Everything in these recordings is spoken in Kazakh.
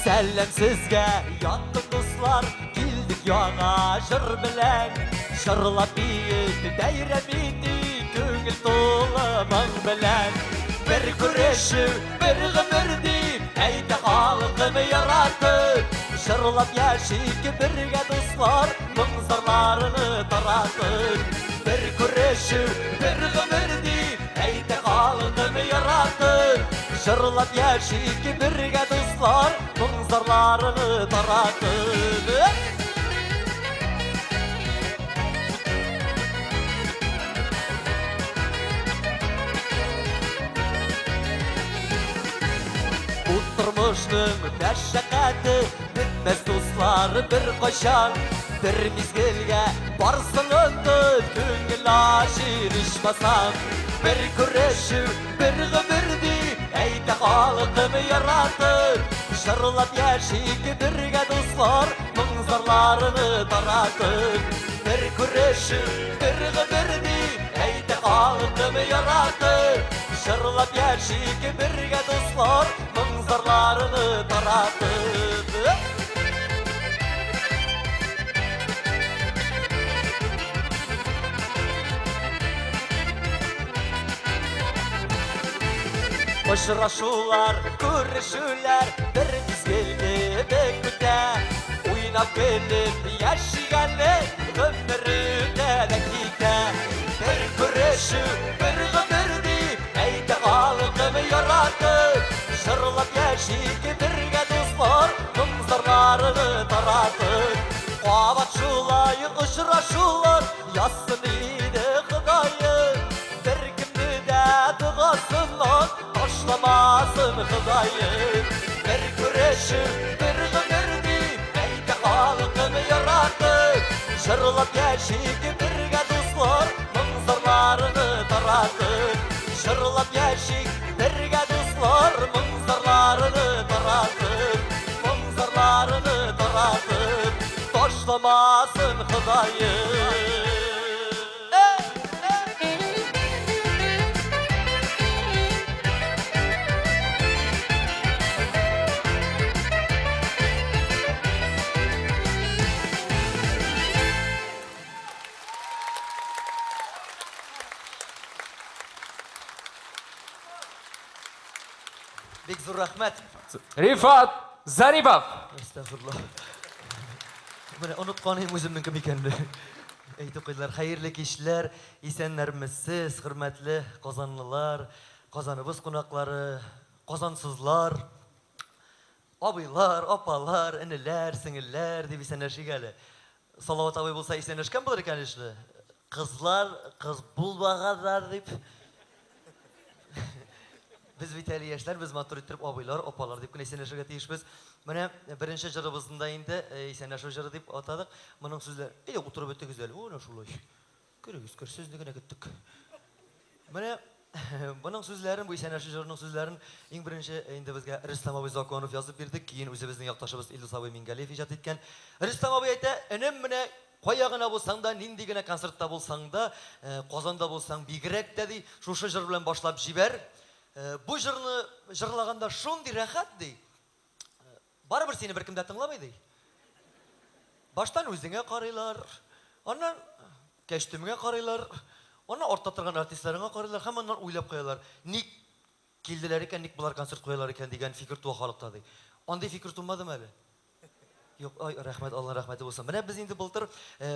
Sələm sizə yandı dostlar, Bildik yana jır bilən Şırlap biydi, bəyrəm idi Köngül dolu bağ bilən Bir güreşi, bir gımirdi Eydi halkımı yarattı Şırlap yaşayık birge dostlar Mınzırlarını taratır Bir güreşi, bir gımirdi Eydi halkımı yarattı Şırlap yaşayık birge dostlar Mınzırlarını taratır Oturmuştum meşakkatı Bitmez dostlar bir koşan Bir mizgilge varsın öndü Köngül aşırış basan Bir güreşi bir gımirdi Eydi halkımı yarattı Şırlap yaşayık birge dostlar Mınzırlarını taratır Bir güreşi bir gımirdi Eydi halkımı yarattı Şırlap yaşayık birge dostlar Mınzırlarını taratır Uçraşular, görüşüler Bir mizgildi beküte Oynap gelip yaşayanlar Ömrüne dakika Bir güreşi, bir gımirdi Eydi halkımı yarattı Şırlap yaşayık birge dostlar Mınzırlarını taratır Qavatşulayı, uçraşular Yazsın idi Xudayı Bir kimdi de dıgasınlar Taşlamasın Xudayı Bir güreşi, bir gımirdi Eydi halkımı yarattı Şırlap yaşayık birge dostlar Mınzırlarını taratır Şırlap yaşayık birge dostlar Mınzırlarını taratır Mınzırlarını taratır Taşlamasın Xudayı Bek zor rahmet. Rifat Zaripov. Estağfurullah. Bana unutkanıyım özümün kim ekendi. Ey to'qiylar, xayrli kechlar, esenlarmisiz, hurmatli qozonlilar, qozonimiz qo'noqlari, qozonsizlar, obaylar, opalar, inilar, singillar deb esenlashigani. Salovat abay bo'lsa esenlashgan bo'lar ekan ishli. Qizlar, qiz bo'lmag'anlar deb Biz vitali yoshlar, biz matur ettirib obaylar, opalar deb esenlashiga tegishmiz. Mana birinchi jiribizda endi esenlashuv jiri deb atadik. Buning so'zlari, o'tirib o'tdik güzel. O'na shulay. Ko'rasiz, so'zligini ketdik. Mana buning so'zlarini, bu esenlashuv jirining so'zlarini eng birinchi endi bizga Rustam Aboy Zokonov yozib berdik. Keyin o'zimizning yoqdoshimiz Ildiz Aboy Mingaliyev ijod etgan. Rustam Aboy ayta, "Inim mana qo'yag'ina bo'lsang da, nindigina konsertda bo'lsang da, Qozonda bo'lsang, bigrak dedi, shu jir bilan boshlab jibar." Bu jırni jırlaganda şundi rahat dey. Baribir seni bir kimde tinglamaydi. Baştan o'zingga qaraylar. Ondan kostyumga qaraylar. Ondan ortda turgan artistlarga qaraylar. Hammadan o'ylab qo'yalar. Nik keldilar ekan, nik bular konsert qo'yalar ekan degan fikr tuva xalqda dey. Onday fikr tumadimi hali? Yo'q, ay rahmat, Alloh rahmati bo'lsin. Mana biz endi bultir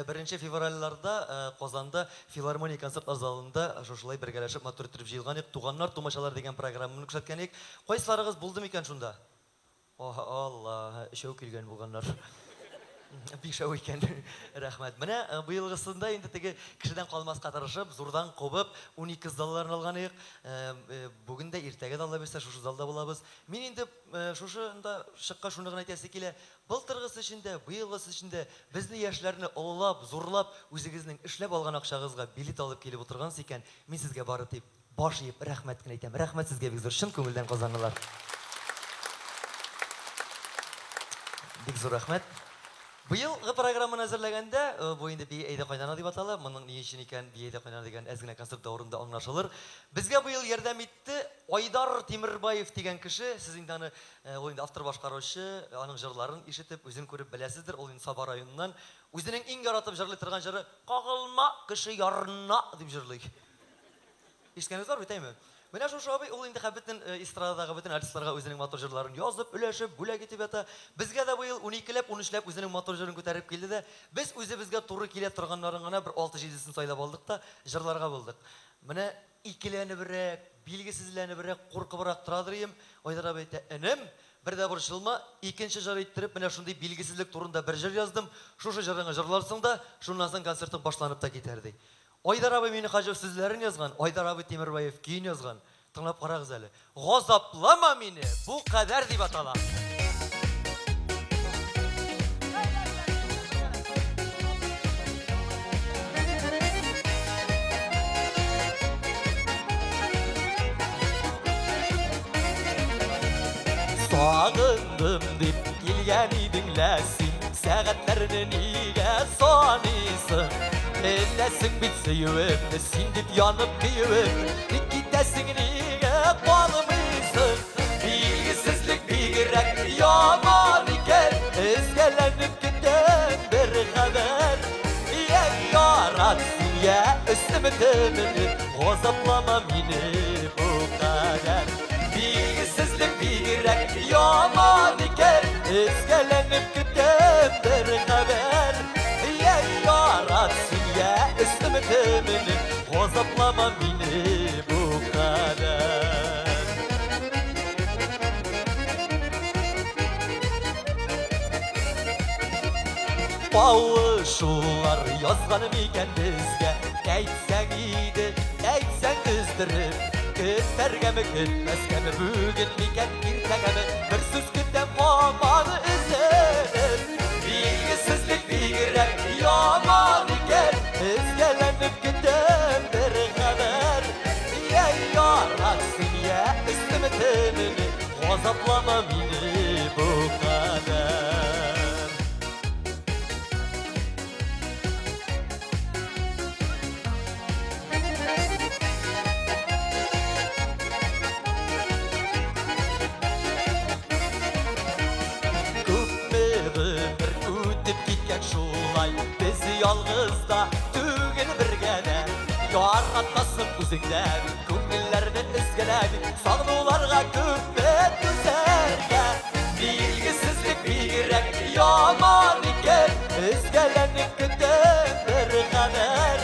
1-fevrallarda Qozonda Filarmoniya konsert zalida shoshlay birgalashib matur ettirib jilgan edik. Tug'anlar to'mashalar degan programmani ko'rsatgan edik. Qo'ysalaringiz bo'ldimi ekan shunda? Oh Alloh, ishov kelgan bo'lganlar. Bishov ekan. Rahmat. Mana bu yilg'isida endi tegi kishidan qolmas qatirishib, zo'rdan qobib 12 zallarni olgan edik. Bugunda ertaga da Alloh bersa shu zalda bo'lamiz. Men endi shunda shiqqa shuni aytasi kela, былтыргысы içinde, bu yilg'isi içinde bizni yoshlarni olab, zo'rlab, o'zingizning ishlab olgan aqshag'izga bilet olib kelib o'tirgansiz ekan, men sizga borib deb bosh yeb rahmatini aytaman. Rahmat sizga Bekzor, chin ko'ngildan qozoninglar. Bekzor rahmat. Быелгы программаны әзерләгәндә, бу инде бии әйдә кайнана дип атала. Моның ни өчен икән бии әйдә кайнана дигән әзгенә концерт дәврында аңлашылыр. Безгә быел ярдәм итте Айдар Тимербаев дигән кеше. Сез инде аны ул инде автор башкаручы, аның җырларын ишетеп, үзен күреп беләсездер. Ул инде Саба районыннан үзенең иң яратып җырлый торган җыры "Кагылма кеше ярына" дип җырлый. Ишеткәнегез бар бит, әйме? Менә шушы абый ул инде бөтен эстрададагы бөтен артистларга үзенең матур җырларын язып, өләшеп, бүләк итеп ята. Безгә дә быел 12ләп, 13ләп үзенең матур җырын күтәреп килде дә, без үзебезгә туры килә торганнарын гына бер 6-7сен сайлап алдык та җырларга булдык. Менә икеләнебрәк, билгесезләнебрәк, куркыбрак торадыр идем. Айдар абый әйтә: "Энем, бер дә борчылма, икенче җыр иттереп, менә шундый билгесезлек турында бер җыр яздым. Шушы җырыңны җырларсың да, шуннан соң концертың башланып та китәр" ди. Айдар абый мине хаҗып сүзләрен язган, Айдар абый Тимербаев көен язган. Тыңлап карагыз әле. Газаплама мине, бу кадәр дип атала. Сагындым дип килгән идең ләсин, сәгатьләрне нигә саныйсың? Эләсең бит сөюемне, син дип янып көюем, ник китәсең нигә калмыйсың? Билгесезлек бигрәк яман икән, эзгәләнеп көтәм бер хәбәр. Я яратсың, я өстемдемне, газаплама мине бу кадәр. Билгесезлек бигрәк яман икән, эзгәләнеп көтәм бер хәбәр. Я яратсың, я өстемдемне, газаплама мине бу кадәр. Павышулар язганым икән безгә, әйтсәң иде, әйтсәң өздереп, көтәргәме, көтмәскәме, бүген микән, иртәгәме, бер сүз көтәм һаман эзләнеп. Билгесезлек бигрәк яман икән, эзгәләнеп көтәм бер хәбәр. Я яратсың, я өстемдемне, газаплама мине бу кадәр. Шулай без ялгызда түгел бергәдә, яратасың үзеңдән, күңелләрне эзгәләп, сагынуларга күпме түзәргә. Билгесезлек бигрәк яман икән, эзгәләнеп көтәм бер хәбәр.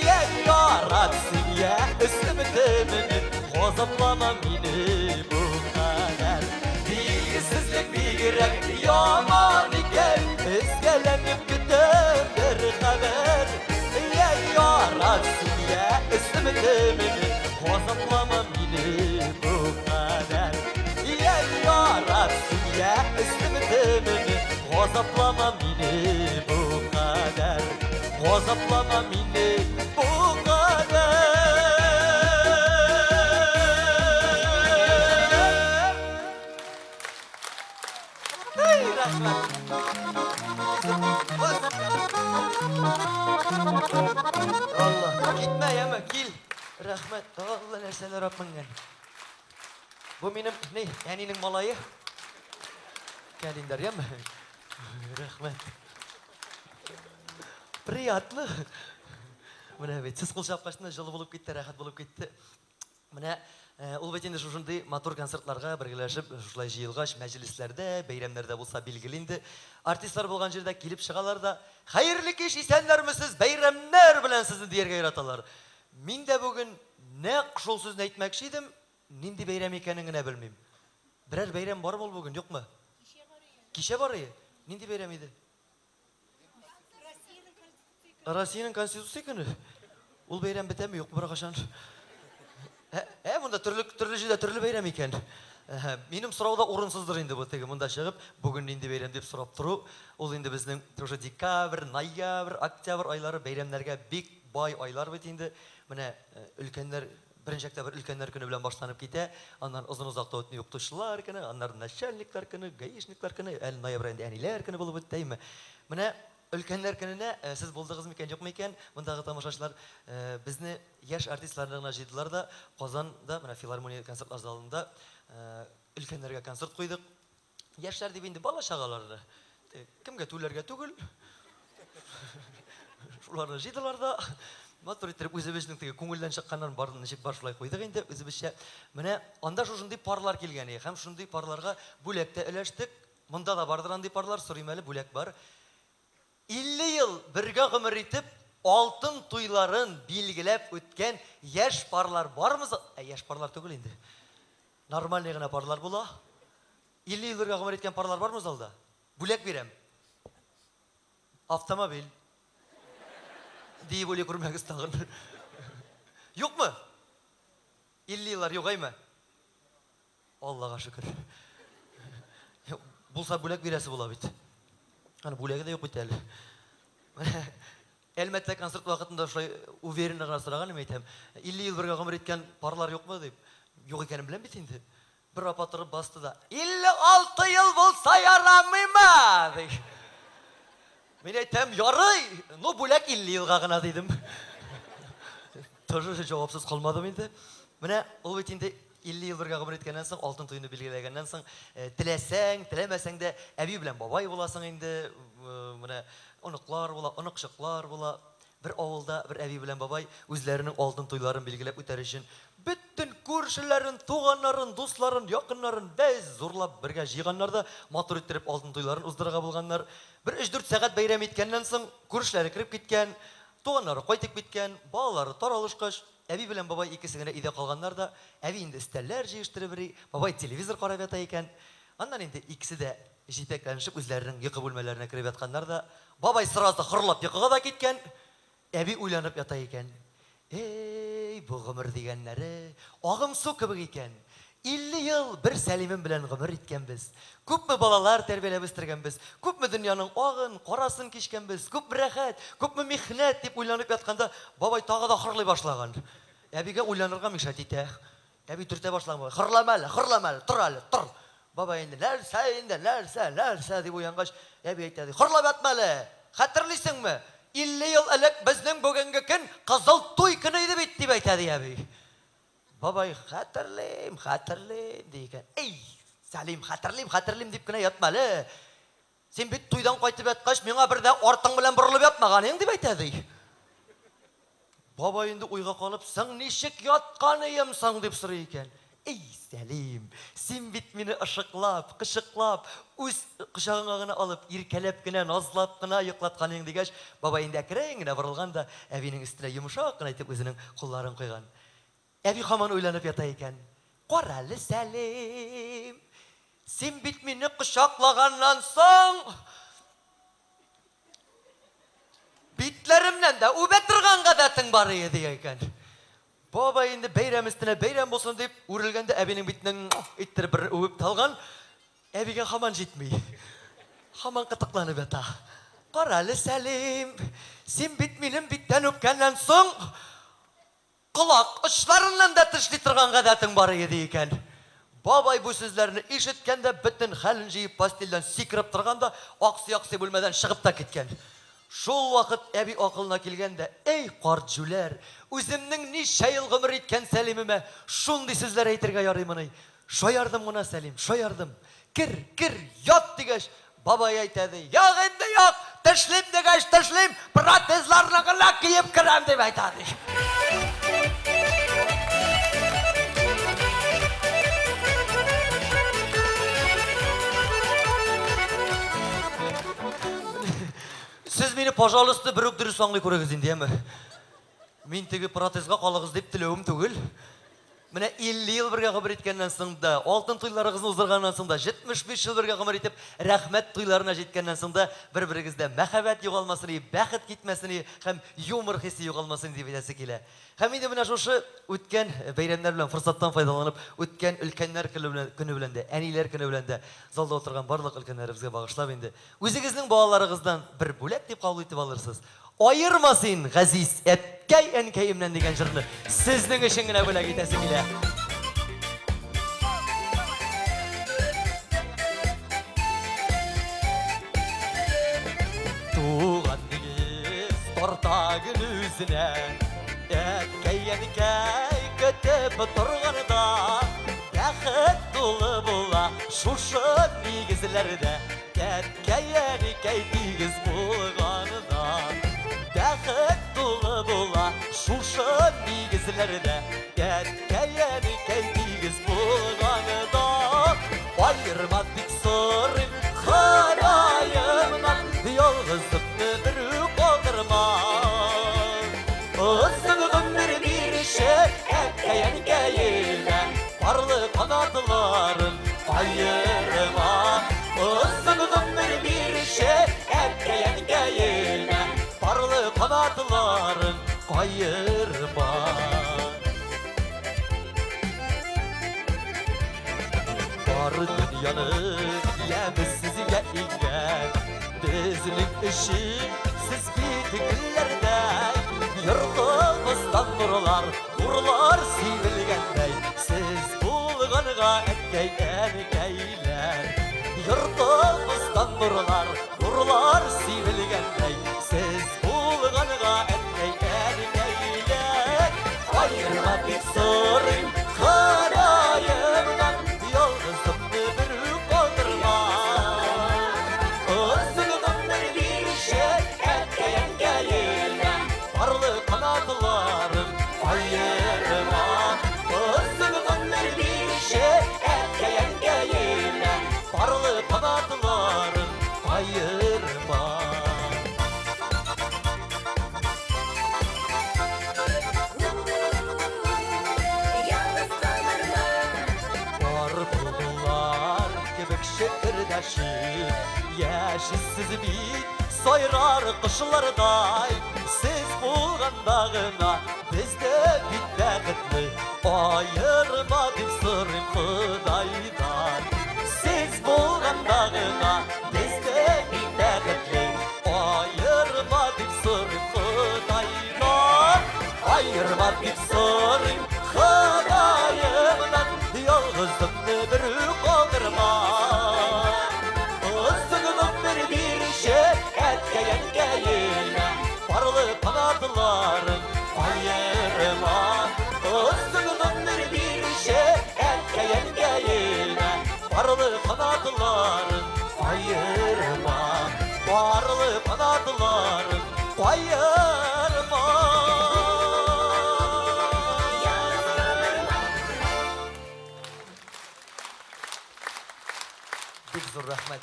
Я яратсың, я өстемдемне, газаплама мине бу кадәр. Билгесезлек бигрәк яман икән, эзгәләнеп көтәм бер хәбәр. Я яратсың, я өстемдемне, газаплама мине бу кадәр. Я яратсың, я өстемдемне, газаплама мине бу кадәр. Газаплама мине бу кадәр. Allah, gitme yeme, kil. Rahmet, Allah нәрсәләр апманган. Бу минем, не, әнинең малайы. Кәлиндер, яме? Рәхмәт. Приятно. Менә бит, сез кул чапкачны җылы булып китте, рәхәт булып китте. Менә ул бит инде шушындый матур концертларга бергәләшеп, шулай җыелгач, мәҗлесләрдә, бәйрәмнәрдә булса билгеле инде. Артистлар булган җирдә килеп чыгалар да, "Хәерле кич, исәннәрмесез, бәйрәмнәр белән сезне" дияргә яраталар. Мин дә бүген нәкъ шул сүзне әйтмәкче идем, нинди бәйрәм икәнен генә белмим. Берәр бәйрәм бармы ул бүген, юкмы? Кичә бар иде. Нинди бәйрәм иде? Россиянең конституция көне. Ул бәйрәм бетәме, юкмы бер кашан? Монда төрле җирдә төрле бәйрәм икән. Минем сорауда урынсыздыр инде бу теге монда чыгып, бүген нинди бәйрәм дип сорап тору. Ул инде безнең уже декабрь, ноябрь, октябрь айлары бәйрәмнәргә бик бай айлар бит инде. Менә өлкәннәр беренче октябрь өлкәннәр көне белән башланып китә. Аннан озын-озак та үтми укытучылар көне, аннан начальниклар көне, гаишниклар көне, әле ноябрь айында әниләр көне булып үтәйме. Менә өлкәннәр көненә сез булдыгыз микән, юкмы икән? Мондагы тамашачылар безне яшь артистларына җыйдылар да, Казанда, менә филармония концертлар залында өлкәннәргә концерт куйдык. Яшьләр дип инде бала чагаларны. Кемгә түләргә түгел. Шуларны җыйдылар да, матур итеп үзебезнең теге күңелдән чыкканнан барын ничек башлай куйдык инде үзебезчә. Менә анда шушындый парлар килгән иде һәм шундый парларга бүләктә өләштек. Монда да бардыр андый парлар, сорыйм әле, бүләк бар. 50 ел бергә гомер итеп, алтын туйларын билгеләп үткән яшь парлар бармы? Яшь парлар түгел инде. Нормальный гына парлар була. 50 ел бергә гомер иткән парлар бармы залда? Бүләк бирәм. Автомобиль. Диеп уйлый күрмәгез тагын. Юкмы? 50 еллар югаймы? Аллага шөкер. Булса бүләк бирәсе була бит. Аны бүләге дә юк бит әле. Әлмәттә концерт вакытында шулай уверенно гына сораган әйтәм. 50 ел бергә гомер иткән парлар юкмы дип. Юк икәнен беләм бит инде. Бер апа торып басты да, 56 ел булса ярамыймы ди. Мин әйтәм, ярый. Ну бүләк 50 елга гына дидем. Тоже җавапсыз калмадым инде. Менә ул бит инде 50 ел бергә гомер иткәннән соң, алтын туйны билгеләгәннән соң, теләсәң, теләмәсәң дә әби белән бабай буласың инде. Менә оныклар була, оныкчыклар була. Бер авылда бер әби белән бабай үзләренең алтын туйларын билгеләп үтәр өчен бөтен күршеләрен, туганнарын, дусларын, якыннарын без зурлап бергә җыйганнар да матур иттереп алтын туйларын уздырырга булганнар. Бер 3-4 сәгать бәйрәм иткәннән соң күршеләре кирип киткән, туганнары кайтып киткән, балалары таралышкач, әби белән бабай икесе генә өйдә калганнар да, әби инде өстәлләр җыештырып йөри, бабай телевизор карап ята икән. Аннан инде икесе дә җитәкләнешеп үзләренең йокы бүлмәләренә кирип ятканнар да, бабай сразу хырлап йокыга да киткән. Әби уйланып ята икән. Эй, бу гомер дигәннәре агым су кебек икән. 50 ел бер Сәлимем белән гомер иткәнбез. Күпме балалар тәрбияләп үстергәнбез. Күпме дөньяның агын, карасын кичкәнбез. Күпме рәхәт, күпме михнәт дип уйланып ятканда, бабай тагы да хырлый башлаган. Әбигә уйланырга мишәт итә. Әби төртә башлаган. Хырлама әле, тор әле, тор. Бабай инде нәрсә дип уянгач, әби әйтә ди. Хырлап ятма әле. Хәтерлисеңме? 50 ел элек безнең бүгенге көн кызыл туй көне иде бит дип әйтә ди әби. Бабай хәтерлим дигән. Эй, Сәлим, хәтерлим дип кенә ятма әле. Син бит туйдан кайтып яткач, миңа бер дә артың белән борылып ятмаганың дип әйтә ди. Бабай инде уйга калып, "Син ничек ятканым соң?" дип сорый икән. Эй, Сәлим, син бит мине ышыклап, кышыклап, үз кочагыңа гына алып, иркәләп кенә, назлап кына йоклатканың дигәч, бабай инде әкрен генә борылган да, әбинең өстенә йомшак кына итеп үзенең кулларын куйган. Әби һаман уйланып ята икән. "Кара әле, Сәлим, син бит мине кочаклаганнан соң битләремнән дә үбә торган гадәтең бар иде" икән. Бабай инде бәйрәм өстенә бәйрәм булсын дип үрелгәндә әбинең битнең иттереп бер үбеп талган. Әбигә һаман җитми. Һаман кытыкланып ята. "Кара әле, Сәлим, син бит минем биттән үпкәннән соң колак очларыннан да тышли торган гадәтең бар иде" икән. Бабай бу сүзләрне ишеткәндә бөтен хәлен җыеп постельдән сикереп торганда, аксы-яксы бүлмәдән чыгып та киткән. Шул вакыт әби акылына килгәндә, "Эй, карт җүләр, үземнең ничә ел гомер иткән Сәлимемә шундый сүзләр әйтергә ярыймыни? Шаярдым гына, Сәлим, шаярдым. Кир, ят" дигәч, бабай әйтә ди. "Ягъ инде ягъ, тешлим дигәч тешлим, протезларны гына киеп керәм" дип әйтә ди. Siz meni, пожалуйста, bir үк дөрес аңлый күрегез инде, яме. Мин теге протезга калыгыз дип теләвем түгел. Менә 50 ел бергә гомер иткәннән соң да, алтын туйларыгызны уздырганнан соң да, 75 ел бергә гомер итеп, рәхмәт туйларына җиткәннән соң да, бер-берегездә мәхәббәт югалмасын, бәхет китмәсен һәм юмор хисе югалмасын дип әйтәсе килә. Һәм инде менә шушы үткән бәйрәмнәр белән форсаттан файдаланып, үткән өлкәннәр көне белән дә, әниләр көне белән дә залда утырган барлык өлкәннәребезгә багышлап инде үзегезнең балаларыгыздан бер бүләк дип кабул итеп алырсыз. Ayırma sen gaziz etkay enkayimden degen jırını sizning için gine bölek etesi kile. gün üzüne Etkeyenikey kötüp durğanıda Bәхет dolu bula şuşu nigizlerde Etkeyenikey digiz bulğanıda Bәхет dolu bula şuşu nigizlerde Etkeyenikey digiz bulğanıda Ayırma dik sorun harayımdan Yalğızlıklı bir kaldırma Isınığın bir şey etkeyen geyine Parlı kanatların ayırma Isınığın bir şey etkeyen geyine Parlı kanatların ayırma Var dünyanın yemiz size ingen Bizlik işi siz gitgillerde Yurtımızdan nurlar sivilgendey Siz bulğanıga etkey erkeyler Yurtımızdan nurlar sivilgendey Siz bulğanıga etkey erkeyler Ayırma bir sorun karayımdan Yalnızlıklı bir kaldırma Isınığın bir şey etkeyen geyine Parlı kanatların ayırma Isınığın bir şey etkeyen geyine Parlı kanatların ayırma Şekirdaşı Yeşilsiz bit soyrar kışlarday Siz bulğandağına bizde bit bəxtli Ayırma dip sırrın Xudaydan Siz bulğandağına bizde bit bəxtli Ayırma dip sırrın Xudaydan Ayırma dip sırrın Xudayımdan Yalğızlıklı bir kaldırma bir şey etkeyen geyine Parlı kanatların ayırma Isınığın bir şey etkeyen geyine Parlı kanatların ayırma Parlı kanatların ayırma Big zor rahmet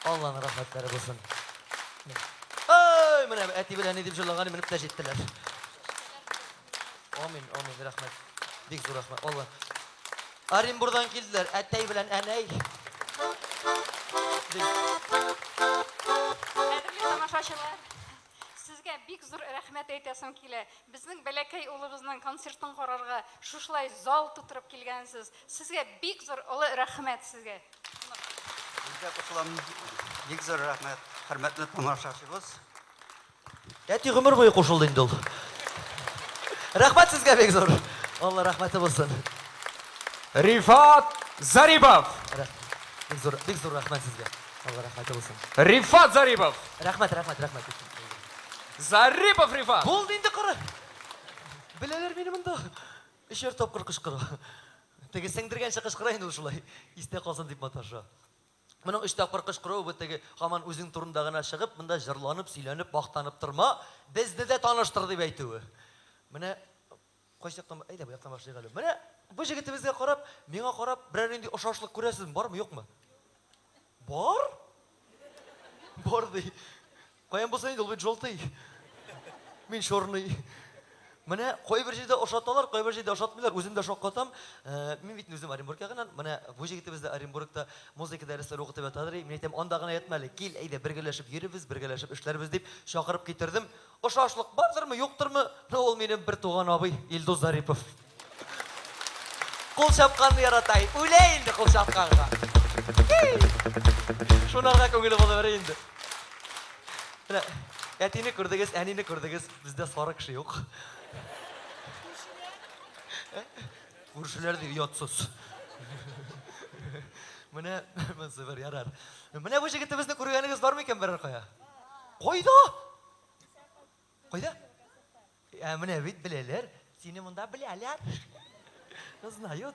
Allah'ın rahmetleri olsun. Ay, mene eti bilen edip jolagany minip de jettiler. Amin, amin rahmet. Bek zor rahmet. Allah. Arim buradan keldiler. Etey bilen eney. Qadrli tamaşaçılar, sizge bek zor rahmet aytasım kile. Bizning balakay ulubuzning konsertin qararga şuşlay zal tuturup kelgansiz. Sizge bek zor uly rahmet sizge. Bizga qo'shilam bek zo'r rahmat, hurmatli tomoshabinimiz. Eti ömür boyu qo'shildi endi ol. Rahmat sizga bek zor. Allah rahmeti olsun. Rifat Zaripov. Bek zor rahmat sizga. Allah rahmeti olsun. Rifat Zaripov. Rahmat. Zaripov Rifat. Bo'ldi endi qara. Bilalar meni bunda. Isher topqir qishqira. Tegi singdirgancha qishqiraydi u shulay. Esda qolsin deb matasha. Bunun işte qirqishqiruv bu tegi hamon o'zing turundagina chiqib, bunda jirlanib, siylanib, maqtanib turma. Bizni de tanishtir deb aytuvi. Mana qo'shaqdan ayda bu yoqdan boshlaylik. Mana bu yigitimizga qarab, menga qarab, biror endi o'xshashlik ko'rasizmi, bormi, yo'qmi? Bor? Bor dey. Qo'yam bo'lsa endi bu joltay. Men sho'rniy. Mana qo'y bir yerda o'xshatalar, qo'y bir yerda o'xshatmaylar. O'zimda shoqqatam. Men bitni o'zim Orenburgga qilgan. Mana bu yigitimizda Orenburgda muzika darslari o'qitib yotadi. Men aytam, ondagina yetmaylik. Kel, ayda birgalashib yuribmiz, birgalashib ishlarimiz deb chaqirib ketirdim. O'xshashlik bordirmi, yo'qdirmi? Ne ol mening bir tug'an abi, Eldor Zaripov. Qo'l chapqanni yaratay. O'lay endi qo'l chapqanga. Shunaqa ko'ngli bo'laver endi. Mana Etini ko'rdingiz, anini ko'rdingiz. Bizda sora kishi yo'q. Ko'rishlar deydi, yotsiz. Mana sefer yarar. Mana bu yigitimizni ko'rganingiz bormi ekan biror qo'ya? Qo'yda? Koyda? Mine bit bileler. Seni bunda bileler. Знают.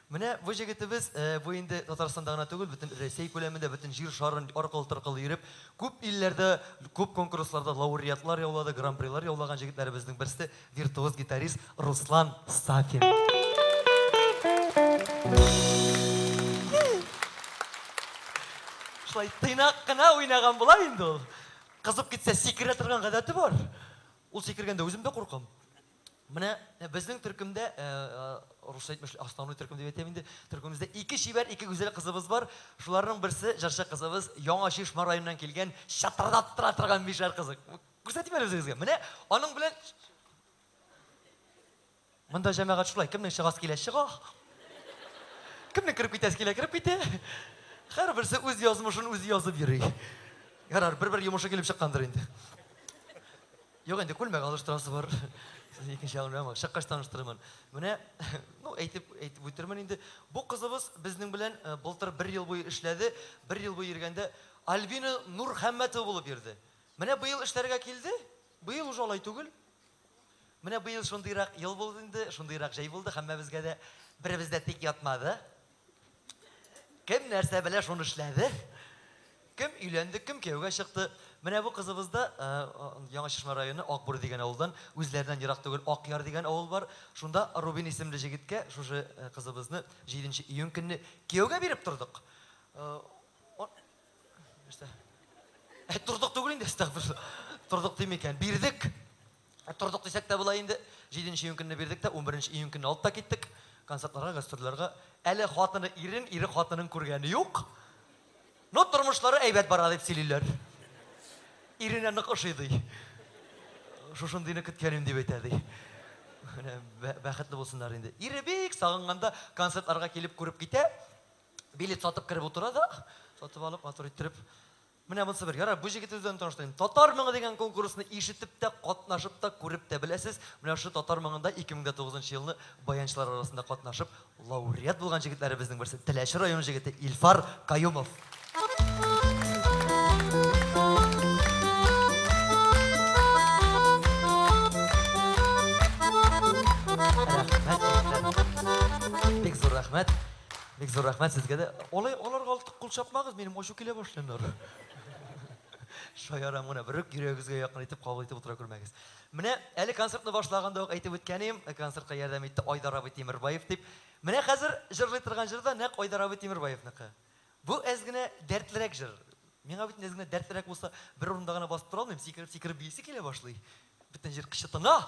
Менә бу җегетебез бу инде Татарстанда гына түгел, бөтен Россия күләмендә, бөтен җир шарын аркылы-торкылы йөреп, күп илләрдә, күп конкурсларда лауреатлар яулады, гран-прилар яулаган җегетләребезнең берсе виртуоз гитарист Руслан Сафин. Шулай тыйнак кына уйнаган була инде ул. Кызып китсә сикерә торган гадәте бар. Ул сикергәндә үзем дә куркам. Менә безнең төркемдә рус әйтмеш основной төркем дип әйтәм инде. Төркемебездә ике шибәр, ике гүзәл кызыбыз бар. Шуларның берсе җырчы кызыбыз Яңа Чишмә районыннан килгән шатырдап тора торган бишәр кызык. Күрсәтим әле үзегезгә. Менә аның белән монда җәмәгать шулай, кемнең чыгасы килә чыга. Кемнең кирип китәсе килә кирип китә. Һәрберсе үз язмышын үзе язып йөри. Ярар, бер йомышы килеп чыккандыр инде. Юк инде күлмәк алыштырасы бар. Икенче аңлама, шаккаш таныштырмын. Менә, әйтеп үтермен инде. Бу кызыбыз безнең белән былтыр 1 ел буе эшләде. 1 ел буе йөргәндә Альбина Нурхәммәтова булып йөрде. Менә быел эшләргә килде. Быел уже алай түгел. Менә быел шундыйрак ел булды инде, шундыйрак җәй булды. Һәммәбезгә дә беребездә тик ятмады. Кем нәрсә белә шуны эшләде? Кем өйләнде, кем кияүгә чыкты? Менә бу кызыбызда Яңа Чишмә районы Акбур дигән авылдан, үзләреннән ерак түгел Акъяр дигән авыл бар. Шунда Рубин исемле җегеткә шушы кызыбызны 7 июнь көнне кияүгә биреп тордык. Тордык түгел инде, астагфирулла. Тордык дим икән, бирдек. Тордык дисәк тә була инде. 7 июнь көнне бирдек тә 11 июнь көнне алып та киттек. Концертларга, гастрольләргә. Әле хатыны ирен, ире хатынын күргәне юк. Но тормышлары әйбәт бара дип сөйлиләр. Иренә нык ошыйды. Шушындыйны көткәнем дип әйтәди. Бәхетле булсыннар инде. Ире бик сагынганда концертларга килеп күреп китә. Билет сатып кирип утыра да, сатып алып, матур иттереп. Менә монысы бер. Ярар, бу җегетебездән таныштырайм. Татар моңы дигән конкурсны ишетеп тә, катнашып та, күреп тә беләсез. Менә шу Татар моңында 2009 елны баянчылар арасында катнашып, лауреат булган җегетләребезнең берсе Теләче район җегете Илфар Каюмов. Рәхмәт. Бик зур рәхмәт сезгә дә. Аларга алтык кул чапмагыз, минем ачу килә башланыр. Шаярам гына, бер йөрәгегезгә якын итеп кабул итеп утыра күрмәгез. Менә әле концертны башлаганда ук әйтеп үткәнем, концертка ярдәм итте Айдар абый Тимербаев дип. Менә хәзер җырлый торган җырда нәкъ Айдар абый Тимербаевныкы. Бу әзгенә дәртлерәк җыр. Миңа бит әзгенә дәртлерәк булса, бер урында гына басып тора алмыйм, сикереп биисе килә башлый. Бөтен җир кычытына.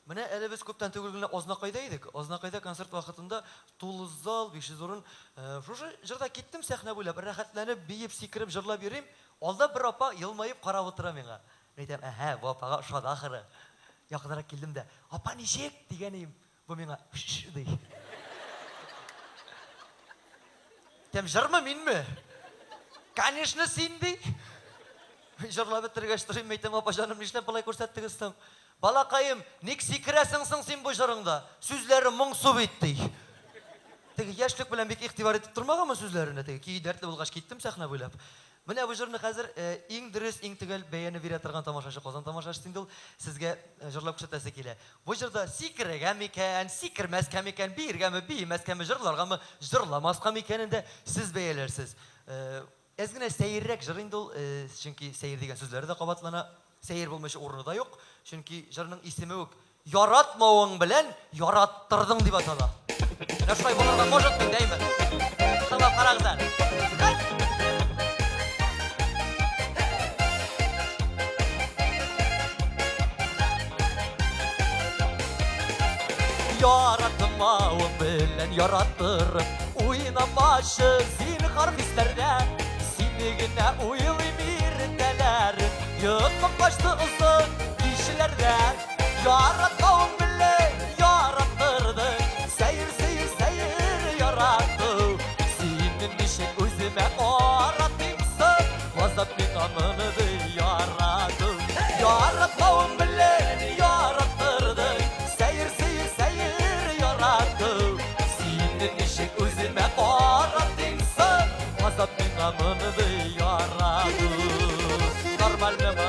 Менә әле без күптән түгел генә Азнакайда идек. Азнакайда концерт вакытында тулы зал, 500 урын. Шушы җырда киттем сәхнә буйлап, рәхәтләнеп, биеп, сикереп җырлап йөрим. Алда бер апа елмаеп карап утыра миңа. Әйтәм, бу апага ошады ахыры. Якынрак килдем дә, "Апа, ничек?" дигәнем. Бу миңа ди. Тем җырмы минме? Конечно, син ди. Җырлап бетергәч торыйм, әйтәм, "Апа җаным, нишләп болай күрсәттегез соң? Балакаем, ник сикерәсең соң син бу җырыңда? Сүзләре моңсу бит" ди. Теге яшьлек белән бик игътибар итеп тормаганмы сүзләренә? Теге ки дәртле булгач киттем сәхнә буйлап. Менә бу җырны хәзер иң дөрес, иң төгәл бәяне бирә торган тамашачы Казан тамашачысы инде ул сезгә җырлап күрсәтәсе килә. Бу җырда сикерәгә микән, сикермәскә микән, биергәме, биемәскәме, җырлагамы, җырламаска микәнен дә сез бәяләрсез. Әзгенә сәеррәк җыр инде ул, чөнки сәер дигән сүзләре дә кабатлана. Сәер булмыйча урыны да юк. Чөнки җырның исеме үк "Яратмавың белән яраттырдың" дип атала. Менә шулай булырга может бит, әйме? Тыңлап карагыз әле. Яратмавың белән яраттырып, уйнамашы зинһар хисләрдә. Сине генә уйлыйм иртәләре, йокым качты озын кичләрдә. Яратмавың белән яраттырдың, сәер яраттың. Сине ничек үземә аратыймсың, газап миңамыны яратың. Яратмавың белән яраттырдың, сәер яраттың. Сине ничек үземә аратыймсың, газап миңамыны яратың. Нормальнымы?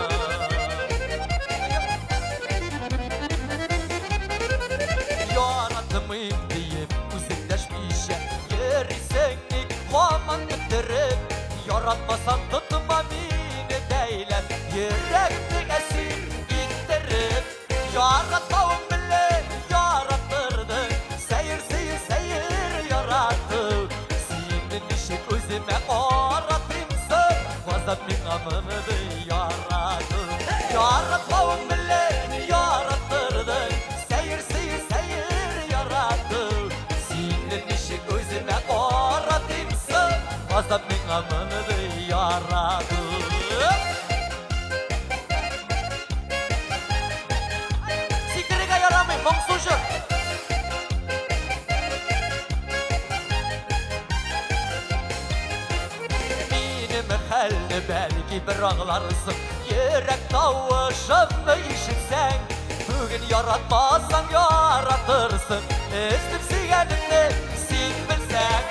Olmasam tutma beni değilim Yürekli esir ittirip Yaratmağım bile yarattırdın Seyir seyir seyir yarattı Senin işin özüme aratımsın Vazat min amını da yarattı Yaratmağım bile yarattırdın Seyir seyir seyir yarattı Senin işin özüme aratımsın Vazat min amını da yarattı Sikiriga yaramayın, monsuşu Halde belki bir ağlarsın Yürek tavışımı işitsen Bugün yaratmazsan yaratırsın İstim sigelini sen bilsen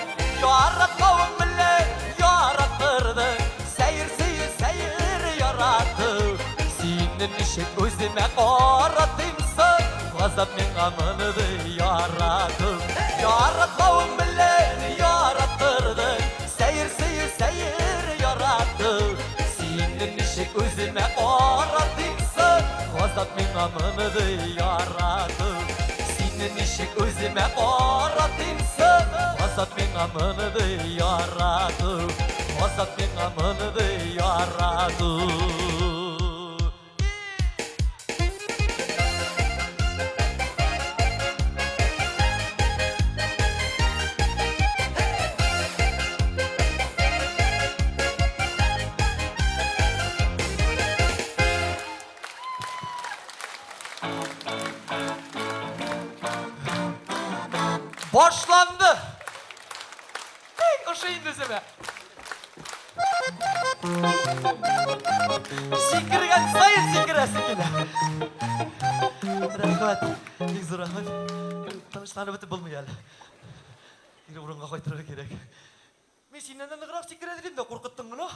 Yaratmağım bile yarattırdın Seyir seyir seyir yarattı Senin işin özüme aratımsın Gazap min amını da yarattım Yaratmağım bile yarattırdın Seyir seyir seyir yarattı Senin işin özüme aratımsın Gazap min amını da yarattı Senin işin özüme aratımsın Gazap min amını da yarattı Gazap min amını da yarattı Başlandı. Hey, oşayın dizime. Sikirgen sayın sikiresi yine. Rahmet. Bizur rahmet. Tanıştığını bitip bulmayalım. Yine burunga koytırır gerek. Ben senden nıgırak sikir edelim de korkuttun bunu.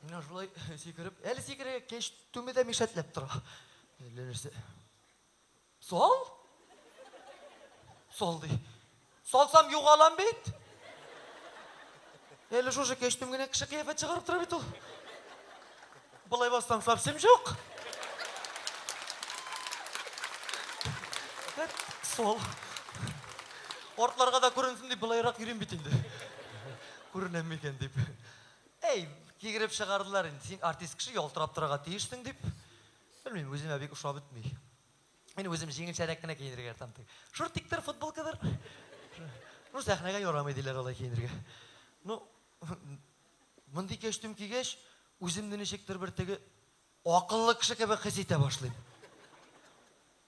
Yine şulay sikirip, eli sikirge keş tümü de mişetlep dura. Ellenirse. Sol? Sol değil. Solsam yuğalan beyt. Eli şuşu keştim güne kışı kıyafet çıkarıp dura bit ol. Bulay bassam sapsem yok. Evet, sol. Ortlarga da görünsün deyip bulayrak yürüyün bitindi. Көрінем екен деп. Ей, кегіріп шығардылар енді. Сен артист кіші олтырап тұраға тиіштің деп. Білмеймін, өзіме бек ұша бітмей. Мен өзім жеңіл шәрәккіне кейіндірге артамды. Шұртиктер, футболкадыр. Ну, сәхнеге yoramaydılar olay кейіндірге. Ну, мындай кештім кегеш, өзімді нешектер бір тегі ақыллы кіші кебе қасиете башлайым.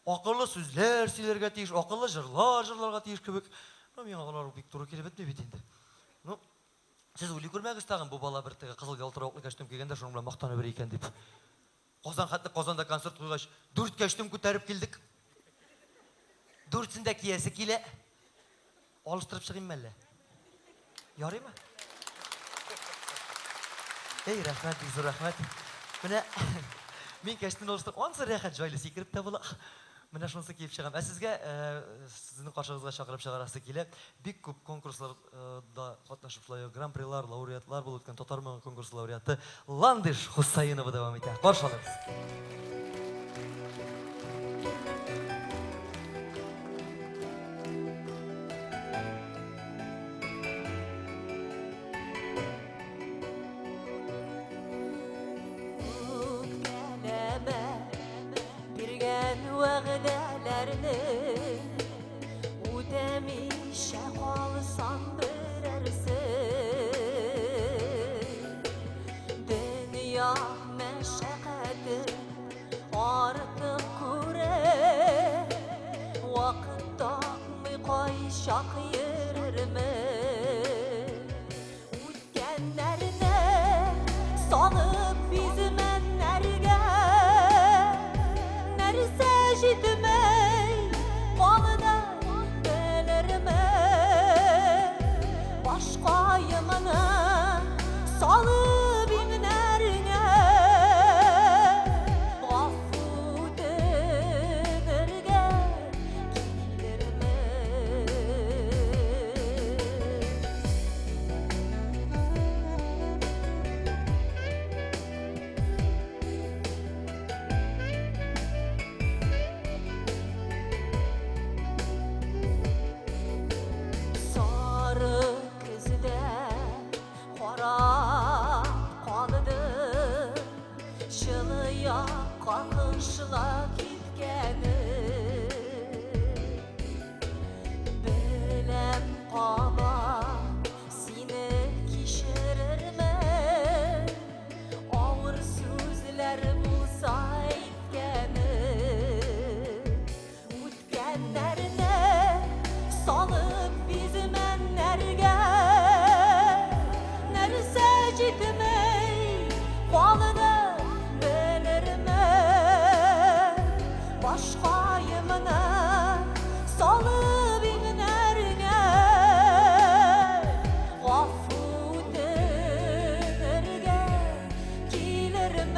Ақыллы сөзлер сөйлерге тиіш, ақыллы жырларға тиіш кебек. Мен ағалар бек тұру келе бітмей бет енді. Ну, сіз өлі көрмәгіз тағын бұл бала бір тегі қызыл ялтыра оқлы кәштім келгенде шоң білен мақтаны бір екен деп. Қозан қатты Қозанда концерт қойғаш, 4 кәштім көтәріп келдік. 4-сінде киесі келе. Алыстырып шығайын мәлі. Ярай ма? Ей, рахмет, бізі рахмет. Міне, мен кәштін алыстырып, онсы рахат жайлы секіріп та болақ. Міне шонсы кейіп шығам. Сізге, сіздің қаршығызға шақырып шығарасы келе, бек көп конкурсларда қатнашып, гран-прилар, лауреатлар бұл өткен Татарман конкурс лауреаты Ландыш Хусайынова давам ете. Қаршы алыңыз. башка киткәне беләм кала сине кичерермен авыр сүзләр булса әйткәне үткәннәрне салып бизмәннәргә нәрсә җитмәй калды белермен башка йымны салып иңнәргә гафу үтенергә килермен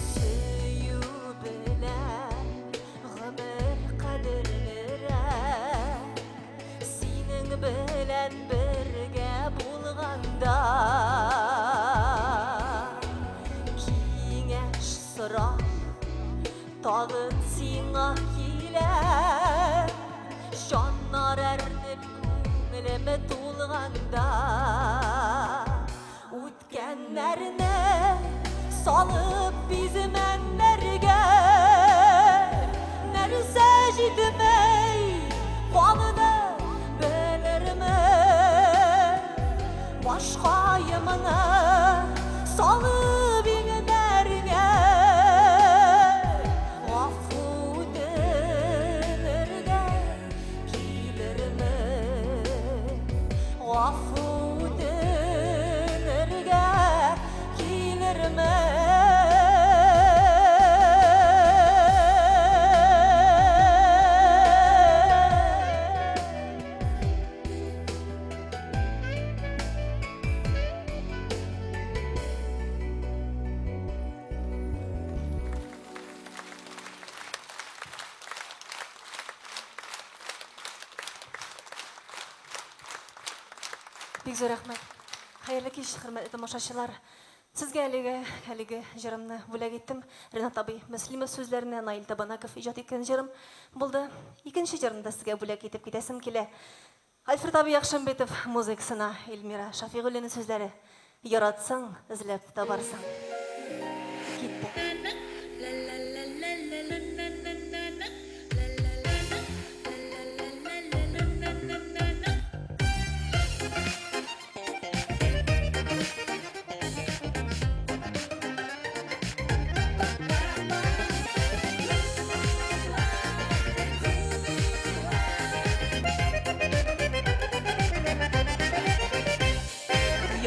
Сөю белән гомер кадерлерәк Синең белән бергә булганда Киңәш сорап тагын сиңа киләм Җаннар әрнеп күңелеме тулганда Үткәннәрне салып бизмәннәргә нәрсә җитмәй калды белермен башка йымны салып иңнәргә гафу үтенергә килермен гафу үтенергә килермен Бик зур рәхмәт. Хәерле кич, хөрмәтле тамашачылар. Сезгә әлеге җырымны бүләк иттем. Ренат абый Мөслимов сүзләренә Наил Табанаков иҗат иткән җырым булды. Икенче җырымны да сезгә бүләк итеп китәсем килә. Альфред абый Яхшымбетов музыкасына Эльмира Шафигуллина сүзләре. Яратсаң, эзләп табарсың. Китте.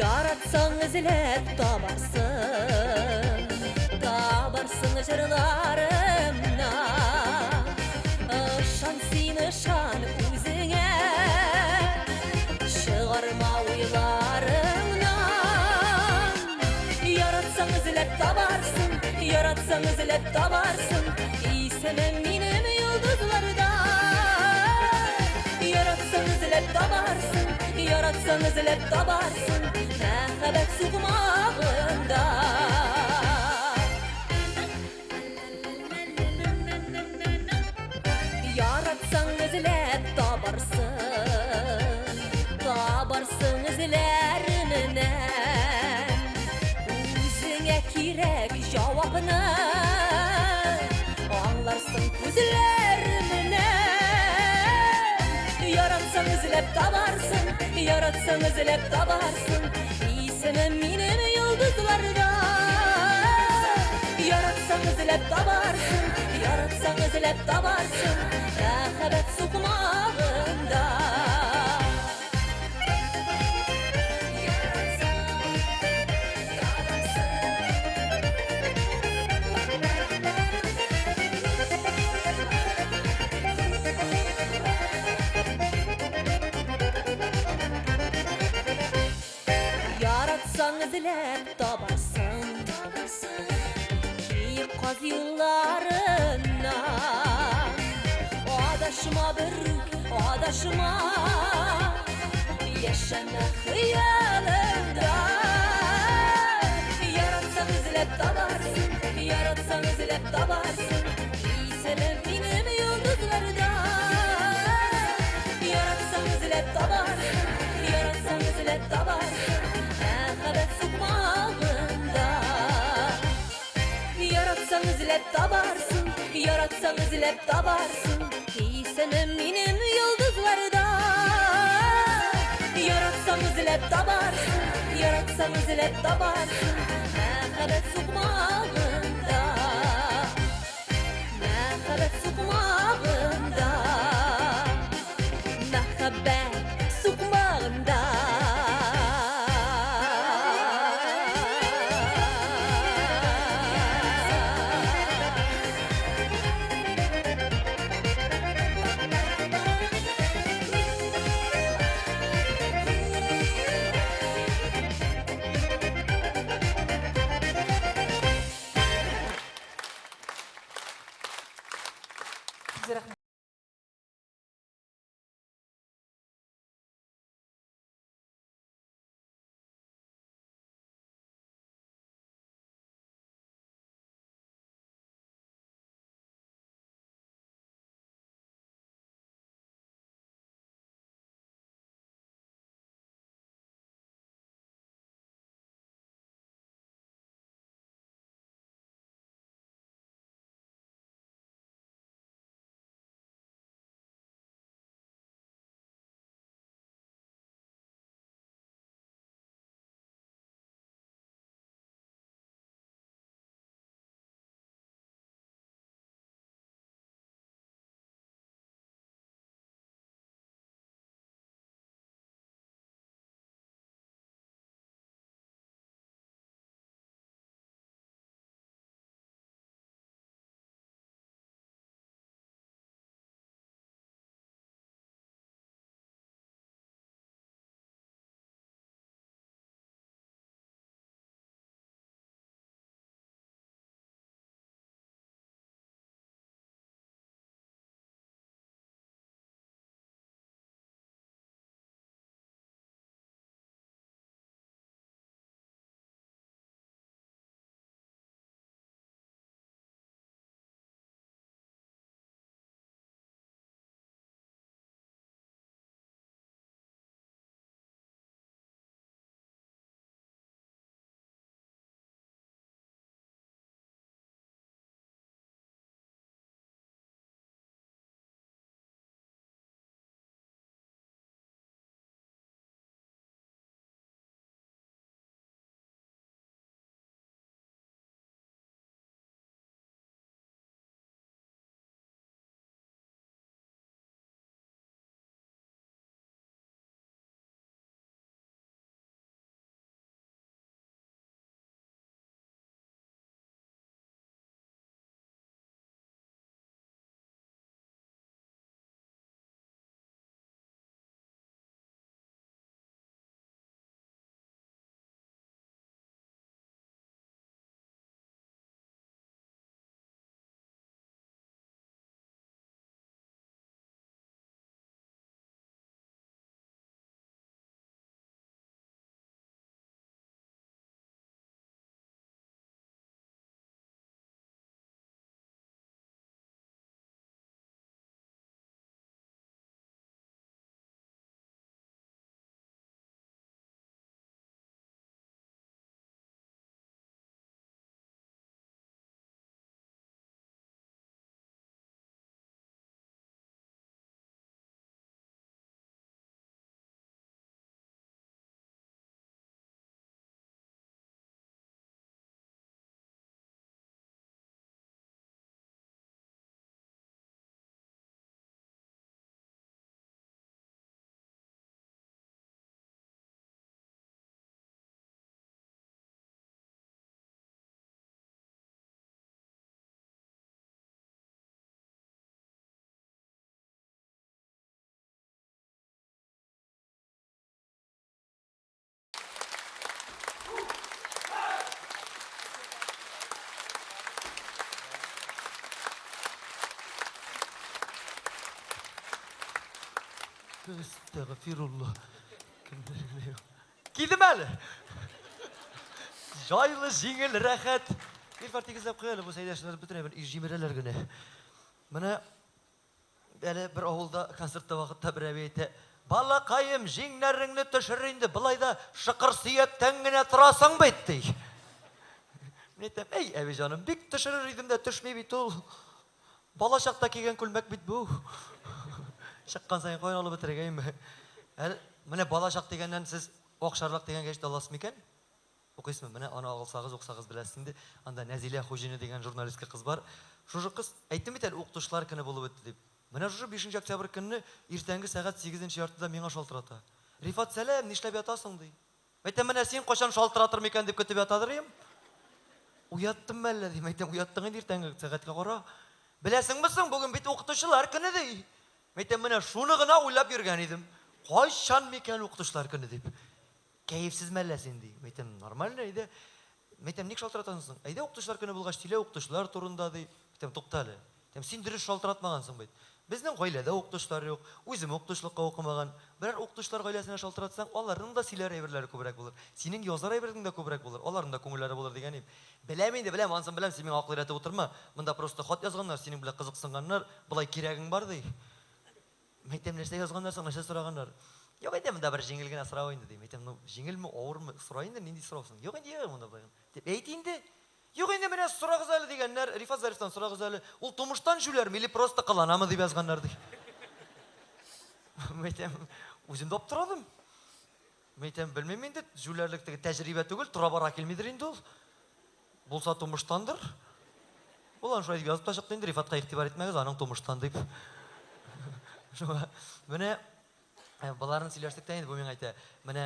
Яратсаң эзләп табарсың, табарсың җырларымна. Ышан син, ышан үзеңә, чыгарма уйларыңнан. Яратсаң эзләп табарсың, яратсаң эзләп табарсың, исемем минем йолдызларда. Яратсаң эзләп табарсың, яратсаң эзләп табарсың, мәхәббәт сугмагында. Яратсаң эзләп табарсың, табарсың эзләрменнән. Үзеңә кирәк җавапны, аңларсың күзләрменнән. Яратсаң эзләп табарсың, яратсаң эзләп табарсың, исемем минем йолдызларда. Яратсаң эзләп табарсың, яратсаң эзләп табарсың, мәхәббәт сугмагында. эзләп табарсың, киеп каз юлларын başıma Yaşama hıyalımda Yaratsan izlep tabarsın Yaratsan izlep tabarsın İyisene benim yıldızlarda Yaratsan izlep tabarsın Yaratsan izlep tabarsın Akabet sıkmağında Yaratsan izlep tabarsın Yaratsan izlep tabarsın İyisene benim yıldızlarda Yaratsan izlep tabarsın Yaratsan izlep tabarsın Akabet sıkmağında Akabet sıkmağında Muhabbet sıkmağında Sizге рәхмәт. Estağfirullah. Kildім әлі. Жайлы, жеңіл, рәхәт. Рифат тигізләп қойалы, бұл сәйдәшілер бүтіне бір жимерелер гіне. Міне, әлі бір ауылда концертта вақытта бір әбейті. Балақайым, жеңнәріңні түшірінде, бұлайда шықыр сүйеттен гіне тұрасың бетті. Мен айтам, ей, әбей жаным, бик түшірір едім де түшмей бейт ол. Бала шақта келген күлмәк бит бұл. Шыққан сайын қойын алып бітірегейм. Міне бала шақ дегеннен сіз оқшарлық деген кешті аласым екен? Оқисың міне ана ағылсағыз, оқсағыз біләсінде. Анда Нәзилә Хужина деген журналистке қыз бар. Жужы қыз, әйттім бет әлі оқытушылар күні болып өтті деп. Міне жужы 5 октябрь күні ертеңгі сағат 8 яртыда меңа шалтырата. Рифат сәлем, нишләп ятасың дей. Әйтем міне сен қошан шалтыратыр мекен деп көтіп ятадыр ем. Уяттым мәлі дейм, әйтем уяттың енді ертеңгі сағатқа қора. Біләсің мүсің, бүгін бет оқытушылар күні дей. Әйтем міне шуны ғына ойлап жүрген едім. Қойшан мекен оқытушылар күні деп. Кәйіпсіз мәләсен дей. Әйтем нормально еді. Әйтем нек шалтыратасың? Әйде оқытушылар күні болғаш теле оқытушылар турында дей. Әйтем тоқталы. Әйтем сен дұрыс шалтыратмағансың бейт. Біздің ғойлада оқытушылар жоқ. Өзім оқытушылыққа оқымаған. Бірер оқытушылар ғойласына шалтыратсаң, олардың да силер әйберлері көбірек болар. Сенің язар әйбердің де көбірек болар. Олардың да көңілдері болар деген ем. Біләмен де біләм, ансың біләм, сен мен ақыл үйретіп отырма. Мында просто хат yazғандар, сенің біле қызықсынғандар, бұлай керегің бар дей. Әйтем нәрсе жазғандарсың, нәрсе сұрағандар. Yok edem da bir жеңілгені сұрауынды дейм. Айтам, жеңіл ме, ауыр ме сұрайын да нендей сұраусын. Yok енді ең мұнда байын. Деп әйтейінді. Yok енді мені сұрағыз әлі дегенлер, Рифат Зарифтан сұрағыз әлі. Ол тұмыштан жүлер ме, или просто қыланамы деп yazғандар дей. Айтам, өзімді оп тұрадым. Айтам, білмем енді жүлерліктегі тәжірибе түгіл, тұра бара келмедір енді ол. Болса тұмыштандыр. Ол ан шұрай деп yazып та шықты енді Рифатқа иқтибар етмеңіз, аның тұмыштан деп. Міне баларын сөйлештіктен енді бұл мен айта, міне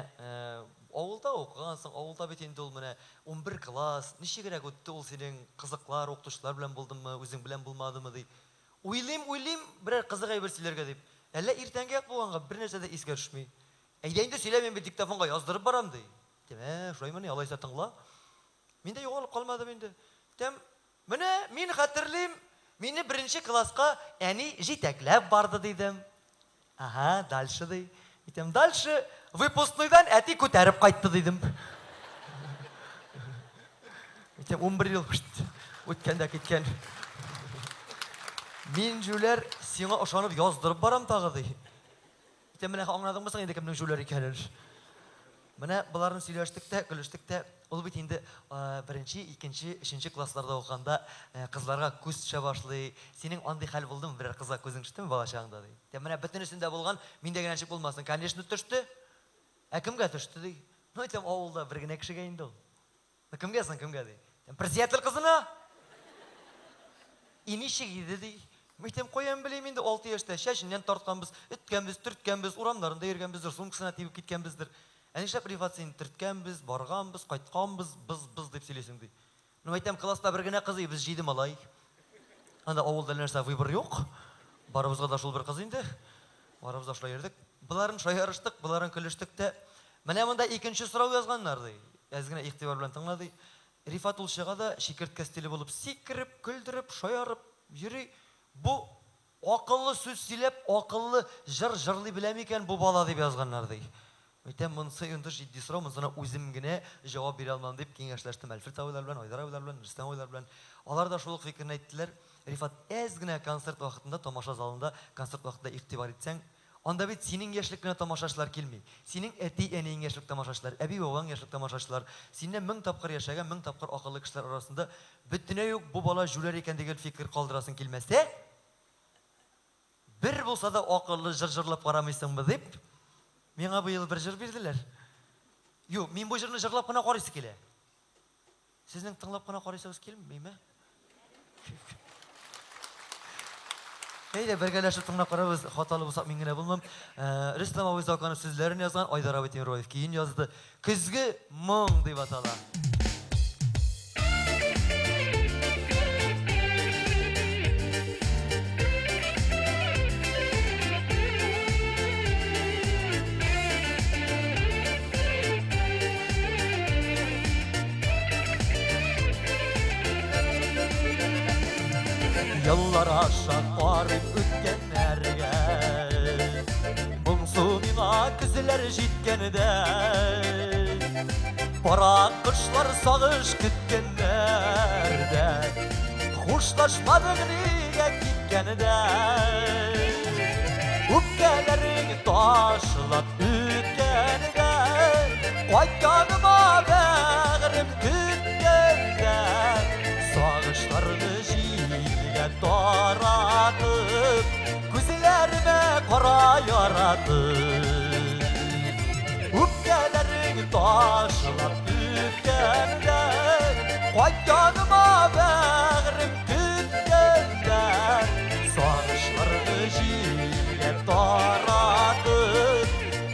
ауылда оқығансың, ауылда бет енді ол міне 11 класс, неше керек өтті ол сенің қызықлар, оқытушылар білен болдың ма, өзің білен болмады ма дей. Ойлайм, бірер қызық әйбір сөйлерге деп. Әлі ертеңге ақ болғанға бір нәрсе де еске түшмей. Әйдейінді сөйле мен бе диктофонға яздырып барам дей. Дем, шұрай міне, алайса тыңла. Мен де жоғалып қалмадым енді. Дем, міне мен қатырлайм, мені 1 классқа әне жетәкләп барды дейдім. Ага, дальше дей. Айтам, дальше выпускныйдан әти көтәріп қайтты дейдім. Айтам, 11 ел өткен де кеткен. Мен жүлер сеңа ұшанып яздырып барам тағы дей. Айтам, міне аңладың басың енді кімнің жүлер екенін. Міне бұларын сөйлештікті, күліштікті. Ол бет енді 1-ші, 2-ші, 3-ші классларда оқығанда қызларға көз түше башлай. Сенің андай хәл болдым, бірер қызға көзің түшті ме бала шағында дей. Міне бүтін үстінде болған, мен деген әншік болмасын. Конечно түшті. Кімге түшті дей. Айтам, ауылда бір гіне кішіге енді ол. Кімгесің, кімге дей. Председатель қызына. Инешек еді дей. Айтам, қоян білейм енді 6 ешті. Шәшінен тартқанбыз, үткенбіз, түрткенбіз, урамдарында ергенбіздір, сумкысына тейіп кеткенбіздір. Әнештеп Рифат сен түрткенбіз, барғанбыз, қайтқанбыз, біз деп сөйлесің дей. Айтам, класста бір гіне қызы, біз жейдім алай. Анда ауылда нәрсе выбор жоқ. Барымызға да шул бір қыз енді. Барымызда шылай ердік. Бұларын шайарыштық, бұларын күліштік те. Міне мұнда 2-ші сұрау yazғандар дей. Әзгіне иқтибар білен тыңла дей. Рифат ол шыға да шекерт кәстелі болып секіріп, күлдіріп, шайарып, жүрей. Бұ ақыллы сөз сөйлеп, ақыллы жыр-жырлы білем екен бұл бала деп yazғандар дей. Айтам, мұнысы енді жидді сұрау, мұнсына өзім гіне жауап бере алмам деп кеңешләштім. Әлфірт ойлар білен, Айдар ойлар білен, Рүстем ойлар білен. Алар да шулық фикірін айттылар. Рифат әзгіне концерт вақытында, тамаша залында, концерт вақытында иқтибар етсең, анда бет сенің ешілік күні тамашашылар келмей. Сенің әти-әнең ешілік тамашашылар, әби-бабаң ешілік тамашашылар, сенен 1000 тапқыр яшәгән, 1000 тапқыр ақыллы кішілер арасында бүтіне yok бұл бала жүлер екен деген фикір қалдырасың келмәсе, бір болса да ақыллы жыр-жырлап қарамайсың ба деп, менға бұл бір жыр берділер. Yok, мен бұл жырны жырлап қана қарайсы келе. Сіздің тыңлап қана қарайсыңыз келмей ме? Кейде біргелешіп тыңлап қарабыз, хаталы болсақ мен гіне болмам. Рүстем Абайзақанов сөздерін yazған, Айдар Абай Темірбаев кейін yazды. Күзгі мұң деп атала. Yıllar aşağı varıp ötkenlerge, күзлер жеткенде Бара кышлар сагыш күткенлерде Хушлашмадың неге киткенде Үпкелерің ташылап үткенде Қайтканыма бәғірім күткенде Сағышларды жиге таратып Күзлеріме қара яратып Үпкелерің ташылап үткенде Қайтканыма бәғірім күткенде Сағышларды жиге таратып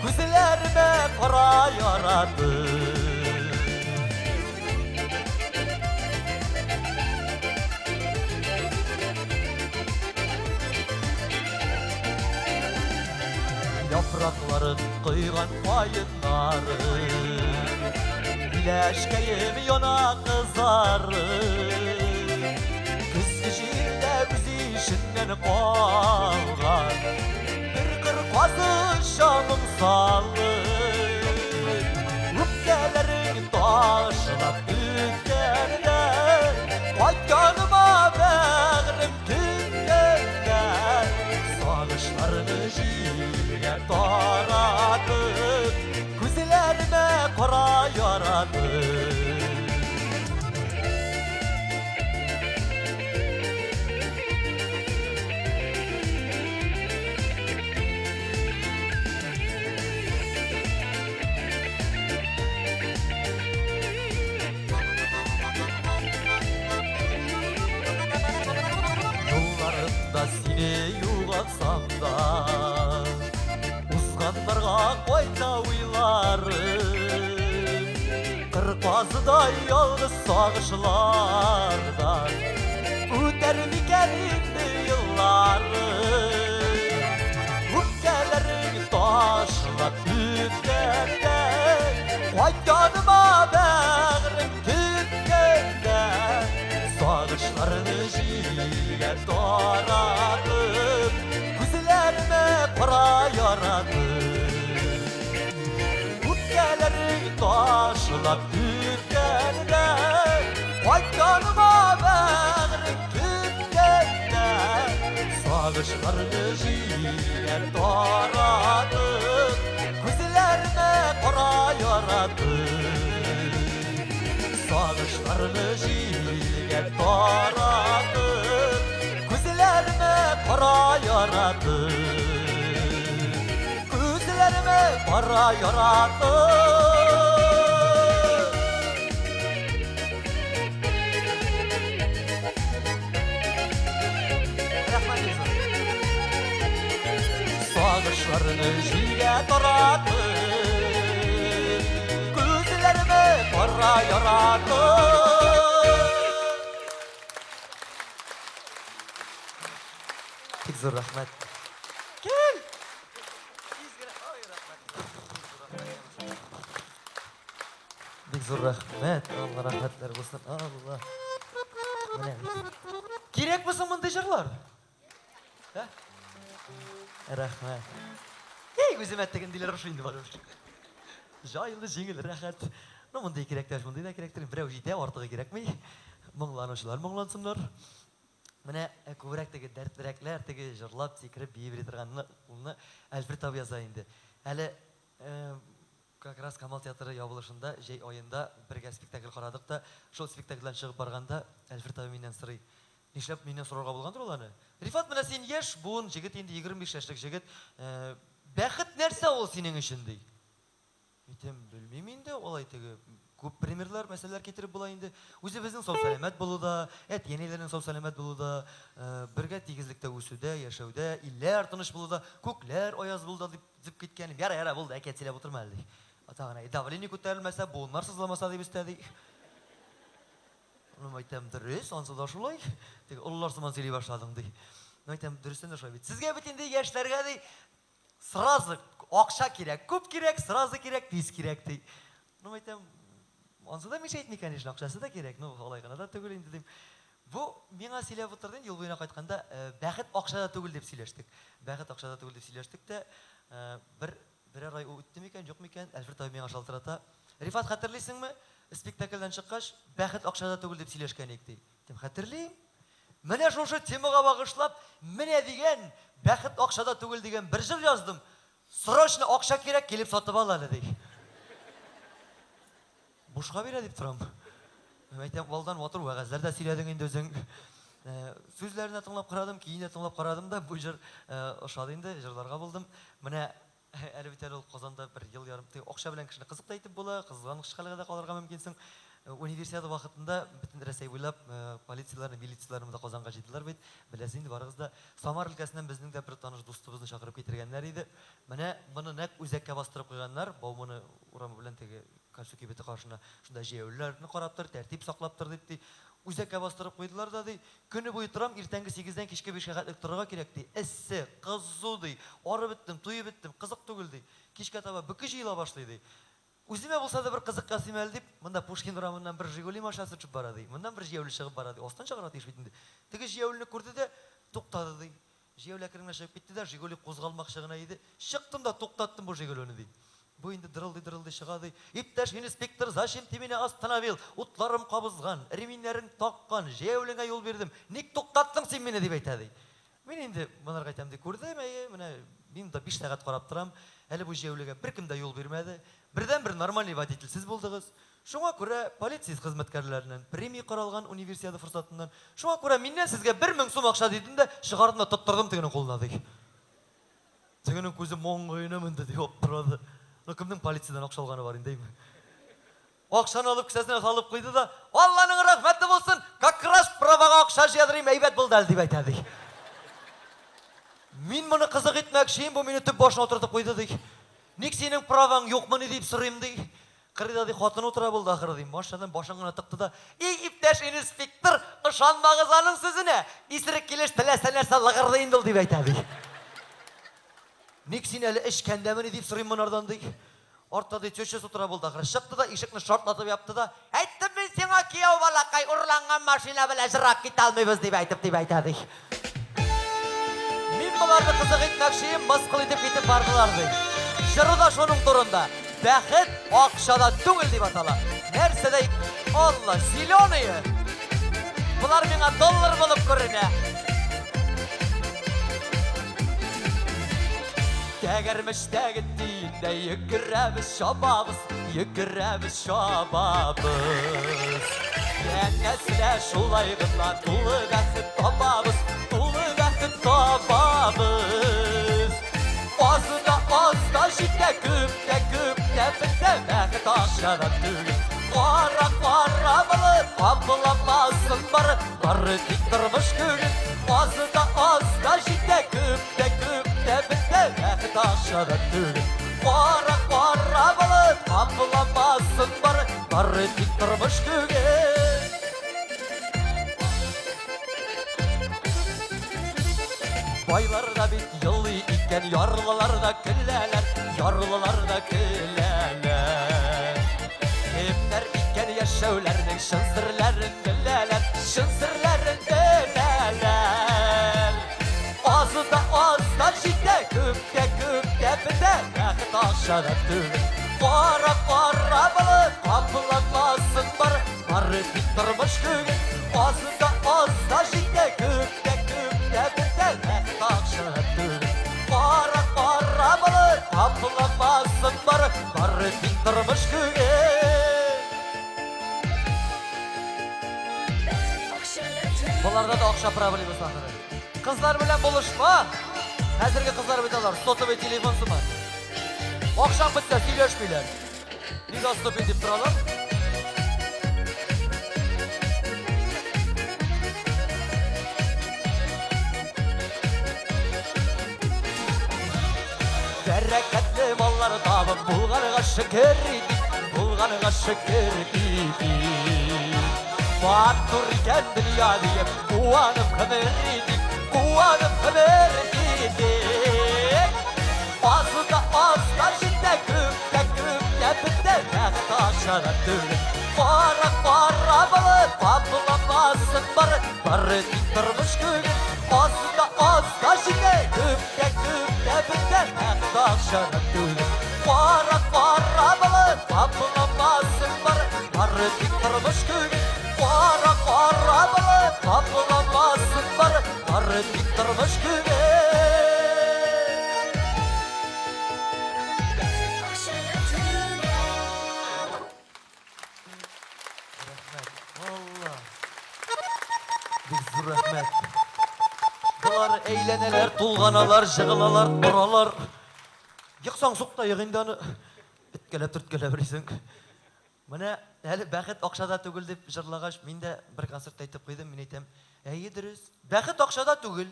Күзлеріме қара яратып Yaprakların kıygan payınları Bileşkeyim yana kızarı Kız kişinde biz işinden kalgan Bir kırpazı şanım sallı Üpkelerin taşına ükkende Kaykanıma bağrım tükkende Sağışlarını jiye taratıp Күзлеріме қара яратып Yollarında seni yuğatsam da Uzganlarga koyta uylarım Kırpazıday yalnız sağışlardan Öter miken indi yıllarım Üpkelerin taşlap ütkende Kaykanıma bağrım tükkende Sağışlarını jiye taratıp Күзлеріме қара яратып Үпкелерің ташылап үткенде Қайтканыма бәғірім күткенде Сағышларды жиye таратып Күзлеріме қара яратып Sağışlarını jiye taratып Күзлеріме қара яратып Күзлеріме қара яратып Sağışlarını jiye taratып Күзлеріме қара яратып Pek zor rahmet. Gel. Pek zor rahmet. Allah rahmetler olsun. Allah. Mine. Gerek misin bunday jırlar? Ha? Rahmet. Ey güzemet tegen diler şu indi var. Jayıldı jengil rahat. Ne bunday kerekler bunday da kerektir. Birau jite ortaga kerakmi? Mыңланушылар мыңлансындар. Міне көбіректегі дәрттерәкләр теге жырлап секіріп бие бере тұрғанны оны Әлфір тау язайынды. Әлі как раз Камал театры ябылышында жай ойында бірге спектакль қарадық та, шол спектакльдан шығып барғанда Әлфір тау менен сұрай. Нешлеп менен сұрарға болғандыр оланы? Рифат, міне сен еш буын жігіт, енді 25 яшьлік жігіт. Бәхет нәрсе ол сенің үшін дей. Айтам, білмеймін енді олай теге көп примерлар, мәселелер кетіріп болайынды. Өзі біздің сау сәлемет болуда, енелерінің сау сәлемет болуда, бірге тегізлікте өсуде, яшауда, иллер тыныш болуда, көклер ояз болуда деп кеткені. Яра болды, әкет селеп отырма әлді. Атағына, давление көтерілмәсе, буынлар сызламаса деп істеді. Оны айтам, дұрыс, онсы да шулай. Ұлылар сыман сөйлей башладың дей. Айтам, дұрыстен де шулай. Сізге бітінде яшьлерге дей, сразу ақша керек, көп керек, сразу керек, тез керек дей. Оны айтам, онсы да мешайт ме, конечно, ақшасы да керек. Олай ғана да төгіл енді дейм. Бұл меңа сөйлеп отырдың, ел бойына қайтқанда, бәхет ақшада төгіл деп сөйлештік. Бәхет ақшада төгіл деп сөйлештік те, бір Берәр ай үтте микән, юк микән? Әлфир табib миңа шалтырата. Рифат, хәтерлисеңме? Спектакльдән чыккач, бәхет акчада түгел дип сөйләшкән идек ди. Дим, хәтерлим. Менә шушы темага багышлап, менә дигән бәхет акчада түгел дигән бер җыр яздым. Срочно акча кирәк, килеп сатып ал әле ди. Бушка бирә дип торам. Әйтәм, балдан матур вәгазьләр дә сөйләдең инде үзең. Сүзләрне тыңлап карадым, кийинә тыңлап карадым да, бу җыр ошады инде, җырларга булдым. Менә әле бит ул Казанда бер ел ярым акча белән кешене кызык та итеп була, кызганыч хәлгә дә калырга мөмкинсең. Универсиада вакытында бөтен Россия буйлап полицияләрне, милицияләрне дә Казанга җыйдылар бит. Беләсез инде, барыгыз да Самар өлкәсеннән безнең дә бер таныш дустыбызны чакырып китергәннәр иде. Менә моны нәкъ үзәккә бастырып куйганнар, баумыны урамы белән теге Калсуки бите каршына шунда җәяүләрне карап тор, тәртип саклап тор дип ди. Үзәккә бастырып куйдылар да ди. Көне буе торам, иртәнге 8-дән кичке 5-гә хәтлек торырга кирәк ди. Эссе, кызу ди. Ары беттем, туй беттем, кызык түгел ди. Кичкә таба бүке җыела башлый ди. Үземә булса да бер кызык касыйм әле дип, монда Пушкин урамыннан бер Жигули машинасы төшеп бара ди. Моннан бер җәяүле чыгып бара ди. Астан чыгарга тиеш бит инде. Теге җәяүлене күрде дә туктады ди. Җәяүле әкренләп чыгып китте дә Жигули кузгалмакчы гына иде. Чыктым да туктаттым бу Жигулене ди. Бу инде дырылды чыга ди. Иптәш инспектор, зачем ты меня остановил? Утларым кабызган, реминнәрен таккан, җәяүлеңә юл бирдем. Ник туктаттың син мине дип әйтә ди. Мин инде монарга әйтәм ди, күрдем, менә мин дә 5 сәгать карап торам. Әле бу җәяүлегә беркем дә юл бирмәде. Бердән-бер нормальный водительсез булдыгыз. Шуңа күрә полиция хезмәткәрләреннән премия каралган универсиада форсатыннан. Шуңа күрә миннән сезгә 1000 сум акча дидем дә чыгардым да тоттырдым тегенең кулына ди. Тегенең күзе моңгыена менде ди, оптырады. Ну кемнең полициядән акча алганы бар индеме? Акчаны алып кесәсенә салып куйды да, "Алланың рәхмәте булсын, как раз правага акча җыядырым, әйбәт булды әле" дип әйтә ди. Мин моны кызык итмәкчием, бу мине төп башына утыртып куйды ди. Ник синең праваң юкмыни дип сорыйм ди. Кырыда ди хатын утыра булды ахыры ди. Машинадан башын гына тыкты да, "Эй, иптәш инспектор, ышанмагыз аның сүзенә. Исерек килеш теләсә нәрсә лыгырды инде ул" дип әйтә ди. Ник син әле эчкәндәмени дип сорыйм монардан ди. Артта ди чөчөс утыра булды ахыры. Чыкты да ишекне шартлатып япты да, "Әйттем мин сиңа кияү балакай, урланган машина белән җырак китә алмыйбыз" дип әйтә ди. Мин буларны кызык итмәкчием, мыскыл итеп китеп бардылар ди. Җыры да шуның турында. Бәхет акчада түгел дип атала. Нәрсәдә? Алла, зеленые. Булар миңа доллар булып күренә. Тәгәрмештәге тиендә йөгерәбез, шабабыз, Янәселә шулай гына тулы бәхет табабыз, Азда җитә күптә бетә бәхет акчада түгел. Кара булып, капламасын бары тик тормыш күгел. Азда җитә күптә бетә бәхет акчада түгел. Кара булып, капламасын бары тик тормыш күгел. Байлар да бит йылый икән, ярлылар да көләләр. Кемнәр икән яшәүләрнең шын серләрен беләләр. Азда җитә күптә бетә бәхет акчада түгел. Кара булып, капламасын бары тик тормыш күгел. Азда җитә күптә бетә бәхет акчада түгел. Кара булып, капламасын бары тик тормыш күгел. Буларда да акча проблемасы бар. Кызлар белән булышма. Хәзерге кызлар бит алар, сотовый телефон сыман. Акча бетсә сөйләшмиләр. Нигә стопин дип торалар? Бәрәкәтле маллар табып булганга шөкер иdik. Матур икән дөнья диеп куанып хәбәр иdik. Азда җитә күптә бетә бәхет акчада түгел. Кара булып, капламасын бары тик тормыш күгел. Азда җитә күптә бетә бәхет акчада түгел. Сатыламасын бары тик тормыш күбе. Алла. Бик зур рәхмәт. Бұлар әйләнәләр, тулғаналар, жығылалар, ұралар. Йықсаң сұқта еғінде аны үткелеп бірейсің. Міне, әлі бәқіт ақшада түгіл деп жырлағаш, мен де бір концерт айтып қойдым, мен айтам, әйе дұрыс, бәқіт ақшада түгіл,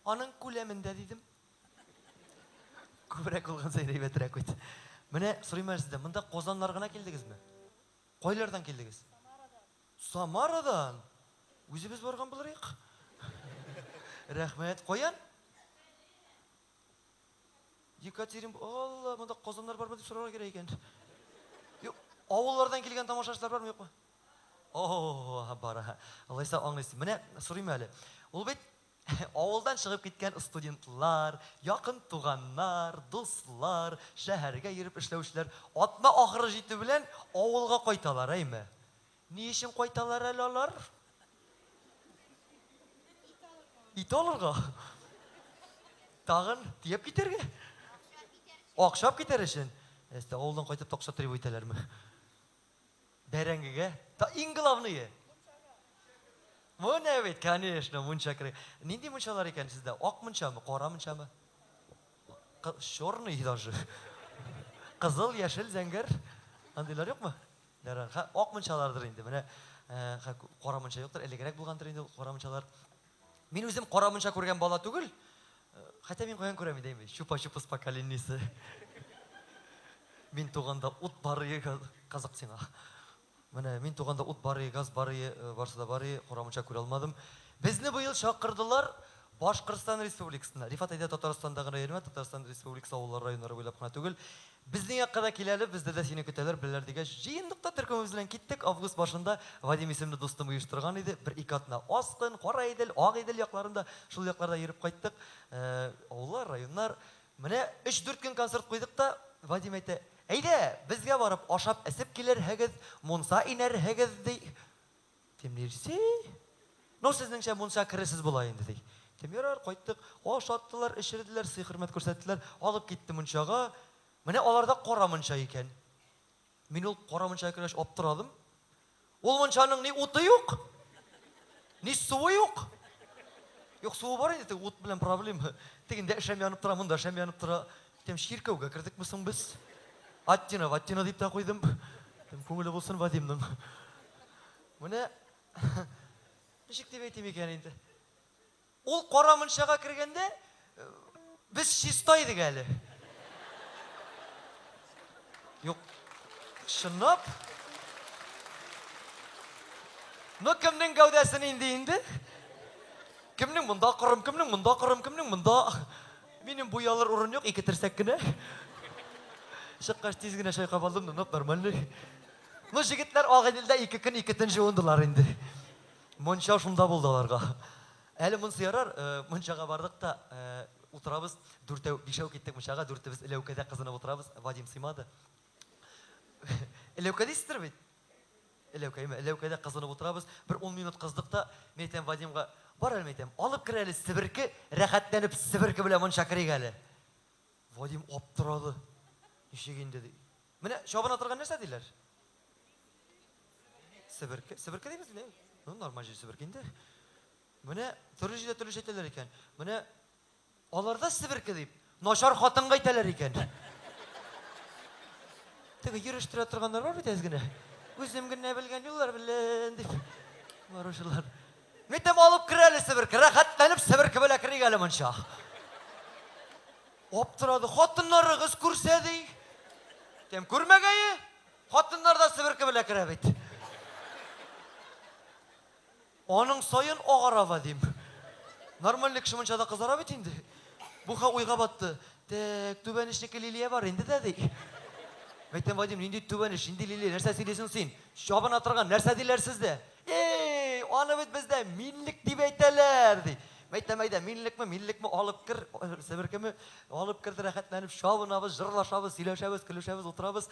аның көлемінде дедім. Көбірек олған сайын рейбетірек өйді. Міне, сұрайма сізді, мұнда Қозанларғына келдіңіз ме? Қойлардан келдіңіз? Самарадан? Өзі біз барған бұларайық? Рәхмет, қоян? Екатеринбург, алла, мұнда Қозанлар бар ма деп сұрауға керек екен. Ауыллардан келген тамашашылар бар ма, жоқ па? О, бара. Алайса аңлайсың. Міне, сұрайым әлі. Ол бет, ауылдан шығып кеткен студентлар, яқын туғаннар, достлар, шәһәргә еріп ішләушілер, атма ақыры жеті білен ауылға қайталар, әйме? Не үшін қайталар әлі алар? Ит алырға? Тағын тиеп кетерге? Ақшап кетер үшін? Әсті, ауылдан қайтып тоқша требу етелер ме? Бәрәңгіге? Та ең главные. Мұны әбет, конечно, мұнша керек. Ненде мұншалар екен сізді? Ақ мұнша ма, қора мұнша ма? Шорный даже. Қызыл, яшіл, зәңгер. Андайлар жоқ ма? Ақ мұншалардыр енді. Міне, қора мұнша жоқтыр. Әлегірек болғандыр енді қора мұншалар. Мен өзім қора мұнша көрген бала түгіл. Хотя мен қоян көремін деймін. Шупа-шупыс поколеннесі. Мен туғанда ұт барые қазақ сеңа. Міне, мен туғанда ұт барые, газ барые, барсыда барые, қорамынша көре алмадым. Бізді бұйыл шақырдылар Башқұртстан Республикасына. Рифат айда Татарстандағы районы, Татарстан Республикасы ауылдар районлары бойлап қана түгіл. Біздің яққада келелі, бізді де сені көтелер, білердегі жиындықта түркімізбілен кеттік. Август башында Вадим есімді достым ұйыштырған еді. Бір икатына Асқын, Қора Еділ, Ақ Еділ яқларында, шул яқларда еріп қайттық. Ауылдар, районлар. Міне, 3-4 күн концерт қойдық та, Вадим айты, әйде, бізге барып, ашап әсіп келер хәгіз, мұнса инер хәгіз дей. Темнерсе? Но сізніңше мұнса кірісіз болайынды дей. Темерар қойттық, ашаттылар, ішірділер, сый-құрмет көрсеттілер, алып кетті мұншаға. Міне, оларда қора мұнша екен. Мен ол қора мұнша екенеш оптырадым. Ол мұншаның не ұты yok, не суы yok. Yok, суы бар енді, ұт білен проблема. Тегінде шәм янып тұра, мұнда шәм янып тұра. Тем ширкеуге кірдік мүсің біз? Аттина деп та қойдым. Көңілі болсын Вадимның. Міне, нешік деп айтым екен енді. Ол қора мұншаға кіргенде, біз шестойдық әлі. Yok, шынап. Но кімнің гәудәсін енді? Кімнің мұнда қырым, кімнің мұнда қырым, кімнің мұнда? Менің бұялар ұрын yok, 2 тірсәк кіне. Шыққаш тезгіне шайқап алдым, нормальный. Но жігітлер Ағайділді 2 күн 2 түн жуындылар енді. Мұнша шында болдыларға. Әлі мұнсы ярар, мұншаға бардық та, отырабыз, 4-5 кеттік мұншаға, 4-біз Илеукеде қызынып отырабыз, Вадим сыймады. Илеукеде істір бейт? Илеукеде қызынып отырабыз, бір 10 минут қыздық та, мен айтам Вадимға, бар әлі айтам, алып кір әлі Сібіркі, рәхәттеніп Сібіркі біле мұнша кірек әлі. Вадим оптырады, ешегенде дей. Міне, шабын атырған нәрсе дейлер? Сібіркі дейміз біле? Нормал жер Сібіркенде. Міне, түрі жейде түрі шетелер екен. Міне, оларда Сібіркі дейіп, нашар қатынға айталар екен. Тегі еріштіре тұрғандар бар бет әзгіне? Өзімгін не білген еллар білен деп. Барушылар. Метем алып кірәлі Сібіркі, рәхәттәніп Сібіркі біле кірек әлі мұнша. Оптырады, қатынлары қыз көрседі. Тем көрмегейі, қатынлар да Сібіркі біле кірә бет. Оның сайын оғара Вадим. Нормальный кіші мұншада қызара бет енді. Бұға ойға батты. Тәк, түбән ішнекі лилия бар енді дәдей. Мәйтен Вадим, енді түбән іш, енді лилия, нәрсе сөйлесің сен? Шабын атырған, нәрсе дейлер сізді? Аны бет бізде минлік деп әйтелер, дей. Мәйтен, минлік ме, алып кір, Сібіркі ме, алып кірді рәхәтләніп, шабынабыз, жырлашабыз, сөйлешабыз, күлішабыз, отырабыз.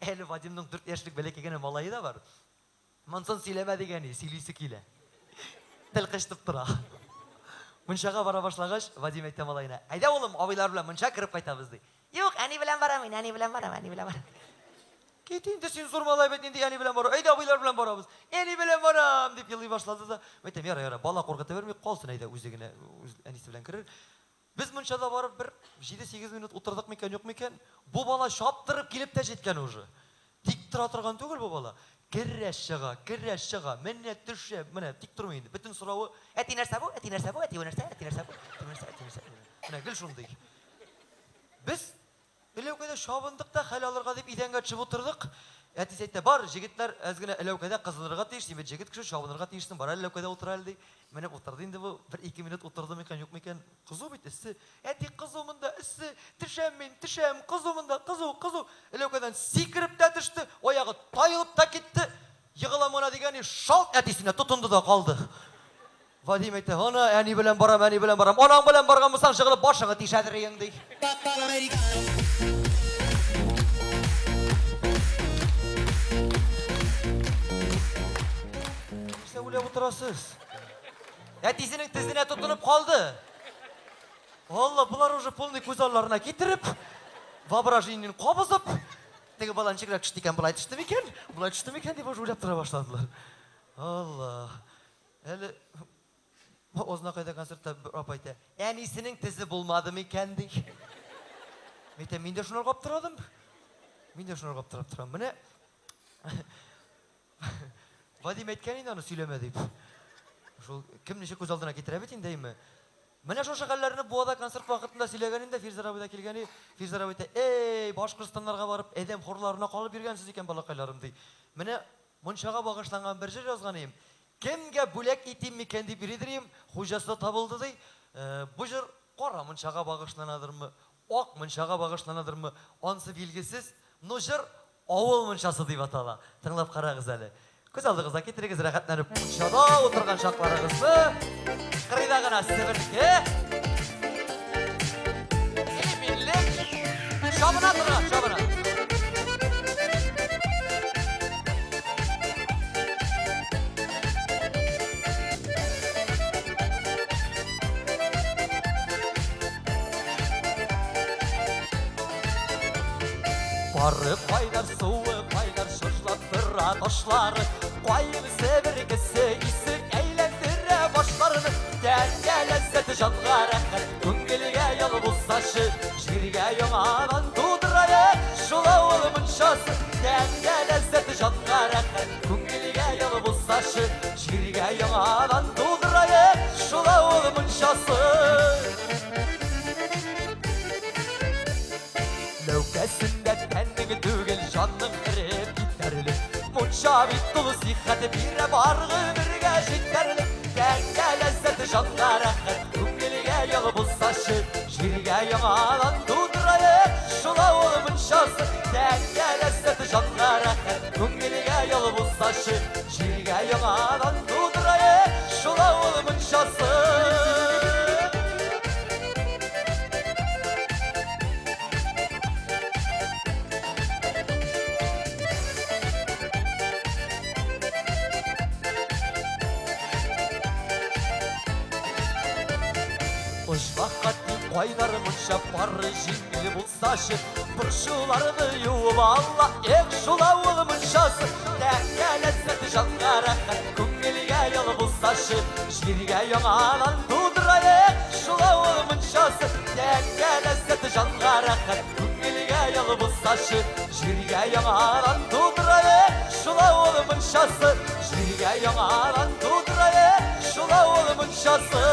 Әлі Вадимның 4 яшілік бәлек егені малайы да бар. Мұнсын сөйлеме дегені, сөйлесі келе. тіл қыштып тұра. Мұншаға бара башлагач, Вадим айтты малайына. Айда олым, абайлар белән мұнша кіріп қайтабыз ди. Юк, әни белән барам, әни белән барам. Кетейін де сен зор малай бет, енді әни белән барам. Айда абайлар белән барабыз. Әни белән барам дип елый башлады да. Мәйтем, яра, бала қорқыта бермей, қалсын айда үзегенә, әнисе белән кірер. Біз мұншада барып бір 7-8 минут отырдық мекен, жоқ мекен. Бұл бала шаптырып келіп те жеткен уже. Тик тұра тұрған түгел бұл бала. Кіррәш шыға, мәне түші, мәне тик тұрмайды. Бүтін сұрауы, әти нәрсе бұл, әти нәрсе бұл, әти нәрсе бұл. Мәне гіл шундый. Біз Ілеукеде шабындықта хәл алырға деп идәнгә чып отырдық. Әти сәйтте бар, жігіттер әзгіне Ілеукеде қызылырға тиішсін, бет жігіт кіші шабынырға тиішсін, бар Ілеукеде отыра әлдей. Мәне отырды енді бұл, 1-2 минут отырды мекен, жоқ мекен. Қызу бет, ісі. Әти қызу мұнда, ісі. Тішәм, қызу мұнда, қызу. Ілеукеден секіріп та түшті, ояғы тайылып та кетті. Йығыламына дегені шалт әтисіне тұтынды да қалды. Вадим айтты, ана, әни білен барам. Анаң білен барған мұсан жығылып башыңа тишәдір еңдей. Өлеп отырасыз. Әтисінің тізіне тұтынып қалды. Алла, бұлар уже полный көзаларына кетіріп, воображениен қабызып, тегі баланчықлар күшті екен, бұлай түшті мекен деп уже өлеп тұра башладылар. Алла. Әлі, озына қайда концертта апайты, әнисінің тізі болмады мекен дей. Мен де шынар қап тұрадым. Міне, Вадим әйткәнен аны сөйлеме деп. Кім неше көз алдына кетірә бет деймі. Міне шошы қалларыны буада концерт вақытында сөйлегенінде Фирзар абайда келгені, Фирзар абайда, Башқұртстанларға барып, әдем хорларына қалып бергенсіз екен балақайларым дей. Міне мұншаға бағышланған бір жер жазған ем. Кемге бүлек итім мекен деп бередірем, хужасы табылды дей. Бұл жер қора мұншаға бағышланадырмы, оқ мұншаға бағышланадырмы, онсы белгісіз, но жер ауыл мұншасы деп атала. Тыңлап қарағыз әлі. Көз алдығызда кетірегіз рәқатланып, мұншада отырған шақларыңызды қырайда ғана сібірдік, Емелік, шабына тұрған, шабына. Бары қайнар суы, қайнар шыршылап тұра ташлары, қайын сәбіргісі исік әйлендірі башларыны, тәнге ләззәті жанға рәқәт, көңілге ел бұлсашы, жерге яңадан тудырайы, шулауыл мұншасы, тәнге ләззәті жанға рәқәт, көңілге ел бұлсашы, жерге яңадан тудырайы, шулауыл мұншасы. Ләукәсінде тәндігі түгіл жанның әріп кеттәрілік, мұнша бит тұлы сихәті бірі барғы бірге жеттәрілік, тәнге ләззәті жанға рәқәт, көңілге елі бұлсашы, жерге яңадан тудырайы, шулауыл мұншасы, тәнге ләззәті жанға рәқәт, көңілге елі бұлсашы, жерге яңадан тудырайы, шулауыл мұншасы. Ұшқаққатты қойнары мұнша бары жеңілі болсашы, бұршуларды юып алла, шулауыл мұншасы, тәнге ләззәті жанға рәқәт, көңілге елі болсашы, жерге яңадан тудырайы, шулауыл мұншасы, тәнге ләззәті жанға рәқәт, көңілге елі болсашы, жерге яңадан тудырайы, шулауыл мұншасы, жерге яңадан тудырайы, шулауыл мұншасы.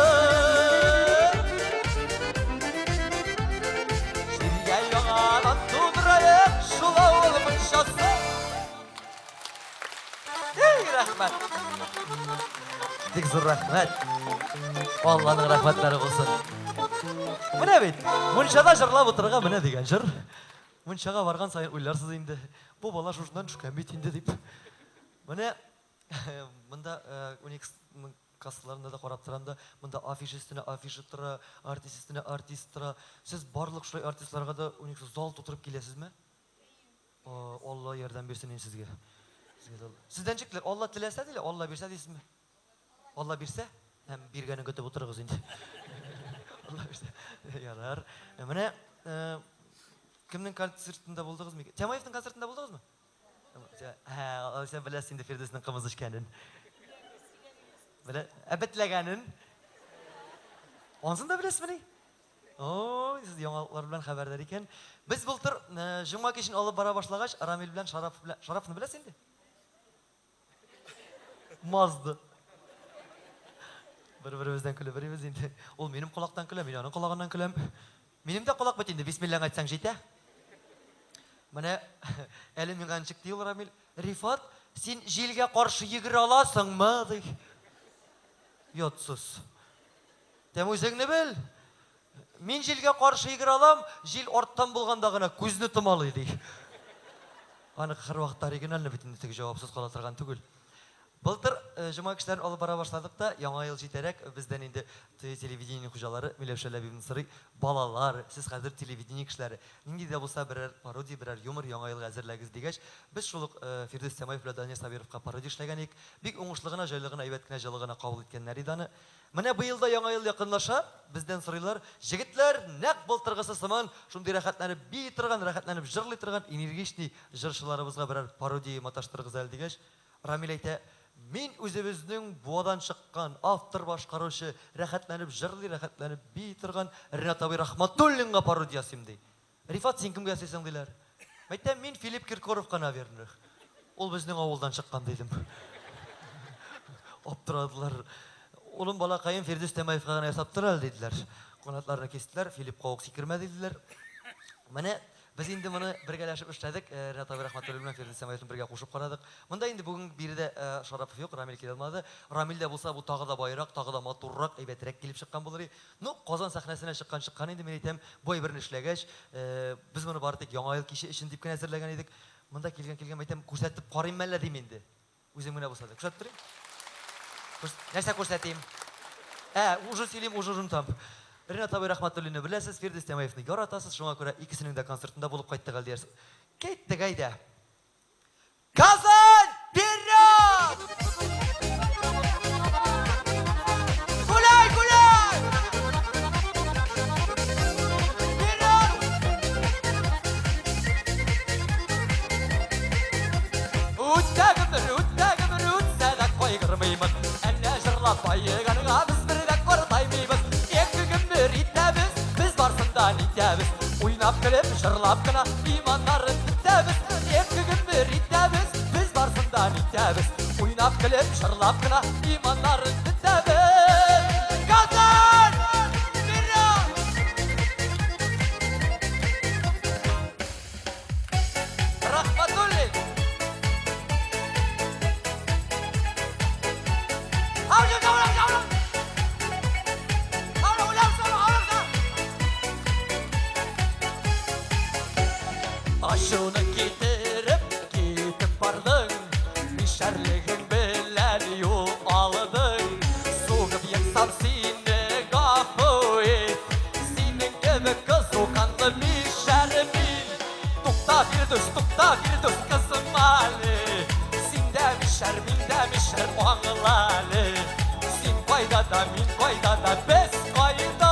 Рахмет. Тек зор рахмет. Алланың рахметлері болсын. Міне бейт, мұншада жырлап отырға міне деген жыр. Мұншаға барған сайын ойларсыз енді. Бұл бала жұршынан түшкен бейт енді деп. Міне, мұнда 12 кассаларында да қарап тұрамда, мұнда афиш үстіне афиш тұра, артист үстіне артист тұра. Сіз барлық шылай артистларға да 12 зал тұтырып келесіз ме? Алла ерден берсін ең сізге. Сізден жіктілер, Алла тілесе дейлі, Алла берсе дейсіз ме? Алла берсе? Hem birgeni kötü otururuz indi. Allah işte. Yarar. Mene kimnin konsertinde buldunuz mu? Temaev'nin konsertinde buldunuz mu? Ha, sen bilesin de Firdevs'nin kımız işkenin. Böyle ebetlegenin. Onsuz da bilesiniz mi? Oo, siz yanılgılar bilen haberdar iken. Biz bultur Cuma kişinin alıp bara başlagaç Ramil bilen Şaraf'ını bilesiniz mi? Mazdı. Bir-birimizden külübürüz indi. Ol benim kulaktan külem, onun kulağından külem. Benim de kulak bitindi. Bismillah aytsan jeyte. Mana elim yangan çıktı yol Ramil. Rifat, sen jilge karşı yigir alasın mı? Yotsuz. Tem özüngni bil. Мен жilge karşı yigir alam, jil ortadan bulgandagına көзүнү тымалый. Аны кыр вакыт оригинальный битинде теге жавапсыз кала турган түгүл. Былтыр жыма кишилерин алып бара башладык да, яңа ел жетерек бизден инде телевидение кужалары Милевша Ләбибнең сырый балалар, сез хәзер телевидение кишиләре. Нинди дә булса берәр пародия, берәр юмор яңа елга әзерләгез дигәч, без шул ук Фирдәүс Тәмаев белән Дания Сабировка пародия эшләгән идек. Бик уңышлыгына, җайлыгына, әйбәт кенә җылыгына кабул иткәннәр иде аны. Менә быел да яңа ел якынлаша, бездән сорыйлар, җегетләр нәкъ былтыргысы сыман шундый рәхәтләнеп бии торган, рәхәтләнеп җырлый торган энергичный җырчыларыбызга берәр пародия маташтырыгыз әле дигәч, Рамил әйтә: "Мин үзебезнең буадан чыккан автор башкаручы, рәхәтләнеп җырлый, рәхәтләнеп бии торган Ринат абый Рахматуллинга пародия ясыйм" ди. Рифат, син кемгә ясыйсың диләр. Әйтәм, мин Филипп Киркоровка наверное. Ул безнең авылдан чыккан дидем. Аптырадылар. Улым балакайым Фирдәүс Тәмаевка гына ясап тор әле диделәр. Канатларны кестеләр, Филипп кауык сикермәде диделәр. Менә biz инде моны бергәләшеп эшләдек, Ринат абый Рахматуллин белән Фирдәүс Тәмаевны бергә кушып карадык. Монда инде бүген биредә Шарапов юк, Рамил килә алмады. Рамил дә булса бу тагы да байрак, тагы да матуррак, әйбәтрәк килеп чыккан булыр. Ну, Казан сәхнәсенә чыккан инде, мин әйтәм, бу әйберне эшләгәч, без моны бары тик яңа ел киче өчен дип кенә әзерләгән идек. Монда килгән әйтәм, күрсәтеп карыйм әллә дим инде. Үзем генә булса да күрсәтеп торыйм. Нәрсә күрсәтим? Уже сөйлим, уже унутам. Ринат абый Рахматуллинны беләсез, Фирдәүс Тәмаевны яратасыз, шуңа күрә икесенең дә концертында булып кайттык әле диярсез. Киттек әйдә. Казан! Вперед! Гуляй, гуляй! Вперед! Үттәгемер, үтсәдәк кайгырмыймын. Әнә җырлап байыганга без бердәк картаймыйбыз. Biz barsından itəbiz, uynab gülüb, şırlab gına imanların itəbiz. Ekki gün bir itəbiz, biz barsından itəbiz, uynab gülüb, şırlab gına imanların itəbiz. Kazan! Birran! Rahmatullin! Avcı kavram, kavram! Aşını getirip gitip bardın, Mişerliğin bilen yol aldın. Soğup yaksam seni gafı et, senin gibi kız okanlı Mişermin. Tukta bir düz kızım Ali, sinde Mişer, minde Mişer oğlalı. Sen koydada, min koydada, biz koyda,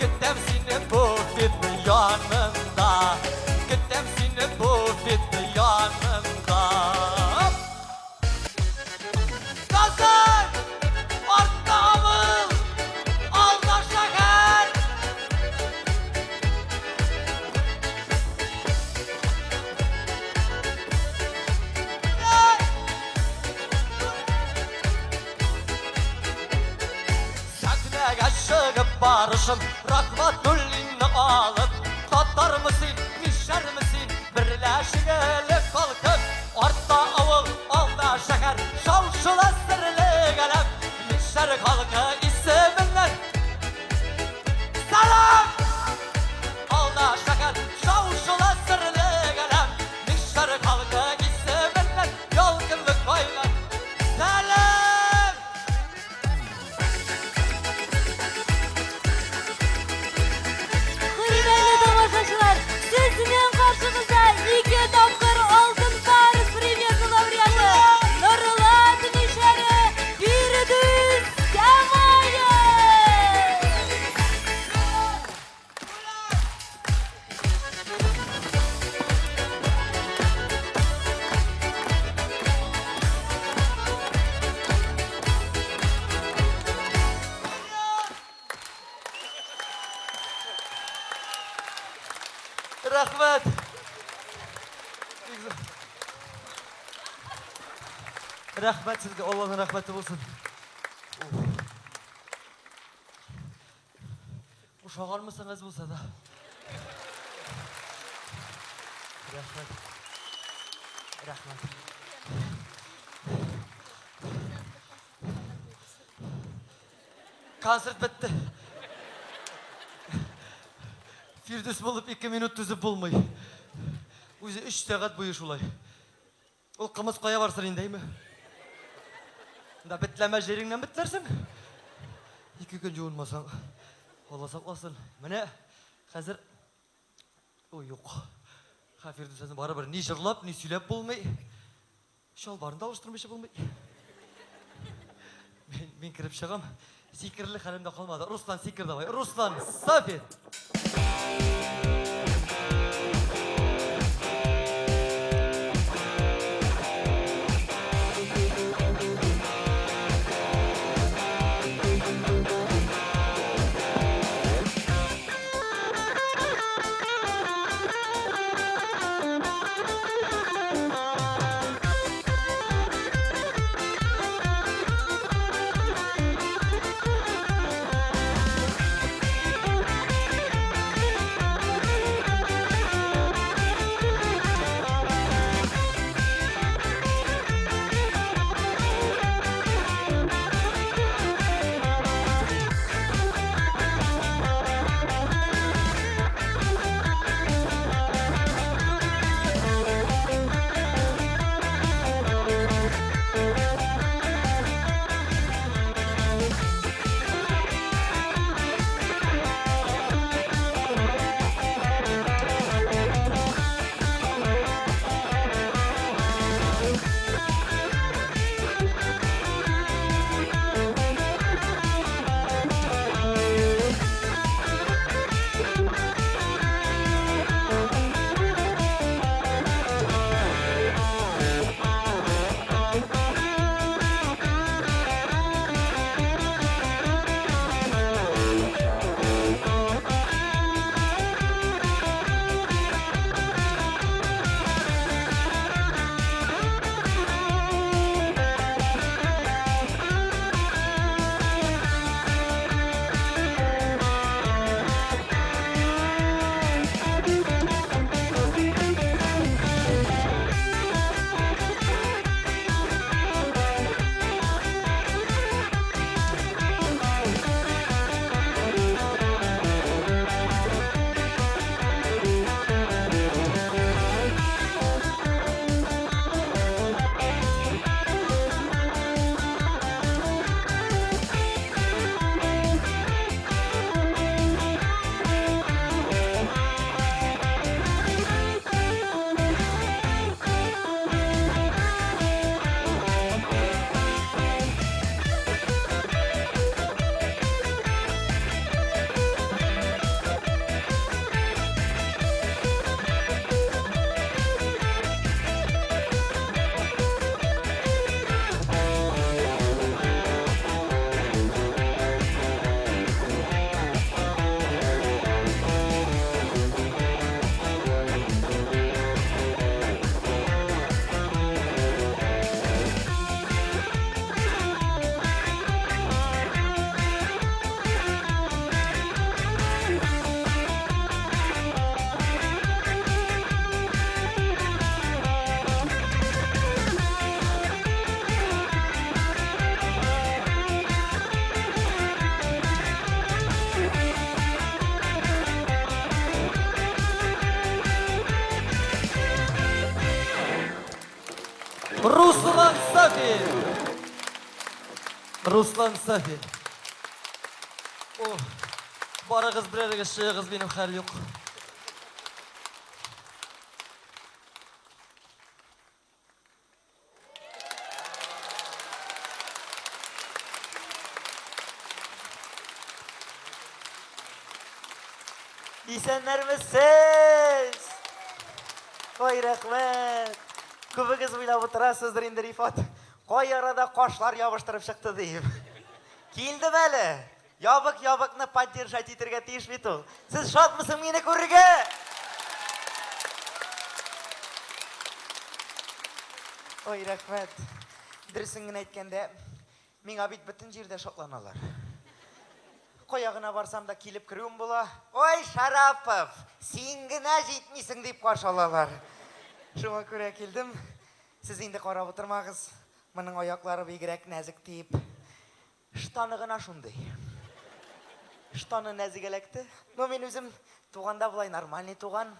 gittim seni bu fit yanında. Gittim seni bu fit yanında. Kazan! Orta avıl! Alda şeker! Sahneye çıkıp barışım Rahmatullinni alıp Tatar mısın, Mişer misin? Birleşigeli kalkıp Orta avul, alda şeker Şavşula sırlı gelip Mişer halkı isminden Selam! Alda şeker Şavşula sırlı gelip Mişer halkı isminden Yolgınlık oynar Selam! Kıymetli tamaşaçılar, sizin karşınızda 2 tapkır Altın Paris Premiyası laureatı Nurullah Mişer'i Firdevs Temayev. Рахмет. Рахмет сізге, Алланың рахметі болсын. Ушағармысыңыз болса да. Рахмет. Рахмет. Концерт бітті. Фирдус болып 2 минут түзіп болмай. Өзі 3 сағат бойы шулай. Ол қымыз қоя барсыр ендей ме? Да бітләмә жеріңнен бітлерсің. 2 күн жуынмасаң, Алла сақласын. Міне, қазір... Ой, жоқ. Фирдус әзін бары бір не жырлап, не сөйлеп болмай. Шалбарында алыштырмайшы болмай. Мен кіріп шығам. Секірлі қалемде қалмады. Руслан секір давай. Руслан Сафин. Руслан Сафин. Руслан Сафин. О, барығыз біреріңіз шығығыз, менің хәл жоқ. Исәнләрмесез! Ой, рәхмәт! Күбегез уйлап отырасыздыр инде, Рифат. Кай арада кашлар ябыштырып чыкты дип. Килдем әле. Ябык-ябыкны поддержать итәргә тиеш бит ул. Сез шатмысың мине күрергә? Ой, рәхмәт. Дөресен генә әйткәндә, миңа бит бөтен җирдә шатланалар. Коягына барсам да килеп керүем була. Ой, Шарапов, син генә җитмисең дип каршы алалар. Шуңа күрә килдем. Сез инде карап утырмагыз. Моның аяклары бигрәк нәзек тип. Штаны гына шундый. Штаны нәзик эләкте. Но мин үзем туганда булай нормальный туган.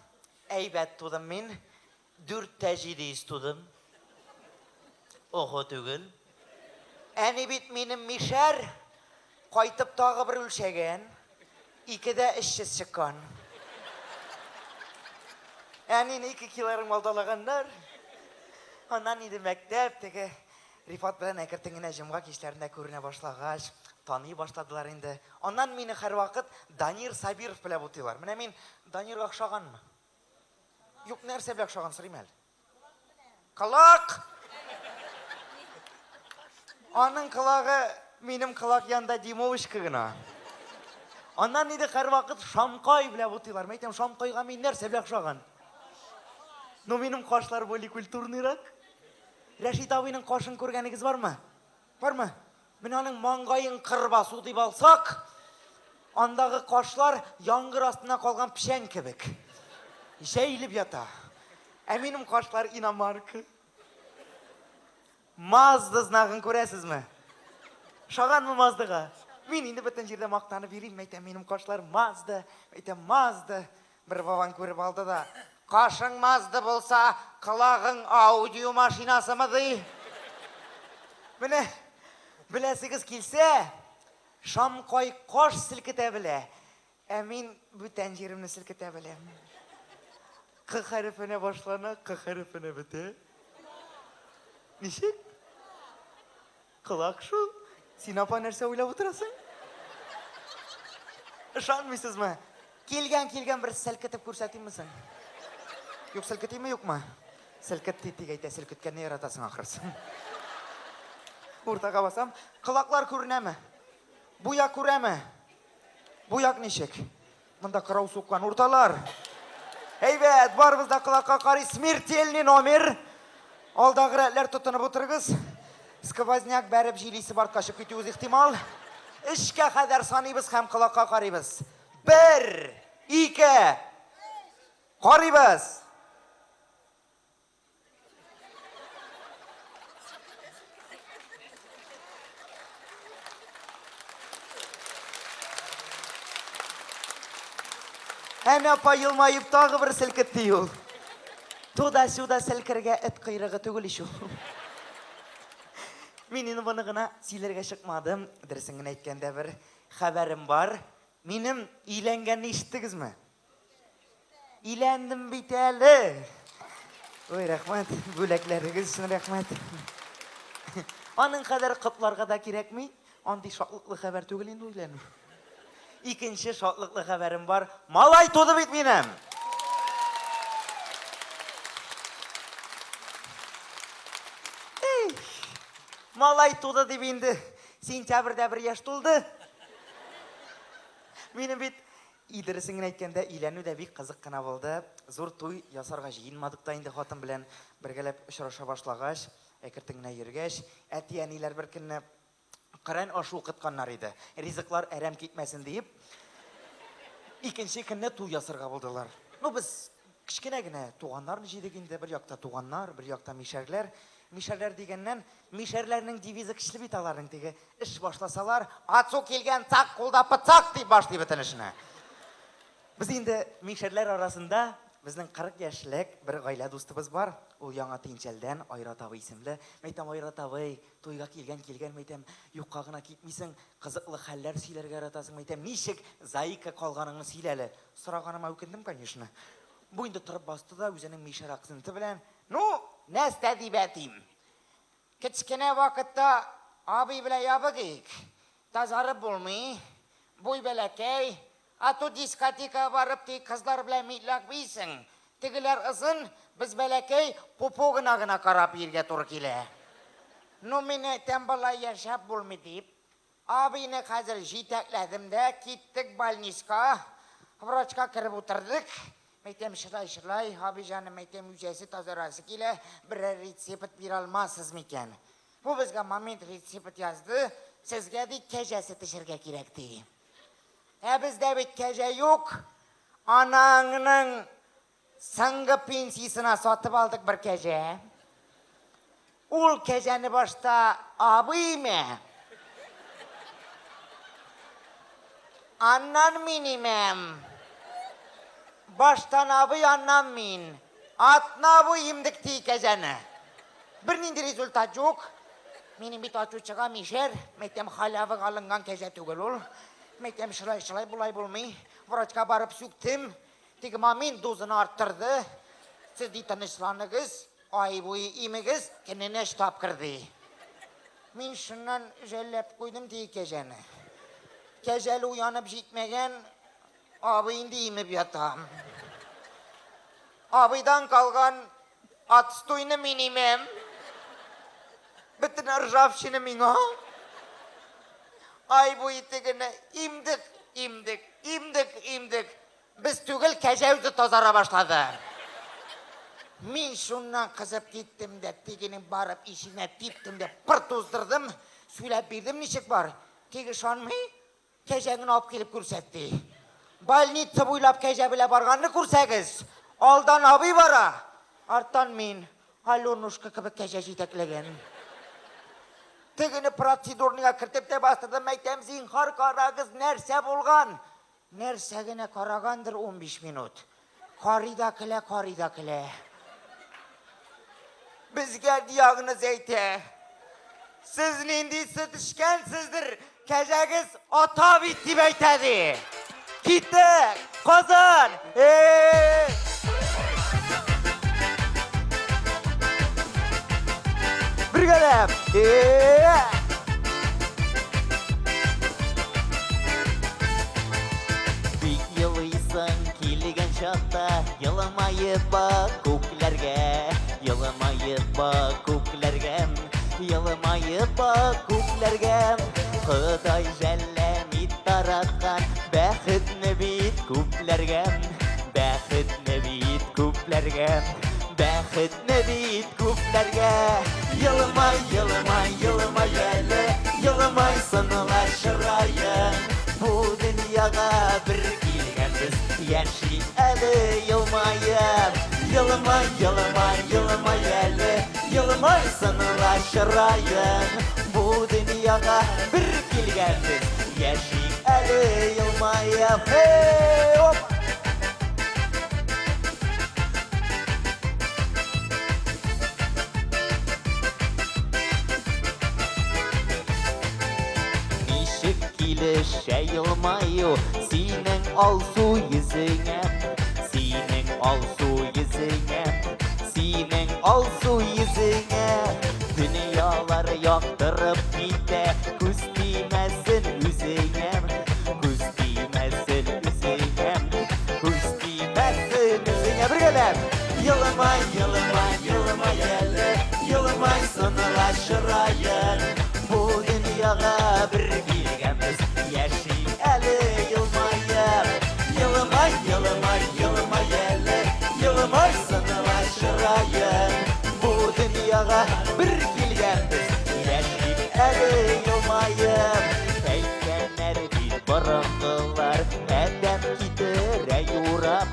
Әйбәт тудым мин. 4 тәҗидис тудым. Охо түгел. Әни бит минем мишәр. Кайтып тагы бер үлчәгән. 2дә эшсез чыккан. Әни 2 килорым алдалаганнар. Аннан инде мәктәп теге Рифат белән әкертен генә җомга кичләрендә күренә башлагач, таный башладылар инде. Аннан мине һәрвакыт Данир Сабиров белән утыйлар. Менә мин Данирга охшаганмы? Юк, нәрсә белән охшаган сорыйм әле. Кылак! Аның кылагы минем кылак янда Димовичка гына. Аннан инде һәрвакыт Шамкай белән утыйлар. Мәйтәм, Шамкайга мин нәрсә белән охшаган? Но минем кашлар более культурныйрак. Рәшит абыйның кашын күргәнегез бармы? Бармы? Мен аның маңгайын кырбасу дип алсак, андагы кашлар яңгыр астына калган пишән кебек. Җәйлеп ята. Ә минем кашлар иномарка. Мазда знагын күрәсезме? Шаганмы Маздага? Мин инде бөтен җирдә мактанып йөрим, әйтәм, минем кашлар Мазда, әйтәм, Мазда. Бер бабан күреп алды да, кашың Мазда булса, кылагың аудио машинасымы ди? Менә беләсегез килсә, Шамкай каш селкетә белә. Ә мин бүтән җиремне селкетә беләм. К хәрефенә башлана, к хәрефенә бетә. Ничек? Кылак шул. Син апа нәрсә уйлап утырасың? Ышанмыйсызмы? Килгән бер селкетеп күрсәтимме соң? Юк, селкетимме, юкмы? Селкет тик әйтә, селкеткәнне яратасың ахрысы. Уртага басам, кылаклар күренәме? Буяк күрәме? Буяк ничек? Монда кырау суккан урталар. Әйбәт, барыбыз да кылакка карый, смертельный номер. Алдагы рәтләр тотынып утырыгыз. Сквозняк бәреп җилисе бар кашып китүегез ихтимал. 3кә кадәр саныйбыз һәм кылакка карыйбыз. 1, 2, карыйбыз. Әнә апа елмаеп тагы бер селкетте ул. Туда-сюда селкергә эт койрыгы түгел ишул. Мин инде моны гына сөйләргә чыкмадым. Дөресен генә әйткәндә бер хәбәрем бар. Минем өйләнгәнне ишеттегезме? Өйләндем бит әле. Ой, рәхмәт, бүләкләрегез өчен рәхмәт. Аның кадәр котларга да кирәкми. Андый шатлыклы хәбәр түгел инде өйләнү. Икенче шатлыклы хәбәрем бар. Малай туды бит минем. Малай туды дип инде сентябрьдә 1 яшь тулды. Минем бит идересен генә әйткәндә өйләнү дә бик кызык кына булды. Зур туй ясарга җыенмадык та инде хатын белән бергәләп очраша башлагач, әкертен генә йөргәч, әти-әниләр бер көнне Коръән ашу укытканнар иде. Ризыклар әрәм китмәсен дип, икенче көнне туй ясарга булдылар. Ну без кичкенә генә туганнарны җыйдык инде, бер якта туганнар, бер якта мишәрләр. Мишәрләр дигәннән, мишәрләрнең девизы көчле бит аларның теге эш башласалар, ацу килгән цак кулда пыцак дип башлый бөтен эшне. Без инде мишәрләр арасында безнең 40 яшьлек бер гаилә дустыбыз бар. Ул яңа Тинчәлдән Айрат абый исемле. Мәйтәм, Айрат абый, туйга килгән, мәйтәм, юкка гына китмисең, кызыклы хәлләр сөйләргә яратасың, мәйтәм, ничек заика калганыңны сөйләле. Сораганыма үкендем, конечно. Бу инде торып басты да үзенең мишәр акценты белән, ну, нәрсә дип әйтим. Кичкенә вакытта абый белән ябыгык. Тазарып булмый. Буй бәләкәй. Ату дискотека барып тик кызлар белән митлак бисең. Тегеләр ызын, без бәләкәй попогына гына карап йөргә туры килә. Ну, мине тәмбалай яшәп булмый дип, абыйны хәзер җитәкләдем дә киттек больницка. Врачка кереп утырдык. Meytem şılay, abi canım meytem yücesi tazarası kile bir retsepet bir almazsız miken. Bu bizga moment retsepet yazdı, sizge de kecesi tişirge gerekti. Bizde bir kece yok, ananın sangı pensiyasına satıp aldık bir kece. Ul keceni başta abi mi? Anan minimem. Baştan abi anam min. Atna bu imdikti keceni. Bir nindi rezultat yok. Benim bir taçu çığa mişer. Metem halavı alıngan kece tügül ol. Metem şılay bulay bulmay. Vraçka barıp süktüm. Tigma min dozunu arttırdı. Siz de tanışlanıgız. Ay bu imigiz kendine ştap kırdı. Min şundan jellep koydum diye keceni. Keceli uyanıp jitmegen abi indi imip yatam. Abidan kalgan at stuyunu minimem. Bütün arjavşını mina. Ay bu itigine imdik. Biz tügül kecevzi tozara başladı. Min şundan kızıp gittim de tiginin barıp işine tiptim de pır tozdırdım. Söylep bildim nişik var. Tigi şanmay keceni alıp gelip kursetti. Balnitsa buylap kece bile barganını kursegiz. Aldan abi bara. Artan min. Halonuşka gibi kece jiteklegen. Tigini prosedurniga kirtip de bastırdım. Meytem zinhar karagız nerse bulgan. Nersegine karagandır 15 minut. Karidakile. Bizge diyagınız eyte. Siz nindi sıtışkensizdir. Kecegiz ata bitti beytedi. Gitti. Kazan. Bir gelem. Bir yılıysan kiligen şahta yalamayıp bak kuklerge. Yalamayıp bak kuklergem. Yalamayıp bak kuklergem. Xıday jellemit taratkan bäxitni bit kuplergem. Bäxitni bit kuplergem. Bäxitni bit kuplerge. Yılmay yeli. Yılmay sanılar şırayın. Bu dünyaga bir kilgenbiz. Yaşli eli yılmayım. Yılmay yeli. Yılmay sanılar şırayın. Bu dünyaga bir kilgenbiz. Yaşli eli yılmayım. Hey hop. Şey yılmayu, senin alsu yüzüne, senin alsu yüzüne, senin alsu yüzüne. Dünyalar yaktırıp gitti, küstümesin yüzüne, küstümesin yüzüne, küstümesin yüzüne. Bir gelem. Yılmay yeli, yılmay sanılar şırayın. Bu dünyaga bir bilgemiz. Yaşil eli yılmayım. Yılmay yeli. Yılmay sanılar şırayın. Bu dünyaga bir bilgemiz. Yaşil eli yılmayım. Peykenler bir barındılar. Edem gidire yurap.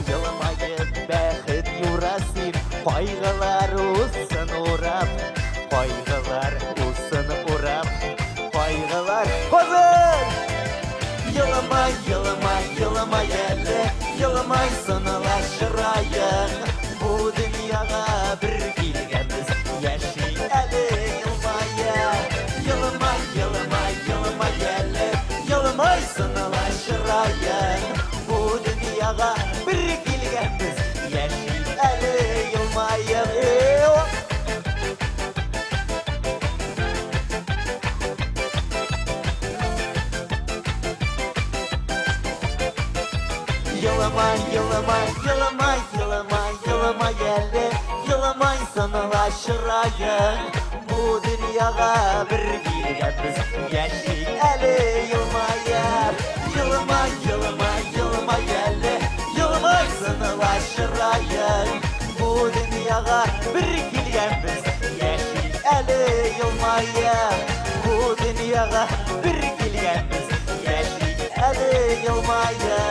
Yılmayıp bäxit yurasim. Kaygılar olsun urap. Kaygılar olsun urap. Kaygılar kozun. Yılmay yeli. Yılmay sanılar şırayın. Bu dünyaga bir bilgemiz. Yaşil eli yılmayım. Yılmay yeli. Yılmay sanılar şırayın. Bu dünyaga bir bilgemiz. Yaşil eli yılmayım. Yılmay yeli. Yılmay sanılar şırayın. Bu dünyaga bir bilgemiz. келгенбіз яшик әлі йылмайып Йылмай, йылмай, йылмай әлі Йылмай сыныла шырайың Бу дүнияға бір келгенбіз яшик әлі йылмайып Бу дүнияға бір келгенбіз яшик әлі йылмайып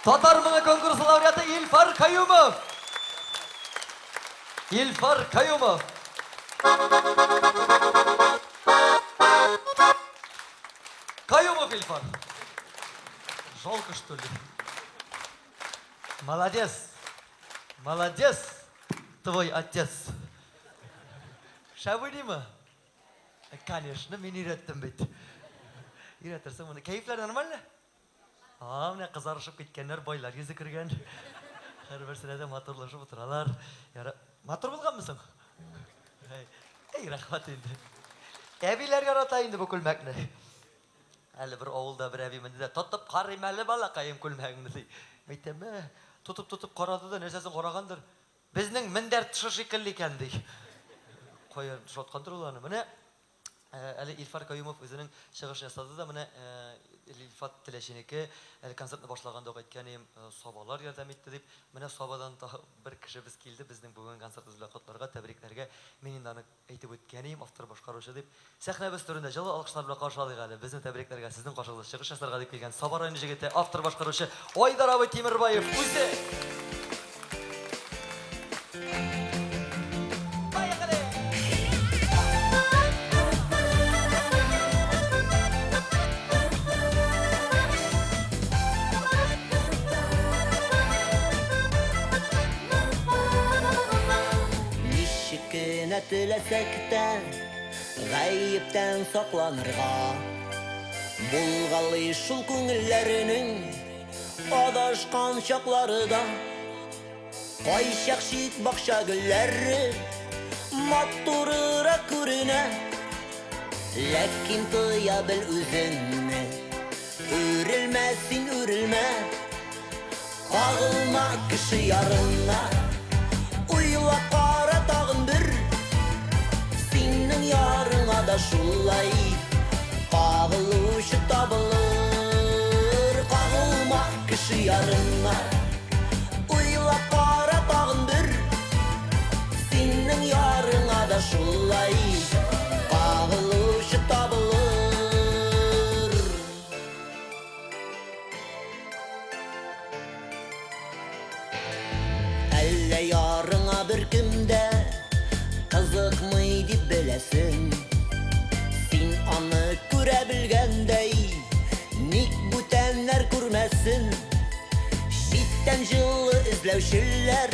Tatar Mığı konkursu laureatı İlfar Kayyumov. İlfar Kayyumov. Kayyumov İlfar. Жалко, что ли? Молодец. Молодец. Твой отец. Шабыни мı? Конечно, мен үйреттім бит. Үйреттерсің мұны. Keyifler нормально? Міне қызарышып кеткендер, бойлар кезі кірген. Әрбірсіне де моторлашып отыралар. Мотор болғанмысың? Ей, рахмат енді. Әбилерге арата енді бұл күлмәкні. Әлі бір ауылда бір әбі мінді де, тұтып қарайым әлі балақайым күлмәкні дей. Мәйтемі, тұтып қарады да, нәрсесін қарағандыр. Біздің міндер тұшы шекілі екен дей. Қойын шотқандыр оланы. Міне, әлі İlfar Kayyumov өзінің шығышын жасады да, міне İlfat Тілешенеке концертні башлағанда қайткенем собалар ярдам етті деп, міне собадан бір кіші біз келді, біздің бүгін концертімізді құтларға, тәбриклерге менен аны айтып өткенем, автор башқарушы деп. Сәхнә біз түрінде жылы алқыштар біле қаршы алайық әлі, біздің тәбриклерге, сіздің қашылды шығыш жасарға деп келген Саба районы жігіті, автор башқарушы Ойдар абай Темірбаев, өзі! тілесек те, ғайыптен сақланырға. Бұлғалы шул көңіллерінің адашқан шақлары да, қайшақ шит бақша гүлләрі матурырақ көріне. Ләкин тыя біл өзіңні, үрілмәсін үрілмә, қағылма кіші ярына. Уйлап қара тағын бір, сенің ярыңа да шулай қағылушы табылыр. Қағылма кіші ярына. Уйлап қара тағын бір, сенің ярыңа да шулай қағылушы табылыр. Әлі ярыңа бір кімді қызықмай деп білесің, сен аны көре білгендей ник бүтәнлер көрмәсін. Шиттен жылы ізлеушілер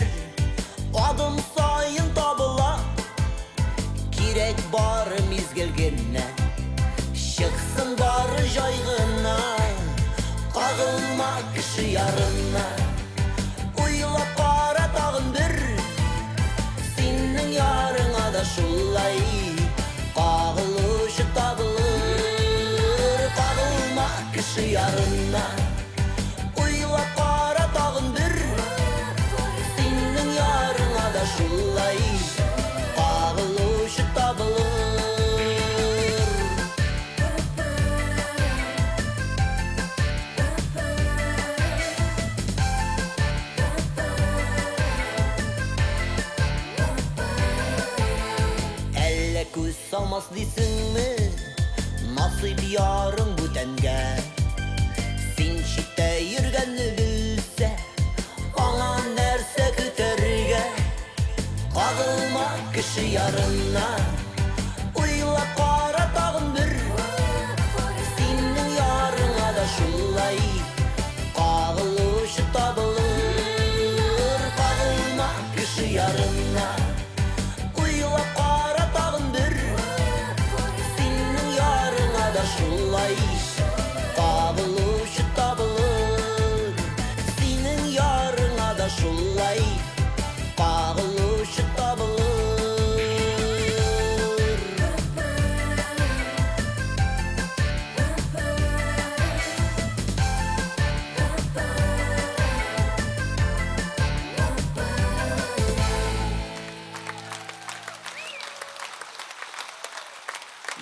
адым сайын табыла, керек бары мезгілгенне шықсын бары жайғына. Қағылма кіші ярына. Уйлап қара тағын бір, сенің ярыңа да шулай қағылушы табылыр. Қағылма кіші ярына. Уйлап қара тағын бір, сенің ярыңа да шулай қағылушы табылыр. Әлі көз салмас дейсің ме, насып ярың бүтәнге. Сен шитте жүргенні білсе, аңа нәрсе күтерге. Қағылма кіші ярына. Уйлап қара тағын бір, сенің ярыңа да шулай қағылушы табылыр. Қағылма кіші ярына. Уйлап қара тағын бір, сенің ярыңа да шулай қағылушы табылыр. Сенің ярыңа да шулай қағылушы табылыр.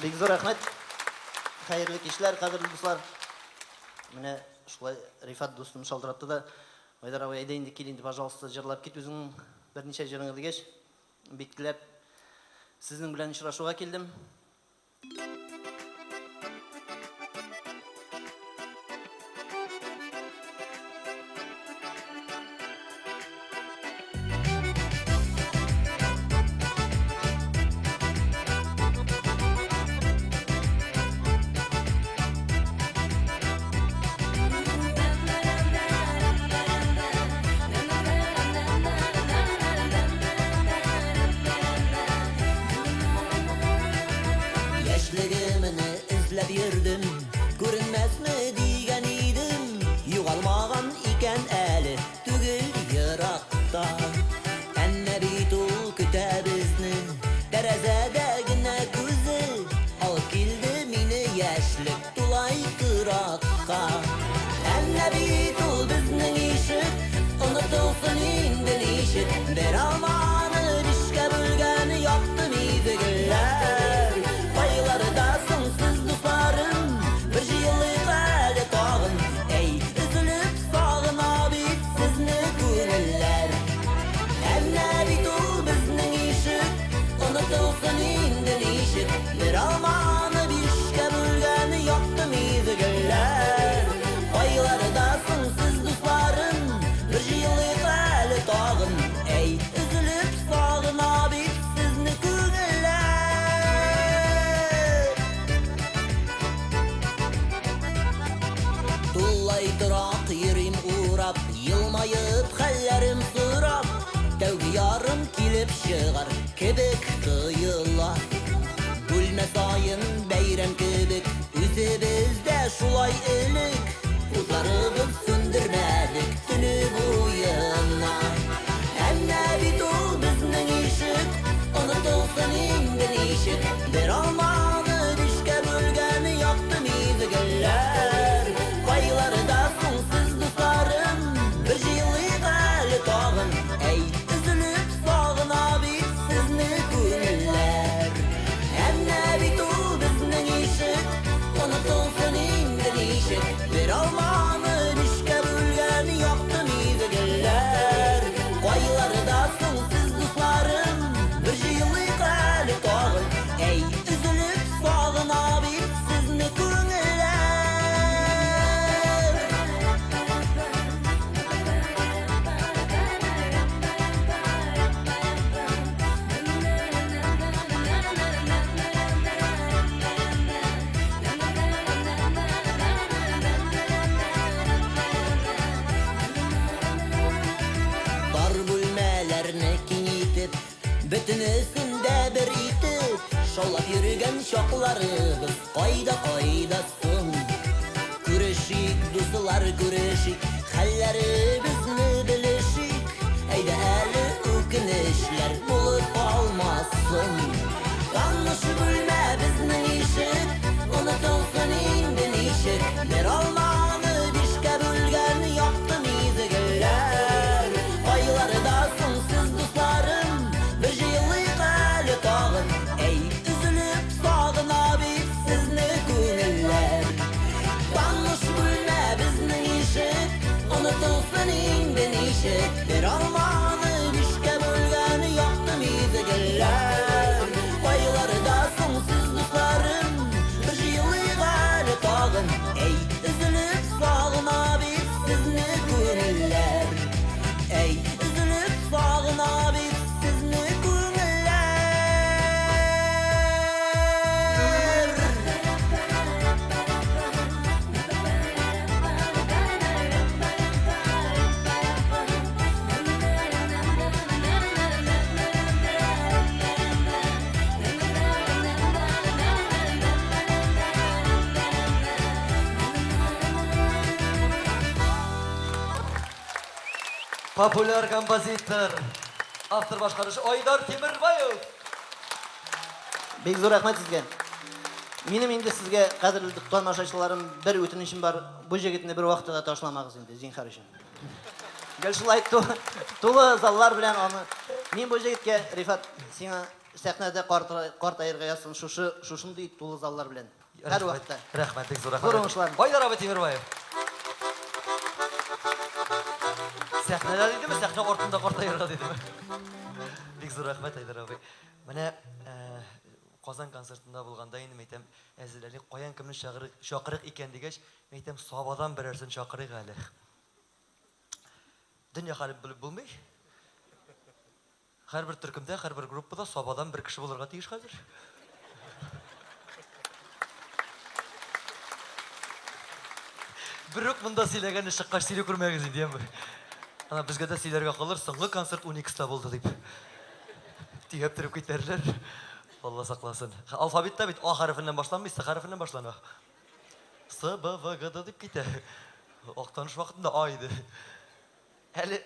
Бик зор рәхмәт. Хәерле кичләр, кадерле дуслар. Менә шулай Рифат дустым шалтыратты да, Айдар абый, әйдә инде кил инде, пожалуйста, җырлап кит үзең берничә җырыңны дигәч, бик теләп сезнең белән очрашуга килдем. Яшьлегемне эзләп йөрдем, күренмәсме дигән идем. Югалмаган икән әле түгел еракта. Әнә бит ул көтә безне, тәрәзәдә генә күзе. Алып килде мине яшьлек тулай кыракка. Әнә бит ул безнең ишек, онытылсын инде ничек. Бер алманы бишкә бүлгән якты мизгелләр. Байларда соңсыз дусларым, ай элек Утlarыбыз сөндірмәдік түні бойына Әмнә бит ул безнең ишек Онытылсын инде нишек Бер алманы бишкә бөлгән Яқты мизгелләр Кайларда соңсыз дусларым Бер җыйлыйк әле тагын Әй, өзелеп сагына бит сезне күңелләр Әмнә бит ул безнең ишек Онытылсын инде нишек Бер алманы бишкә бөлгән Яқты мизгелләр Кайларда соңсыз дусларым Бер җыйлыйк әле тагын Әй, өзелеп сагына бит сезне күңелләр Дар бүлмәләрне киңитеп, бөтенесендә бер итеп, шаулап йөргән чакларыбыз кайда соң? Күрешик, дуслар, күрешик, хәлләребезне белешик. Әйдә әле үкенечләр булып алмасын. Таныш бүлмә безнең ишек, онытылсын инде нишек. Бер алманы бишкә бөлгән якты мизгелләр. Кайларда соңсыз дусларым, бер җыйлыйк әле тагын. Әй, üzülüp sağına bit sizne күңелләр. Таныш бүлмә безнең ишек, онытылсын инде нишек. Бер алманы бишкә бөлгән якты мизгелләр. Кайларда соңсыз дусларым, бер җыйлыйк әле тагын. Әй, üzülüp sağına bit sizне күңелләр. Әй, üzülüp sağına bit sizne күңелләр. Популяр композитор, автор башкарышы Айдар Темирбаев. Бик зур рәхмәт сезгә. Минем инде сезгә кадерле тамашачыларым бер үтенечем бар. Бу җегетне бер вакытта ташламагыз инде, зинһар өчен. Гел шулай тулы заллар белән аны. Мин бу җегеткә Рифат сиңа сәхнәдә картаерга язсын шушындый тулы заллар белән. Һәр вакытта. Рәхмәт, бик зур Зур рәхмәт. уңышлар. Айдар абый Темирбаев. Сәхнәдә дидеме, сәхнә артында картаерга дидеме? Бик зур рәхмәт Айдар абый. Менә Казан концертында булганда инде мәйтәм, әзерләре каян кемне чакырык икән дигәч, мәйтәм Сабадан берәрсен чакырык әле. Дөнья хәле белеп булмый. Һәрбер төркемдә, һәрбер группада Сабадан бер кеше булырга тиеш хәзер. Бер үк монда сөйләгәнне чыккач сөйләп күрмәгез инде, яме. Ана безгә дә сөйләргә калыр, соңгы концерт 12-та булды дип. Тиеп торып китәрләр. Алла сакласын. Алфавитта бит А хәрефеннән башланмый, С хәрефеннән башлана. С, Б, В, Г дип китә. Актаныш вакытында А иде. Әле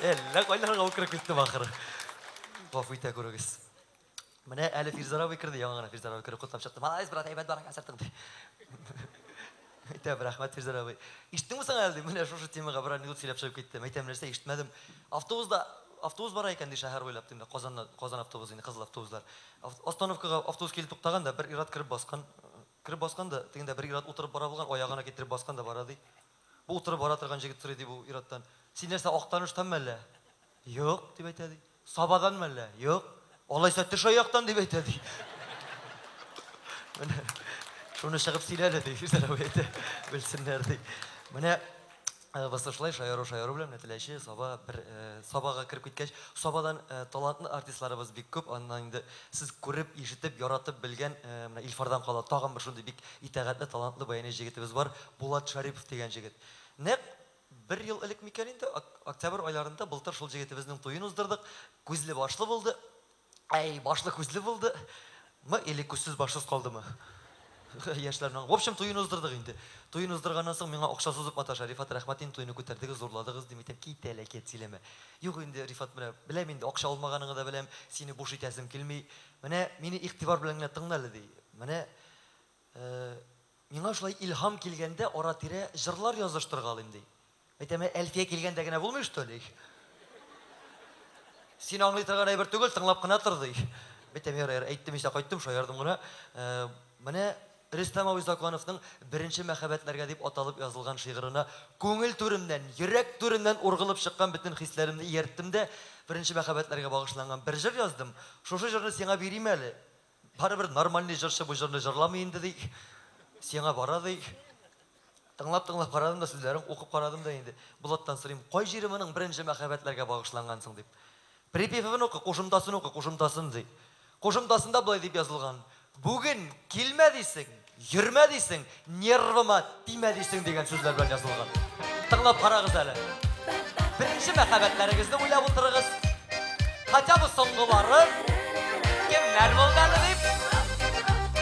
Әллә кайларга укырып китте бахыр. Гафу итә күрегез. Менә әле Фирзарабый кирде, яңа гына Фирзарабый киреп кутлап чыкты. Малайз, брат, әйбәт бар концертың. Әйтә, рәхмәт Фирзарабый. Ишеттеңме соң әле? Менә шушы темага бер минут сөйләп чыгып киттем. Әйтәм нәрсә ишетмәдем. Автобус бара икән ди шәһәр буйлап тимдә. Казан автобусы, инде кызыл автобуслар. Остановкага автобус килеп туктаганда бер ират кирип баскан. Кирип басканда тегендә бер ират утырып бара булган, аягына китереп басканда бара ди. Бу утырып бара торган җегет сорый ди бу ираттан. Син нәрсә Актаныштан мәллә? Юк, дип әйтә ди. Сабадан мәллә? Юк. Алайса төш аяктан дип әйтә ди. Менә шуны чыгып сөйләде ди, Фирзарабый әйтә. Белсеннәр ди. Менә басышлай шаяру белән нәтиләче Сабага кирип киткәч, Сабадан талантлы артистларыбыз бик күп. Аннан инде сез күреп, ишетеп, яратып белгән менә Илфардан кала тагын бер шундый бик итәгатьле, талантлы баяни җегетебез бар, Булат Шарипов дигән җегет. Нәкъ бер ел элек микән инде, октябрь айларында былтыр шул җегетебезнең туен уздырдык. Күзле башлы булды. Әй, башлы күзле булды. Mı eli көзсіз başsız kaldı mı? Yaşlarından. В общем, toyunu uzdırdık indi. Toyunu uzdırgandan soң миңа акча сузып Маташа, Рифат, рәхмәт, инде toyunu күтәрдегез, зорладыгыз димәйтем, кит әле, кет сөйләмә. Юк инде, Рифат, менә беләм инде, акча алмаганыңны да беләм, сине буш итәсем килми. Менә мине игътибар белән генә тыңла әле ди. Менә миңа шулай илһам килгәндә ара-тирә җырлар языштыргалыйм ди. Әйтәм, Әлфия килгәндә генә булмый что ли? Син аңлый торган әйбер түгел, тыңлап кына тор ди. Әйтәм, ярар, әйттем ишә кайттым, шаярдым гына. Менә Рөстәм абый Законовның беренче мәхәббәтләргә дип аталып язылган шигырына күңел түреннән, йөрәк түреннән ургылып чыккан бөтен хисләремне иярттем дә беренче мәхәббәтләргә багышланган бер җыр яздым. Шушы җырны сиңа бирим әле. Барыбер нормальный җырчы бу җырны җырламый инде ди. Сиңа бара ди. Тыңлап карадым да сүзләрен укып карадым да инде. Булаттан сорыйм, кай җире моның беренче мәхәббәтләргә багышлангансың дип. Припевын укы, кушымтасын ди. Кушымтасында болай дип язылган. Бүген килмә дисең, йөрмә дисең, нервыма тимә дисең дигән сүзләр белән язылган. Тыңлап карагыз әле. Беренче мәхәббәтләрегезне уйлап утырыгыз. Хотя бы соңгыларын кемнәр булды әле дип.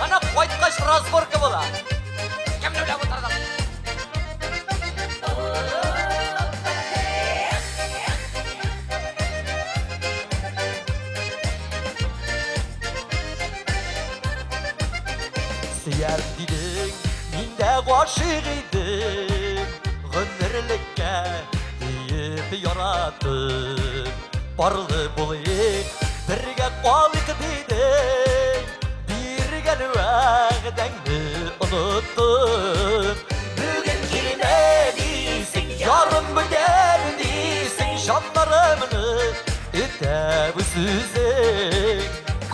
Ана кайткач разборка була. Кемне уйлап утырыгыз? Сөяр дидең, мин дә гашык идем, гомерлеккә диеп яратып. Барлы булыйк, бергә калыйк дидең, биргән вәгъдәңне оныттым. Бүген килмә дисең, ярым бүтән дисең, җаннарымны үтәп сүзең.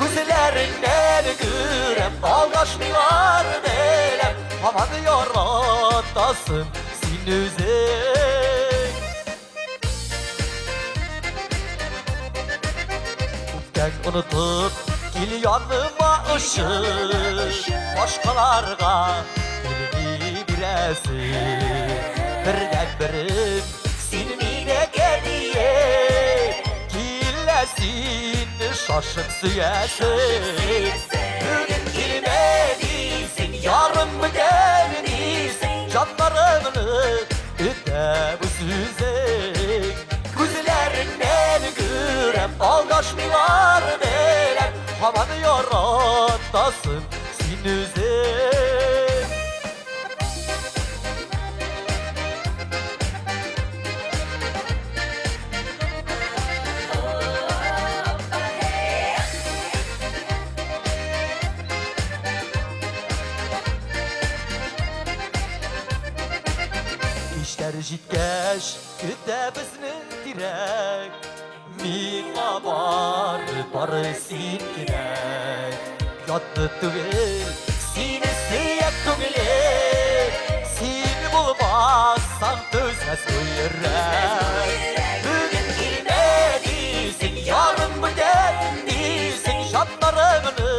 Күзләреңнән күрәм, алдашмыйлар беләм, һаман яратасың син үзең. Үткән онытып, кил яныма ышык, башкаларга билги бирәсең. Бердән-берем син мине гәдия, киләсин şaşıp süyesin. Bugün kime değilsin, yarın mı değilsin, canlarımını öte bu süzek. Gözlerinden görem, aldaşmılar belem, havanı yaratasın sin üzek. Җиткәч, көтә безне тирәк, миңа бары син кирәк. Ятны түгел, сине сөяк күңелем, син булмасаң түзмәс бу йөрәк. Бүген килмә дисең, ярым бүтән дисең, җаннарымны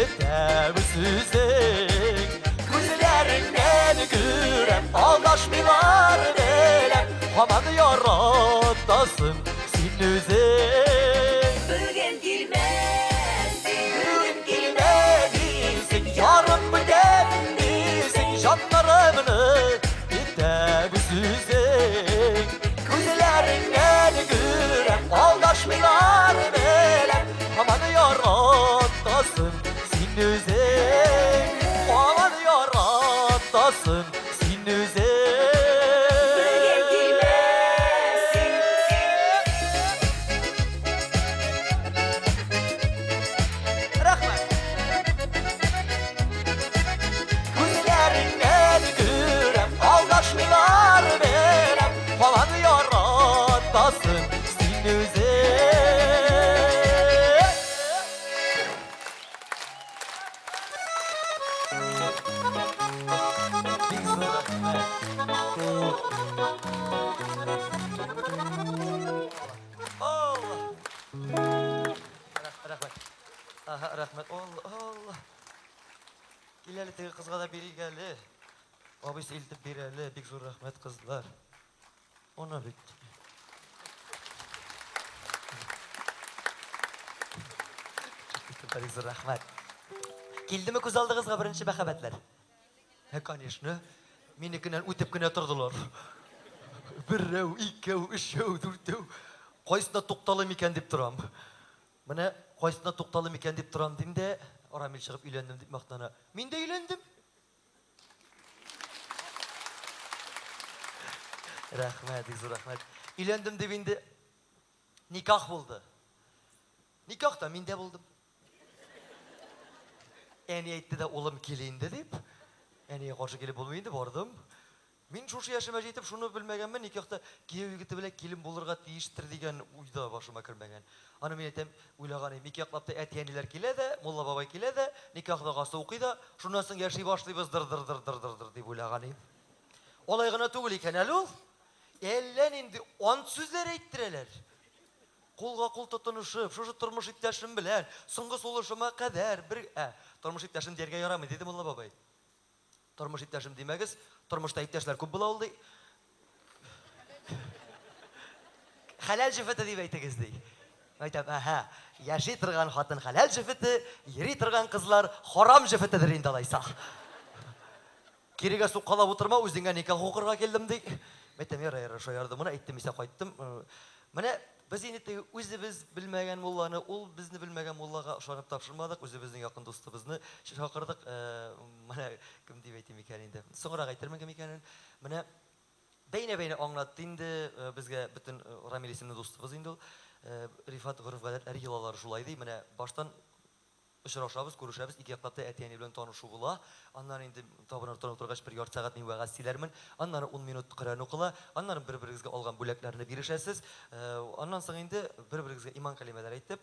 өтәп сүзең. Күзләреңнән күрәм, aldaşmılar belem, haman yaratasın sin üzek. Bugün kilmədiysin, yarın bütən değilsin, canlarımını ötəb süzek. Gözlərindən görəm, aldaşmılar belem, haman yaratasın sin üzek. Haman yaratasın sin üzek. Рәхмәт, Allah. Кил әле теге кызга да бирик әле. Абыйсы илтеп бир әле, бик зур рәхмәт кызлар. Она бит. Бик зур рәхмәт. Килдеме күз алдыгызга беренче мәхәббәтләр? Конечно. Минекеннән үтеп кенә тордылар. Берәү, икәү, өчәү, дүртәү. Кайсына тукталым икән дип торам. Менә кайсына тукталым икән дип торам дим дә, Рамил чыгып өйләндем дип мактана. Мин дә өйләндем. Рәхмәт, зур рәхмәт. Өйләндем дип инде никах булды. Никахта мин дә булдым. Әни әйтте дә улым килә инде дип. Әниге каршы килеп булмый инде бардым. Мин шушы яшемә җитеп шуны белмәгәнмен, никахта кияү егете белән килен булырга тиештер дигән уйда башыма кергән. Аны мин әйтәм, уйлаган идем, никахлап та әти-әниләр килә дә, Мулла бабай килә дә, никах дагасы укый да, шуннан соң яши башлыйбыз дыр дип уйлаган идем. Алай гына түгел икән әле ул. Әллә нинди ант сүзләр әйттерәләр. Кулга кул тотынышып, шушы тормыш иптәшем белән, соңгы сулышыма кадәр бер тормыш иптәшем дәргә ярамый диде Мулла бабай. Тормыш иптәшем димәгез, тормышта иптәшләр күп була ул ди. Хәләл җифете дип әйтегез ди. Әйтәм, яши торган хатын хәләл җифете, йөри торган кызлар харам җифетедер инде алайса. Кирегә суккалап утырма, үзеңә никах укырга килдем ди. Әйтәм, яра, шаярдым, моны әйттем, исә кайттым. Менә без инде үзебез белмәгән мулланы, ул безне белмәгән муллага ышанып тапшырмадык, үзебезнең якын дустыбызны чакырдык. Менә кем дип әйтим икән инде. Соңрак әйтермен кем икәнен. Менә бәйнә аңлатты инде безгә бөтен Рамил исемле дустыбыз инде ул. Рифат гореф-гадәтләре йолалары шулай ди. Менә баштан очрашабыз, күрешәбез, ике яклап та әти-әни белән танышу була. Аннан инде табыныр торгач бер ярты сәгать мин вәгазь сөйләрмен. Аннан 10 минут Коръән укыла. Аннан бер-берегезгә алган бүләкләрне бирешәсез. Аннан соң инде бер-берегезгә иман кәлимәләре әйтеп,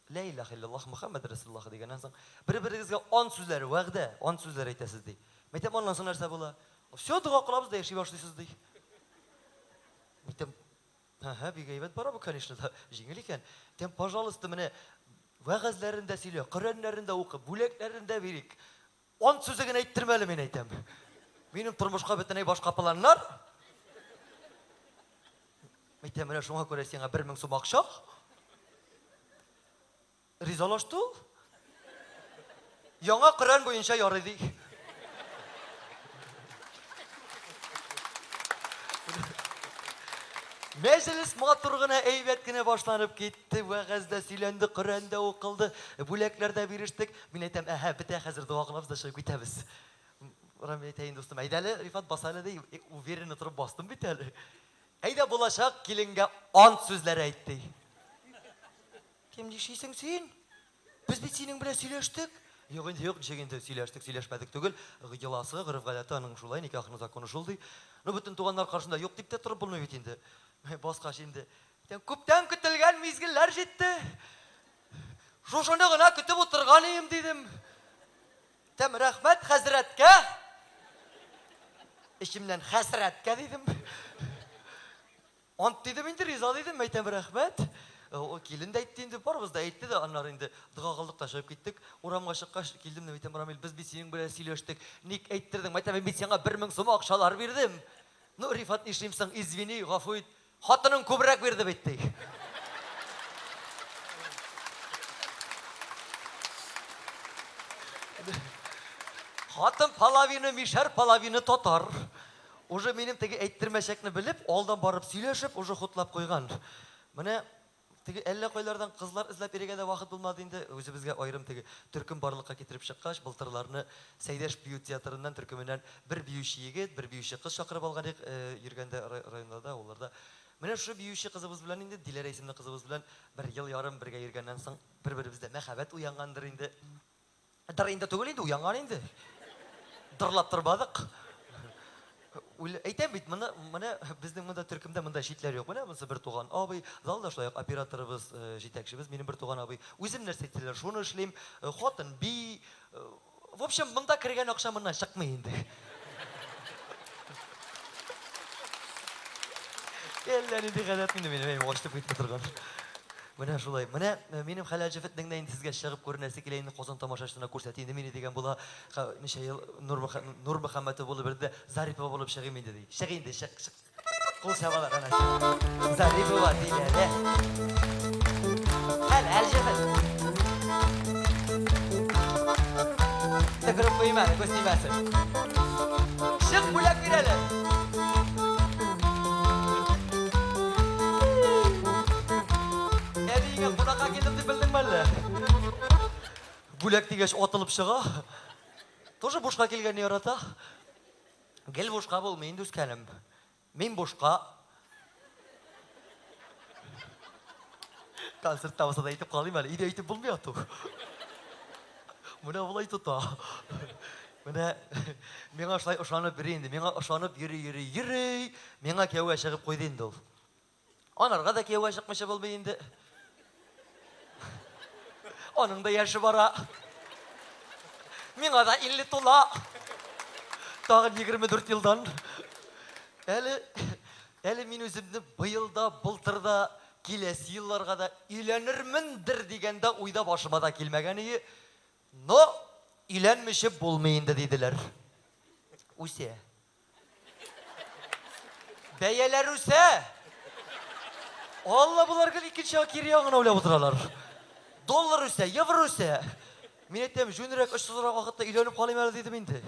ла илаха илляллаһ Мухаммад расулуллаһ дигәннән соң бер-берегезгә ант сүзләре, вәгъдә, ант сүзләре әйтәсез ди. Мәйтәм, аннан соң нәрсә була? Всё дуга кылабыз да яши башлыйсыз ди. Мәйтәм, бик әйбәт бара бу, конечно, да, җиңел икән. Мәйтәм, пожалуйста, менә вәгазьләрендә сөйлә, Коръәннәрендә укы, бүләкләрендә бирик. Ант сүзе генә әйттермәле, мин әйтәм. Минем тормышка бөтенләй башка планнар. Мәйтәм, менә шуңа күрә сиңа 1000 сум акча. Ризалашты ул. Яңа Коръән буенча ярый ди. Мәҗлес матур гына, әйбәт кенә башланып китте, вәгазьдә сөйләнде, Коръәндә укылды, бүләкләрдә бирештек. Мин әйтәм, бетә хәзер дуа кылабыз да чыгып китәбез. Рамил әйтәйин дустым, әйдәле, Рифат басалы ди, уверенно торып бастым бит әле. Әйдә булачак киленгә ант сүзләре әйтте. Кем дишисең син? Без бит синең белән сөйләштек. Юк, ничегенде сөйләшмәдек түгел. Йоласы, гореф-гадәте аның шулай, никахның законы шул ди. Бөтен туганнар каршында юк дип тә торып булмый бит инде. Баскач инде. Күптән көтелгән мизгелләр җитте. Шушыны гына көтеп утырган идем дидем. Рәхмәт хәзрәткә. Ичемнән хәсрәткә дидем. Ант дидем инде, риза дидем, әйтәм, рәхмәт. О килен дә әйтте инде, барыбыз да әйтте дә, аннары инде дуга кылдык та чыгып киттек. Урамга чыккач килдем дә әйтәм, Рамил, без бит синең белән сөйләштек. Ник әйттердең? Әйтәм, мин бит сиңа 1000 сум акчалар бирдем. Ну, Рифат, нишлимсең? Извини, гафу ит. Хатының күбрәк бирде бит ди. Хатын половина мишәр, половина татар. Уже минем теге әйттермәчәкне белеп, алдан барып сөйләшеп, уже хутлап куйган. Менә теге әллә кайлардан кызлар эзләп йөрергә дә вакыт булмады инде. Үзебезгә аерым теге төркем барлыкка китереп чыккач, былтырларны Сәйдәш бию театрыннан төркеменнән бер биюче егет, бер биюче кыз чакырып алган идек, йөргәндә районнарда, уларда. Менә шу биюче кызыбыз белән инде, Диләрә исемле кызыбыз белән 1 ел ярым бергә йөргәннән соң бер-беребездә мәхәббәт уянгандыр инде. Дар инде түгел инде, уянган инде. Дырлап тормадык. Әйтәм бит, менә безнең монда төркемдә монда читләр юк. Менә монсы бер туган абый, залда шулай операторыбыз, җитәкчебез, минем бер туган абый. Үзем нәрсә әйттеләр, шуны эшлим. Хатын би, в общем, монда кергән акча моннан чыкмый инде. Әллә нинди гадәт инде минем вакытып китеп торган. Менә шулай. Менә минем хәләл җефетнең дә инде сезгә чыгып күренәсе килә инде, Казан тамашачысына күрсәтә инде мине дигән була. Ничә ел Нур Мөхәммәтов булып бердә Зарипова булып чыгым инде ди. Чык инде, чык. Кул чабалар ана. Зарипова диләре. Хәләл җефет. koyma, göstermesin. Şık bulak girelim. Evine konağa geldim bildin mi? Bulak digeç atılıp çığa. Тоже boşqa kelgeni yarata. Gel boşqa bolmayın düzkenim. Men boşqa. Konsertda olsa da aytip qalayım hali. İde aytip bulmayatı. Mına bulay tuta. Mına mena şulay ışanıp birindi. Mena ışanıp yürü. Mena kevga çıkıp koydu indi ol. Onarga da kevga çıkmışa bolmayındı. Onun da yaşı bara. Mena da 50 tola. Tağın 24 yıldan. Әлі мен өзімді бұйылда, бұлтырда, келесі yıllarga da үйленірміндір дегенде ойда başıma da келмеген үй. Но, үйленмеші болмайынды dediler. Үсе. Бәйелер үсе. Allah бұлар кіл ikінші кері аңын ойлап отыралар. Доллар үсе, евро үсе. Мен еттем, жөнірек 300 вақытта үйленіп қалайым әлі дедім енді.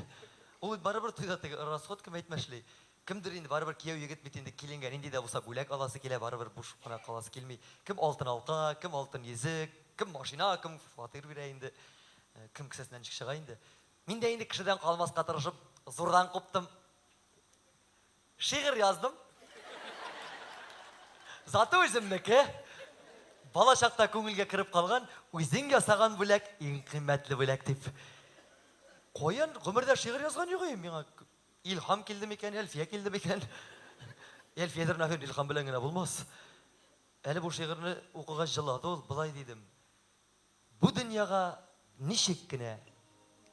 Ол барыбір тойдатығы расход кім айтмашылай. Кімдір енді барыбір кияу егет бетінде келенген енді де болса бөлек аласы келе барыбір бұш қана қаласы келмей. Кім алтын алқа, кім алтын езік, кім машина, кім фатир бере енді, кім кісесінен шыға енді. Мен де енді кішіден қалмасқа тырышып, зордан қоптым. Шиғыр яздым. Заты өзімдікі. Бала шақта көңілге кіріп қалған, өзің ясаған бөлек, ең қимметлі бөлек деп. Қойын, ғұмырда шиғыр язған еғойым меңа. İlham keldi mekan, Elfiye keldi mekan. Elfiye'dir nafir ilham bilen gene bulmaz. Eli bu şiirini okuğa jıladı ol, bulay dedim. Bu dünyaya nişikkine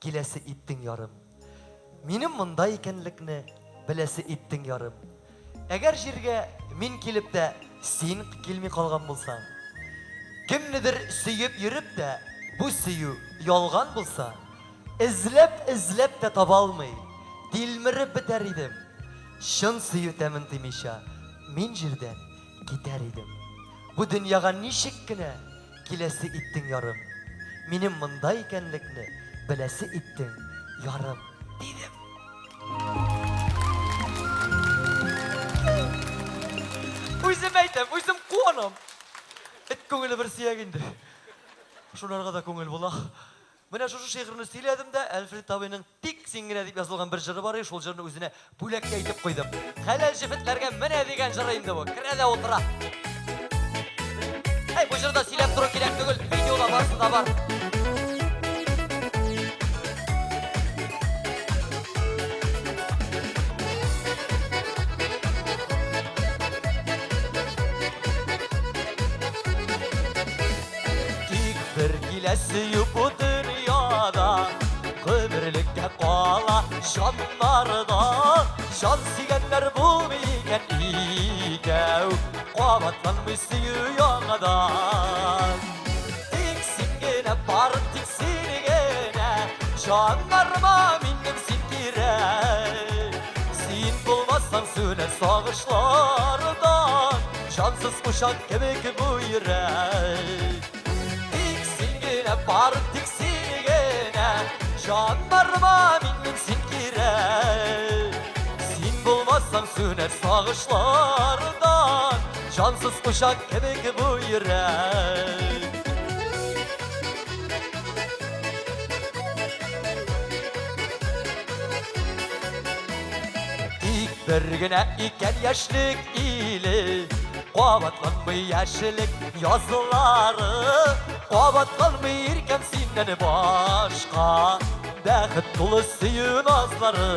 kilesi ittin yarım. Benim mınday ekenlikni bilesi ittin yarım. Eğer jirge min kelip de sen kelmey kalgan bulsan, kimnidir süyüp yürüp de bu süyü yolgan bulsa, izlep de tabalmay. Dilmirip biter idim. Şın suyu temin demişa. Men jirden gider idim. Bu dünyaga nişikkine kilesi ittin yarım. Menim mınday ekenlikni bilesi ittin yarım dedim. Özüm aytam, özüm kuanam. Et көңілі bir siyak indi. Şunlarga da көңіл bola. Mene şu şiirini söyledim de Alfred abinin tik singine deyip yazılgan bir jırı var ya, şol jırını özüne bülekle aytip koydum. Halal jifitlerge mene degen jırı indi bu. Kire de otura. Hey, bu jırda söylep duru kerek tügül. Videoda varsı da var. Tik bir gilesi yupu dünyada, ömürlükte kala şanlarda. Şan sigenler bulmayken ikev, qavatlanmış suyu yağadan. Tiksingene bar tiksingene, şanlarıma mindim sinkire. Sen bulmazsan söner sağışlardan, şansız uşak kemik bu yürek. Tiksingene bar tiksingene, şanlarıma mindim sinkire. Sen bulmazsan söner sağışlardan, şansız uşak kemik bu yürek. İlk bir güne iken yaşlık ili, qavatlanmay yaşlık yazıları. Qavatlanmayırken senden başka bəxit dolu suyun azları.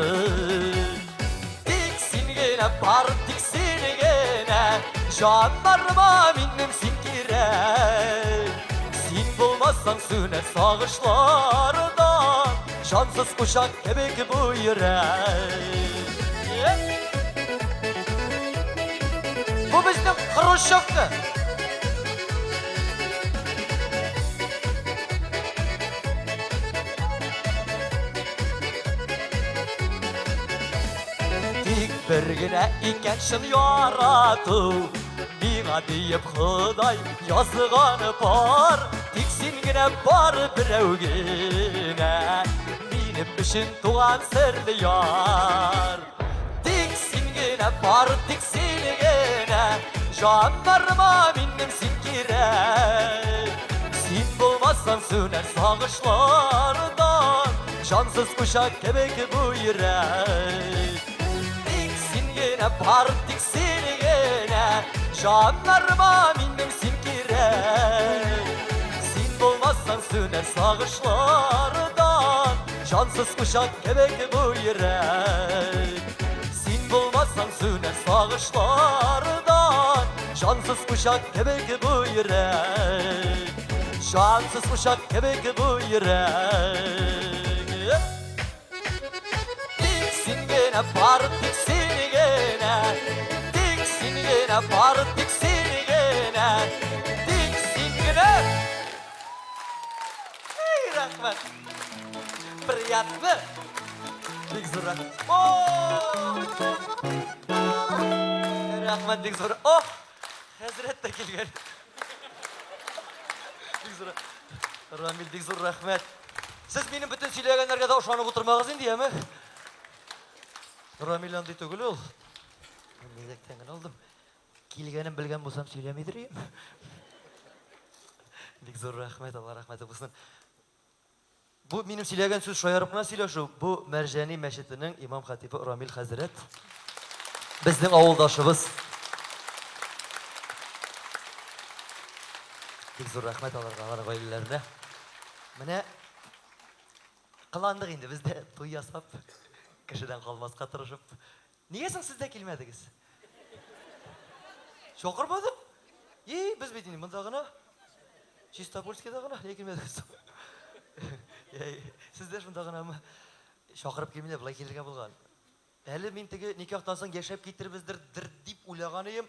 Tiksingene bar tiksingene, canlarıma mindim sinkire. Sen bulmazsan söner sağışlardan, şansız uşak kemik bu yürek. Bu bizim Khrushchev'ti. Tik bir güne iken şın yaratı, bana deyip Xuday yazgаны бар. Tiksingine bar birevgine, meni için tuğan serli yar. Diksingine par diksinigine, janlarıma mindim sinkire. Sen bulmazsan söner sağışlardan, cansız kuşak kebek bu yürek. Diksingine par diksinigine, janlarıma mindim sinkire. Sen bulmazsan söner sağışlardan, cansız kuşak kebek bu yürek. Sen bulmazsan söner sağışlardan, cansız kuşak kebek bu yürek. Cansız kuşak kebek bu yürek. Diksingine par diksinigine, diksingine par diksinigine, diksingine. Ey rahmet. Приятно. Big zo'r rahmat. Rahmat big zo'r. Oh! Hazrat da kelgan. Big zo'r. Ramil big zo'r rahmat. Siz mening butun siylaganlarga da o'shani o'tirmag'iz endi, yami? Ramil andi tugul ol. Mezakdan oldim. Kelganim bilgan bo'lsam siylamaydirim. Big zo'r rahmat, Alloh rahmati bo'lsin. Bu benim silahgan söz şoyarım bilan silashuv. Bu Marjani masjidining imom xatibi Ramil Hazrat. Bizning avuldoshimiz. Bek zo'r rahmat Allohga, oilalarına. Mana qilandik endi bizda to'y yasab, kishidan qolmasqa tirishib. Niyasin sizda kelmadingiz? Chaqirmadim. Biz bedini bundagina. Chistopolskidagina kelmadingiz. Sizler shundag'inami chaqirib kelmanglar, bular kelgan bo'lgan. Hali men tegi nikohdan so'ng yashab ketiribizdir deb o'ylagan edim.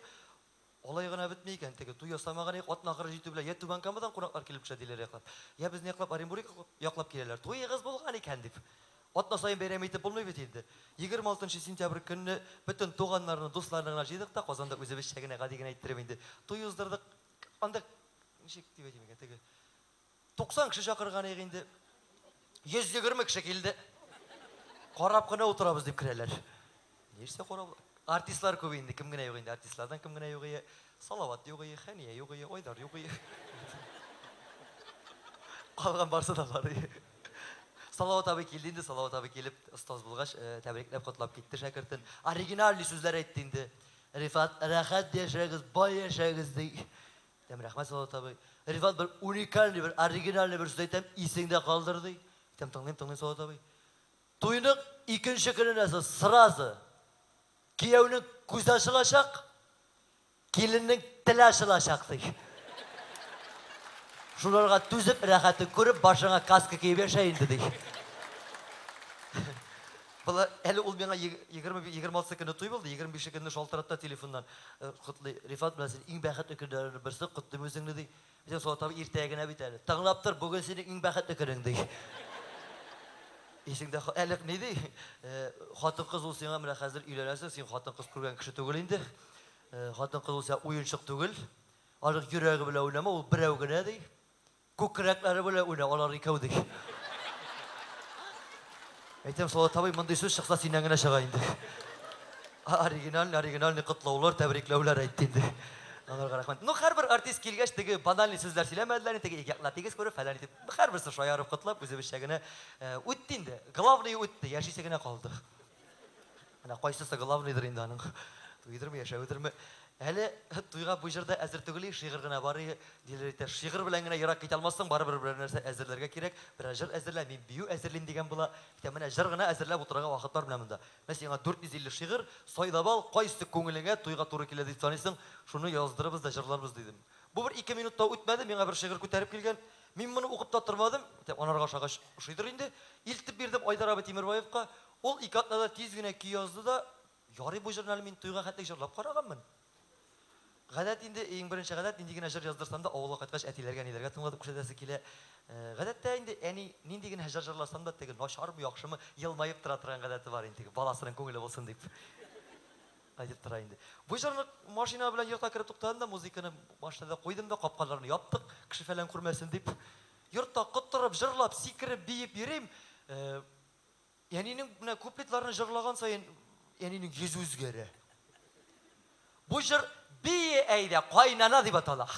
Olaygina bitmay ekan. Tegi to'y yasamagan edik, otni oxiri yetib bilan yetu bankamadan qo'noqlar kelib tushadilar yoqlab. Ya bizni yoqlab Orenburg yoqlab keladilar. To'y yig'iz bo'lgan ekan deb. Otna so'yin bayram etib bo'lmay bitdi. 26-sentyabr kuni butun to'g'anlarni, do'stlarni jiydiqda Qozonda o'zimiz shagina qadigina ayttirib endi. To'y yozdirdik. Anda nechik deb aytayman ekan. Tegi 90 kishi chaqirgan endi 120 kishi keldi. Qarabgina o'tiramiz deb kiradilar. Nechta qarab? Artistlar ko'p endi, kimgina yo'q endi, artistlardan kimgina yo'q edi. Salovat yo'q edi, Xaniya yo'q edi, Oydor yo'q edi. Qolgan barsa da bor edi. Salovat abi keldi endi, Salovat abi kelib ustoz bo'lgach, tabriklab qutlab ketdi shakirtin. Originalli so'zlar aytdi endi. Rifat, rahat yashag'iz, boy yashag'iz deydi. Rahmat Salovat abi. Rifat bir unikalni, bir originalni bir so'z aytam, esingda qoldirdi. Tinglang Salovat abi. To'yning ikkinchi kunida sirasi kuyovning ko'zi ochilashaq, kelinning tili ochilashaq deydi. Shularga tuzib, rahatni ko'rib, boshingga kaska kiyib yashayin deydi. Bular hali ul menga 26 kunda to'y bo'ldi, 25 kunda sholtiratda telefondan qutli Rifat bilan sen eng baxtli kunlarning birisi qutli o'zingni deydi. Biz Salovat abi ertagina bitadi. Tanglab tur, bugun sening eng baxtli kuning deydi. Esingda alik ne dey? Xotin qiz bo'lsa ham mana hozir uylanasiz, sen xotin qiz ko'rgan kishi tugul endi. Xotin qiz bo'lsa o'yinchiq tugul. Hozir yuragi bilan o'ynama, u birovgina dey. Ko'kraklari bilan o'yna, ular ikkovi dey. Aytam Salovat abi bunday so'z chiqsa senangina chiqa endi. Originalni qutlovlar, tabriklovlar aytdi endi. Allohga rahmat. No har bir artist kelgach tegi banalni so'zlar silamadilar, tegi eqaqlar tegiz ko'rib falan deb har birisi shoyarib qutlab o'zi bishagini o'tdi endi. Glavniy o'tdi, yashasagina qoldi. Mana qo'ysasa glavniydir endi aning. To'ydirmi, yashaydirmi? Hali to'yga bu yerda azir tuguli, shi'rgina bor edi. Dilerita shi'r bilangina yiroq keta olmasdan baribir bir narsa azirlarga kerak. Bir ajr azirlar, men biyu azirlin degan bo'la. Bitta mana jirgina azirlab o'tirgan vaqt bor bilan bunda. Masalan 450 shi'r, soydabal, qaysi ko'ngilingga to'yga to'g'ri keladi deb sanaysan, shuni yozdirib bizda jirlarmiz dedim. Bu bir 2 minutda o'tmadi, menga bir shi'r ko'tarib kelgan. Men buni o'qib to'tirmadim. Onarga shaqa o'shaydir endi. Iltib berdim Oydor abi Temirboyevga. Ol ikatnada tezgina ki yozdi-da, "Yori bu jurnalni men to'yga xatlik yozlab qaraganman." Gadat endi eng birinchi gadat indigina jir yozdirsam da avulga qaytgach atilarga nelarga tinglatib ko'rsatasi kela. Gadatda endi ani nindigina hajar jarlasam da tegi nosharmi yo'qshimi yilmayib turadigan gadati bor endi bolasining ko'ngli bo'lsin deb. Aytib turay endi. Bu yerni mashina bilan yo'qqa kirib to'xtadim-da, muzikani mashinada qo'ydim-da, qopqonlarni yopdik, kishi falan ko'rmasin deb. Yurtda qottirib, jirlab, sikirib, biyib yurim. Янинең менә куплетларны җырлаган саен, янинең йөзе үзгәрә. Бу җыр бие әйдә кайнана дип атала.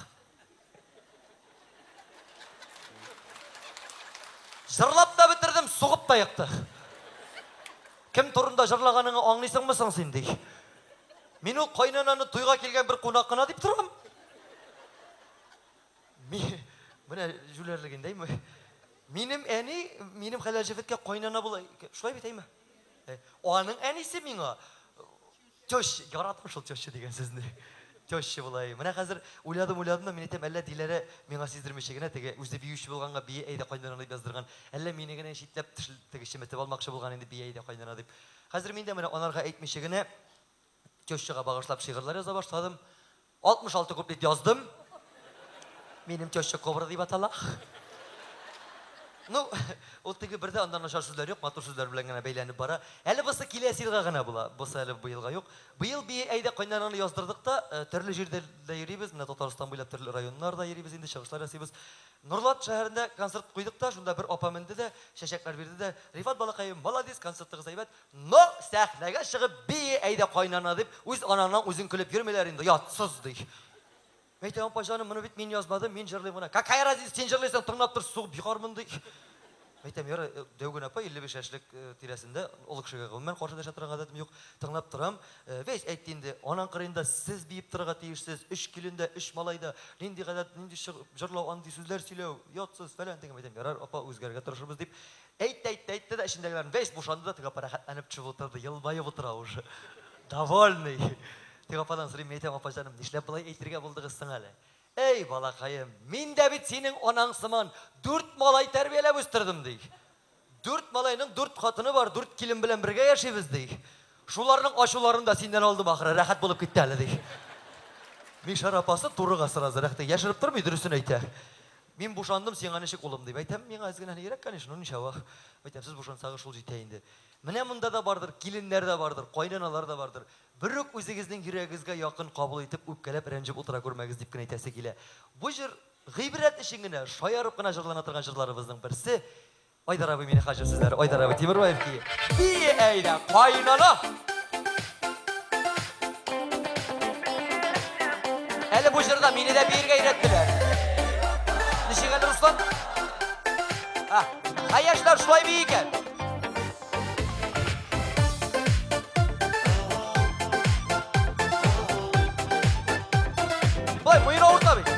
Җырлап та бетердем, сугып та яктык. Кем турында җырлаганыңны аңлыйсыңмы соң син ди? Мин ул кайнананы туйга килгән бер кунак кына дип торам. Менә җүләрлегендәйме? Минем әни, минем хәләл җефеткә кайнана була. Шулай бит әйме? Аның әнисе миңа тёщ, яратам шул тёщ дигән сүзне. Тёщ булай. Менә хәзер уйладым да мин әйтәм, әллә диләре миңа сиздермичә генә теге үзе биюче булганга бие әйдә кайнана дип яздырган. Әллә мине генә читләп теге чеметеп алмакчы булган инде бие әйдә кайнана дип. Хәзер мин дә менә анарга әйтмичә генә тёщыга багышлап шигырьләр яза башладым. 66 куплет яздым. Минем тёща кобра дип атала. Ну, ул теге бердә андан начар сүзләр юк, матур сүзләр белән генә бәйләнеп бара. Әле бусы киләсе елга гына була. Бусы әле бу елга юк. Быел бие әйдә кайнананы яздырдык та, төрле җирдә йөрибез. Менә Татарстан буйлап төрле районнарда йөрибез инде, чыгышлар ясыйбыз. Нурлат шәһәрендә концерт куйдык та, шунда бер апа менде дә, чәчәкләр бирде дә, Рифат балакаем, молодец, концертыгыз әйбәт. Но сәхнәгә чыгып бие әйдә кайнана дип, үз анаңнан үзең көлеп йөрмиләр инде, ятсыз ди. Әйтәм, апа җаным, моны бит мин язмадым, мин җырлыйм гына. Какая разница, син җырлыйсың, тыңлап тор, сугып йыгармын ди. Әйтәм, яра, Дәүгән апа 55 яшьлек тирәсендә, олы кешегә гомумән каршы дәшә торган гадәтем юк, тыңлап торам. Весь әйтте инде, аның кырында сез биеп торырга тиешсез, 3 килендә, 3 малайда, нинди гадәт, нинди җырлау, андый сүзләр сөйләү, ятсыз фәлән дигән. Әйтәм, ярар, апа, үзгәргә тырышырбыз дип. Әйтте дә эчендәгеләрен весь бушанды да, теге апа рәхәтләнеп чыгып утырды, елмаеп утыра уже. Довольный. Теге ападан сорыйм, әйтәм, апа җаным, нишләп болай әйтергә булдыгыз соң әле? Эй, балакаем, мин дә бит синең анаң сыман 4 малай тәрбияләп үстердем ди. 4 малайның 4 хатыны бар, 4 килен белән бергә яшибез ди. Шуларның ачуларын да синдән алдым ахыры, рәхәт булып китте әле ди. Мишар апасы турыга сыразы, рәхәт яшереп тормый, дөресен әйтә. Мин бушандым, сиңа ничек улым дип әйтәм, миңа әзгенә йөрәк, конечно, ничава. Әйтәм, сез бушансагыз шул җитә инде. Менә монда да бардыр, киленнәр дә бардыр, кайнаналар да бардыр. Бер үк үзегезнең йөрәгегезгә якын кабул итеп, үпкәләп, рәнҗеп утыра күрмәгез дип кенә әйтәсе килә. Бу җыр гыйбрәт өчен генә, шаярып кына җырлана торган җырларыбызның берсе. Айдар абый мине хаҗы сүзләре, Айдар абый Тимербаев ки. Бие әйдә кайнана. Әле бу җырда мине дә биергә өйрәттеләр. Ничек әле, Руслан? Яшьләр шулай бии икән. Бай, муйра урта бит.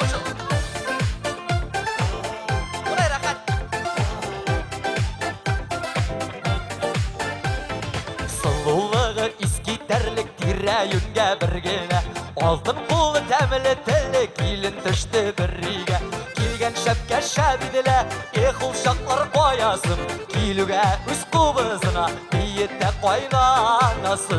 Кучу. Булай рәхәт. Сылулыгы искитәрлек тирә-юньгә бер генә. Алтын кулы тәмле теле килен төште бер игә. Килгән шәпкә шәбиделә, ул чаклар каясын. Килүгә үз кубызына биеттә кайнанасы.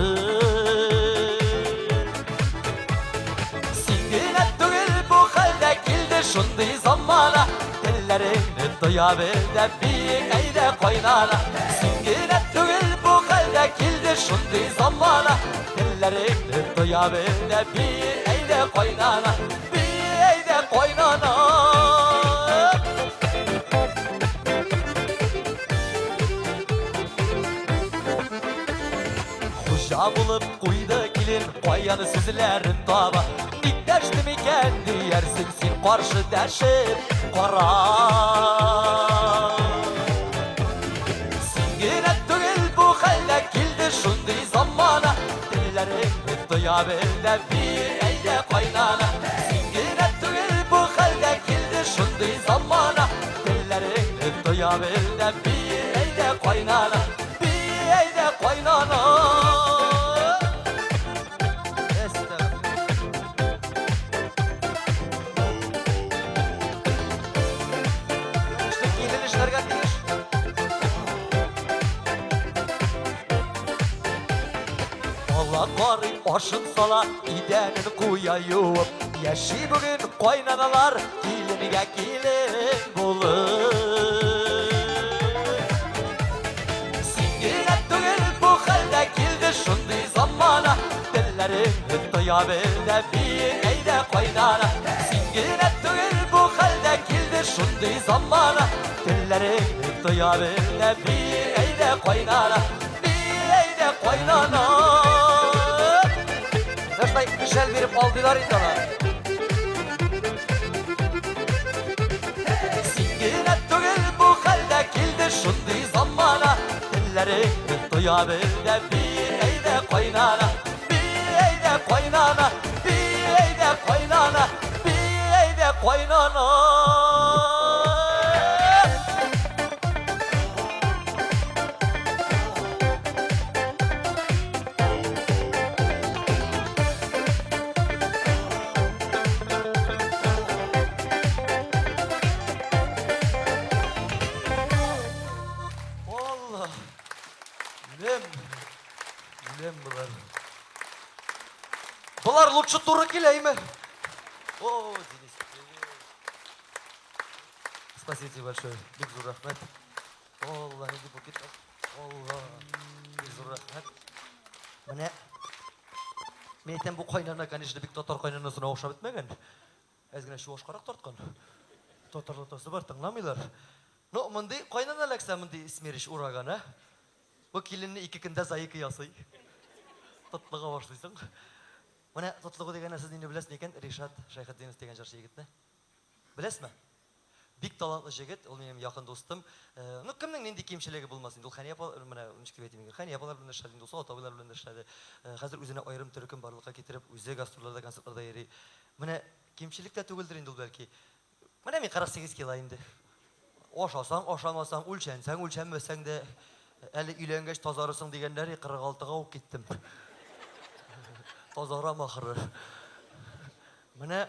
Сингенә түгел бу хәлдә килде шундый замана. Телләреңне тоя белдә биек әйдә кайнана. Сингенә түгел бу хәлдә килде шундый замана. Телләреңне тоя белдә биек әйдә кайнана. Биек әйдә кайнана. Хуҗа булып куйды килен, каяны сүзләрен таба. Ник дәштем икән диярсең син каршы дәшеп кара. Син генә түгел бу хәлдә килде шундый замана. Телләреңне тоя белдә биек әйдә кайнана. Син генә түгел бу хәлдә килде шундый замана. Телләреңне тоя белдә биек әйдә кайнана. Биек әйдә кайнана. Карый ашын сала, идәнен куя юып. Яши бүген кайнаналар, киленгә килен булып. Син генә түгел бу хәлдә килде шундый замана. Телләреңне тоя белдә биек әйдә кайнана. Син генә түгел бу хәлдә килде шундый замана. Телләреңне тоя белдә биек әйдә kaynana, bir de kaynana. Yaştay şel verip aldılar insana. Singine tügül bu halde kildi şunday zamana. Dilleri duyabildi bir de kaynana, bir de kaynana, bir de kaynana, bir de kaynana. Allah. Bilem bular. Bular lütfü turu kileymi? О, Денис. Спасибо большое. Бик зур рахмет. Алла, не букет. Алла. Бик зур рахмет. Менә мен әйтәм, бу кайнана, конечно, бик татар кайнанасына охшап бетмәгән. Әз генә чуашкарак тарткан. Татарлатасы бар, тыңламыйлар. Ну, мондый кайнана ләксә, мондый исмериш ураган, а? Бу киленне 2 көндә зайыкы ясый. Татлыга башлыйсың. Менә татлыгы дигәнне сез инде беләсез икән, Ришат Шайхетдинов дигән җырчы егетне. Беләсезме? Бик талантлы җегет, ул минем якын дустым. Ну, кемнең нинди кимчелеге булмасын, ул Хәния апа, менә ничек дип әйтим, Хәния апалар белән эшләде, ул Атабайлар белән эшләде. Хәзер үзенә аерым төркем барлыкка китереп, үзе гастрольләрдә, концертларда йөри. Менә кимчелек тә түгелдер инде ул бәлки. Менә мин 48 кило инде. Ашасаң, ашамасаң, үлчәнсәң, үлчәнмәсәң дә әле өйләнгәч тазарысың дигәннәр 46-га ук киттем. Тазарам ахыры. Менә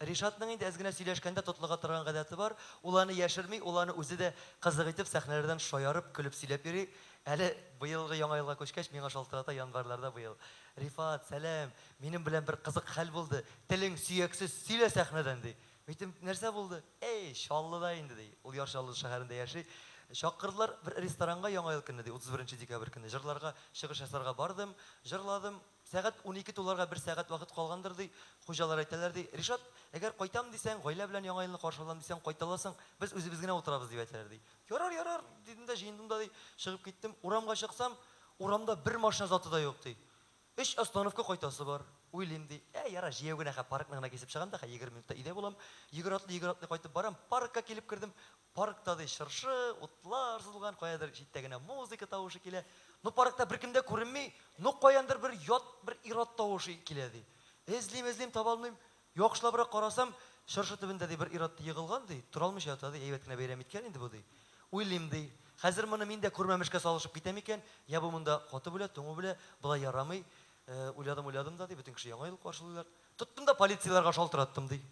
Ришатның инде әз генә сөйләшкәндә тотлыга торган гадәте бар. Ул аны яшерми, ул аны үзе дә кызык итеп сәхнәләрдән шаярып, көлеп сөйләп йөри. Әле быелгы яңа елга күчкәч, миңа шалтырата январьларда быел. Рифат, сәлам, минем белән бер кызык хәл булды. Телең сөяксез сөйлә сәхнәдән ди. Әйтем, нәрсә булды? Эй, Шаллыда инде ди. Ул Яршаллы шәһәрендә яши. Чакырдылар бер ресторанга яңа ел көнне ди, 31 декабрь көнне. Җырларга, чыгыш ясарга бардым, җырладым. Сәгать 12 туларга 1 сәгать вакыт калгандыр ди. Хуҗалар әйтәләр ди, Ришат, әгәр кайтам дисәң, гаилә белән яңа елны каршылам дисәң, кайталасың, без үзебез генә утырабыз дип әйтәләр ди. Ярар, дидем дә җыендым да ди, чыгып киттем. Урамга чыксам, урамда бер машина заты да юк ди. 3 остановка кайтасы бар. Уйлыйм ди, яра, җыяу генә паркны гына кесеп чыгам да, 20 минутта өйдә булам. 20 атлы кайтып барам, паркка килеп кирдем. Паркта да шыршы, утлар сызылган, каядыр читтә генә музыка тавышы килә. Ну паркта беркем дә күренми, ну каяндыр бер ят, бер ират тавышы килә ди. Эзлим, таба алмыйм. Яхшылабрак карасам, шыршы төбендә ди бер ират егылган ди, тора алмыйча ята ди, әйбәт кенә бәйрәм иткән инде бу ди. Уйлыйм ди, хәзер моны мин дә күрмәмешкә салышып китәм икән, я бу монда каты белә, туңы белә, болай ярамый. Уйладым да ди, бөтен кеше яңа ел каршылыйлар. Тоттым да полицияларга шалтыраттым ди.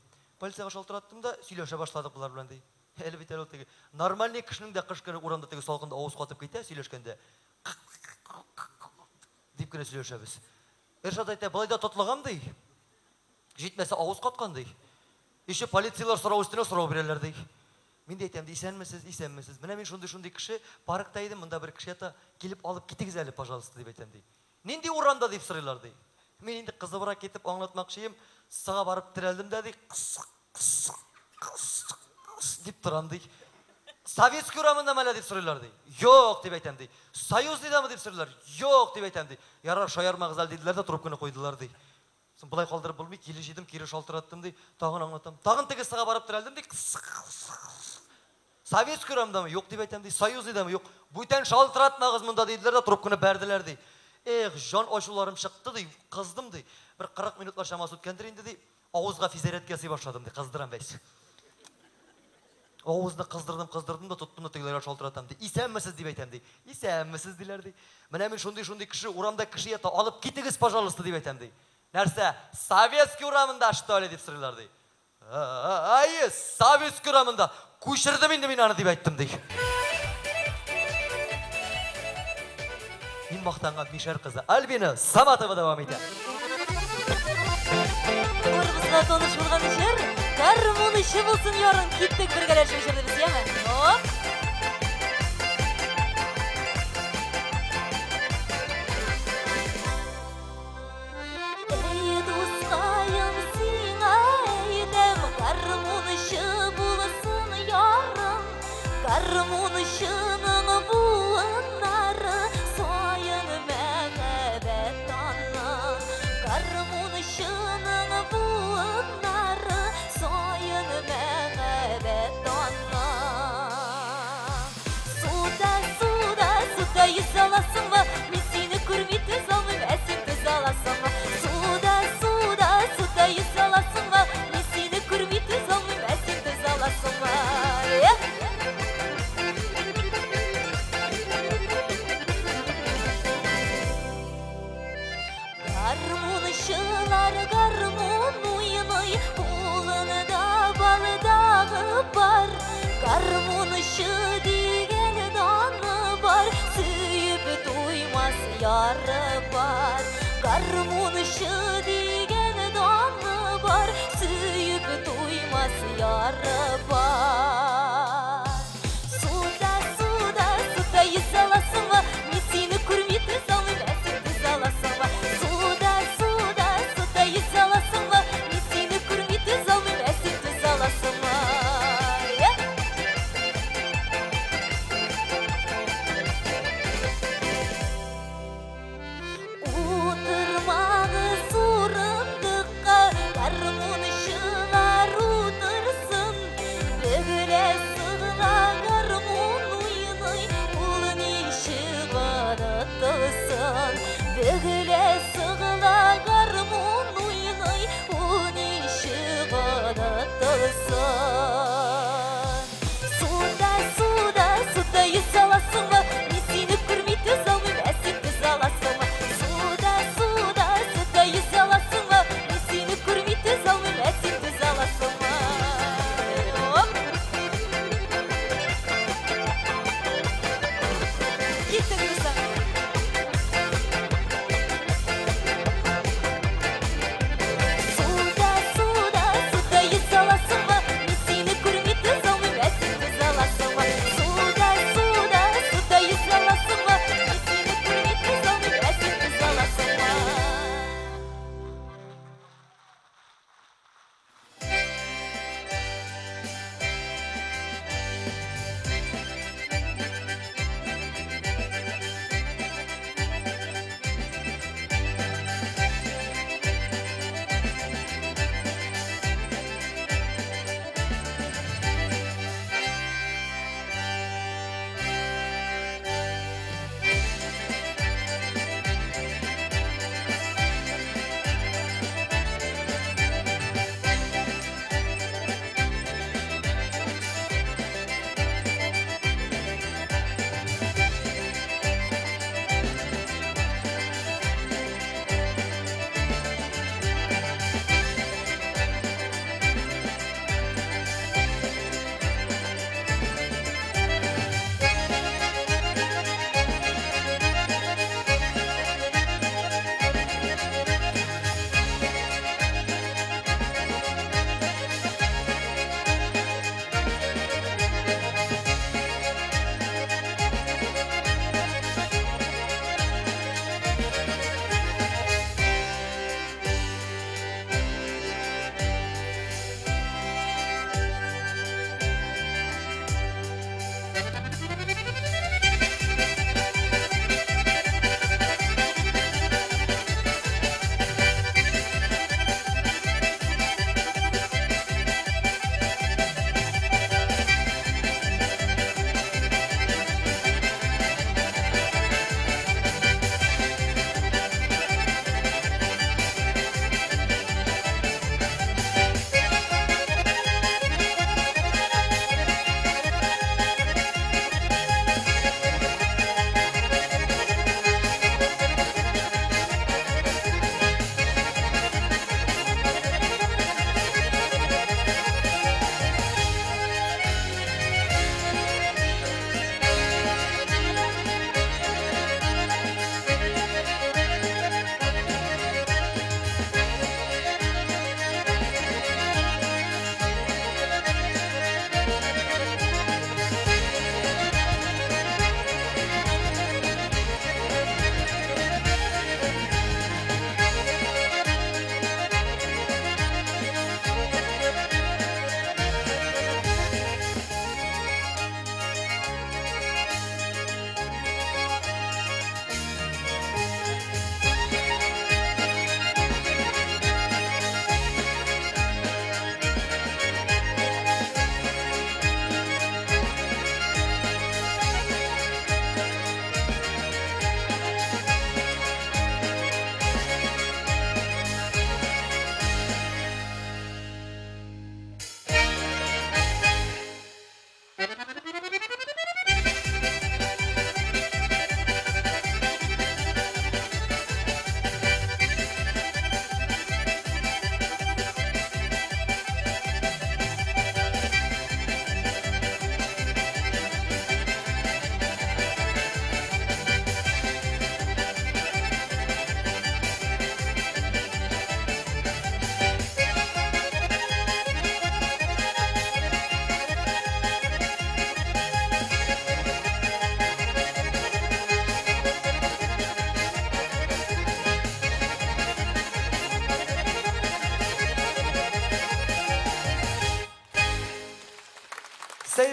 Полициягә шалтыраттым да сөйләшә башладык булар белән ди. Әле бит әле теге нормальный кешенең дә кыш көне урамда теге салкында авыз катып китә сөйләшкәндә. Дип кенә сөйләшәбез. Иршат әйтә, болай да тотлыгам ди. Җитмәсә авыз каткан ди. Ише полициялар сорау өстенә сорау бирәләр ди. Мин дә әйтәм, исәнмесез? Менә мин шундый кеше, паркта идем, монда бер кеше ята, килеп алып китегез әле, пожалуйста, дип әйтәм ди. Нинди урамда дип сорыйлар ди. Мин инде кызыбрак кетип аңлатмакчыйм, сыга барып терәлдем дә ди. Дип торам ди. Советский урамында мәлә дип сорыйлар ди. Юк дип әйтәм ди. Союзнийдамы дип сорыйлар. Юк дип әйтәм ди. Ярар, шаярмагыз әле диделәр дә трубканы куйдылар ди. Соң булай калдырып булмый, киле җидем, кире шалтыраттым ди. Тагын аңлатам. Тагын теге сыга барып терәлдем ди. Советский урамдамы? Юк дип әйтәм ди. Союзнийдамы? Юк. Бүтән шалтыратмагыз монда диделәр дә трубканы бәрделәр ди. Жан ачуларым чыкты ди, кыздым ди. Бер 40 минутлар шамасы үткәндер инде ди. Авызга физиотерапия ясый башладым ди, кыздырам бәс. Авызны кыздырдым да тоттым да тегеләргә шалтыратам ди. Исәнмесез дип әйтәм ди. Исәнмесез диләр ди. Менә мин шундый кеше, урамда кеше ята, алып китегез, пожалуйста, дип әйтәм ди. Нәрсә? Советский урамында что ли дип сорыйлар ди. Ай, Советский урамында. Күчердем инде мин аны дип әйттем ди. Мин мактанган Мишәр кызы Альбина Саматова дәвам итә. Урыбызга таныш булган ишер, гармун ише булсын ярын, киттек бергәләшеп ишердебез, яме? Хоп. Эй, дускаем сиңа әйтәм, гармун ише булсын ярын, гармун ишеның буыннар Garmunuşı digen danı var, süyüp duymaz yarı var. Garmunuşı digen danı var, süyüp duymaz yarı var. Suda yüz alasın mı? Misini kurmitri salın esip alasın mı? Suda yüz alasın mı? Misini kurmitri salın esip alasın mı? Утырмағы сурындыққа гармоншылар утырсын,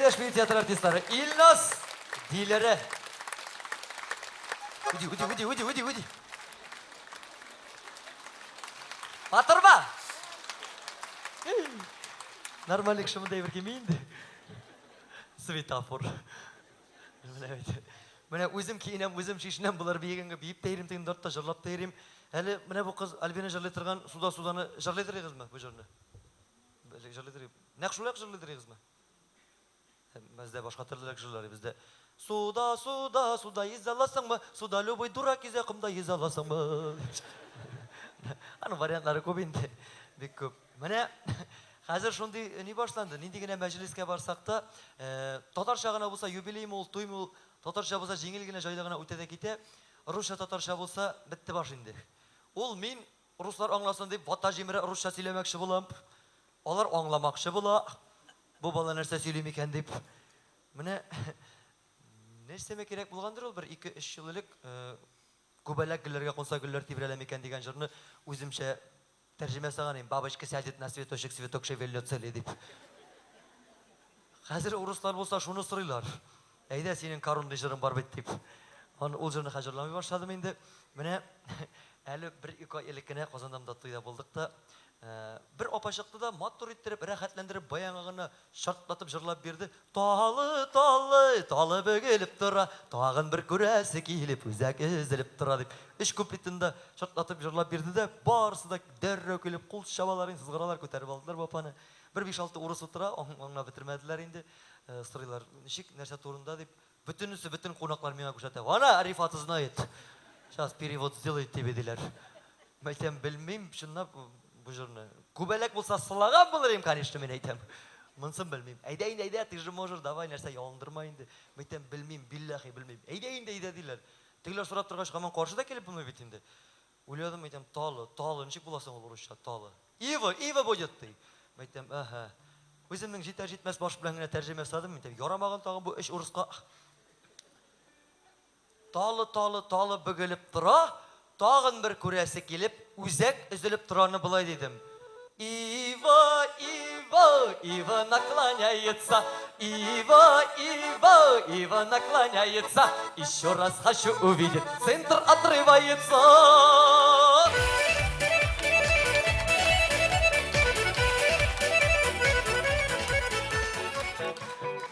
Birleşmeyi tiyatro artistleri İlnaz Dilere. Hadi. Batırma. Normallik şımı devir kimiyindi? Svetofor. Mene özüm kiyinem, özüm şişinem bular biyegenge biyip deyrim teyin dörtte jırlap deyrim. Hele mene bu kız Albina jırlaytırgan sudanı jırlaytırıyız mı bu jırını? Jırlaytırıyız. Nekşulayak jırlaytırıyız mı? Bizde başka türlü jırları bizde. Suda izalasın mı? Suda löboy durak ize kumda izalasın mı? Anı varyantları көп indi. Bek көп. Mene hazır şundi ni başlandı. Nindigine mecliske barsak da tatarşagına bolsa юбилей мол, той мол, tatarşa bolsa жеңилгене жайдагына өтеде ките. Rusça tatarşa bolsa bitti baş indi. Ol min Ruslar anlasın deyip vata jemire Rusça söylemekçi bulam. Onlar anlamakçı bula. Bu bala нәрсе сөйлейм екен deyip. Mene ne istemek gerek bulgandır ol bir 2-3 yıllık Kubelek güllerge konsa güller tibrelem eken diyen jırını özümçe tercüme sağanayım. Babacık saadet na svetok şeveliyot deyip. Hazır Ruslar bolsa şunu sırıylar. Eyde senin karunlu jırın bar bet deyip. Ol jırını hazırlamaya başladım indi. Mene әлі 1-2 елікіне Қазандамда тойда болдық та bir opa çıktı da motor ittirip, rahatlandırıp bayanağını şartlatıp jırlap berdi. Talı bögelip tura, tağın bir köresi kiyilip, üzek ezilip tura deyip. Üç kupletinde şartlatıp jırlap berdi de, barısı da derre kelip, kul şabaların, sızgıralar köterip aldılar bapаны. Bir 5-6 urus otura, onunla bitirmediler indi. Sırılar, nişik, nerse torunda deyip, bütün konaklar mena kuşatı. Vana Arifat знает. Сейчас перевод сделает dediler. Ben bilmeyim, şunlar bu jırını. Kubelek bulsa sılagan bulurum kanişti men aytam. Mınsın bilmeyim. Eyde tijri mojur davay nerse yalındırmayın de. Ben bilmeyim, billahi bilmeyim. Eyde dediler. Tigiler sorap turgaç hemen karşıda kelip bunu bitindi. Uyladım aytam talı nişik bulasın ol Rusça talı. Iva boyut dey. Aytam aha. Özümün jeter jetmez baş bilen gene tercüme yasadım aytam. Yaramagан tagın bu iş Urusqa. Talı bögelip tura, tağın bir köresi kelip, üzek üzülüp turanı bulay dedim. Iva наклоняется, Ива наклоняется, еще раз хочу увидеть, центр отрывается.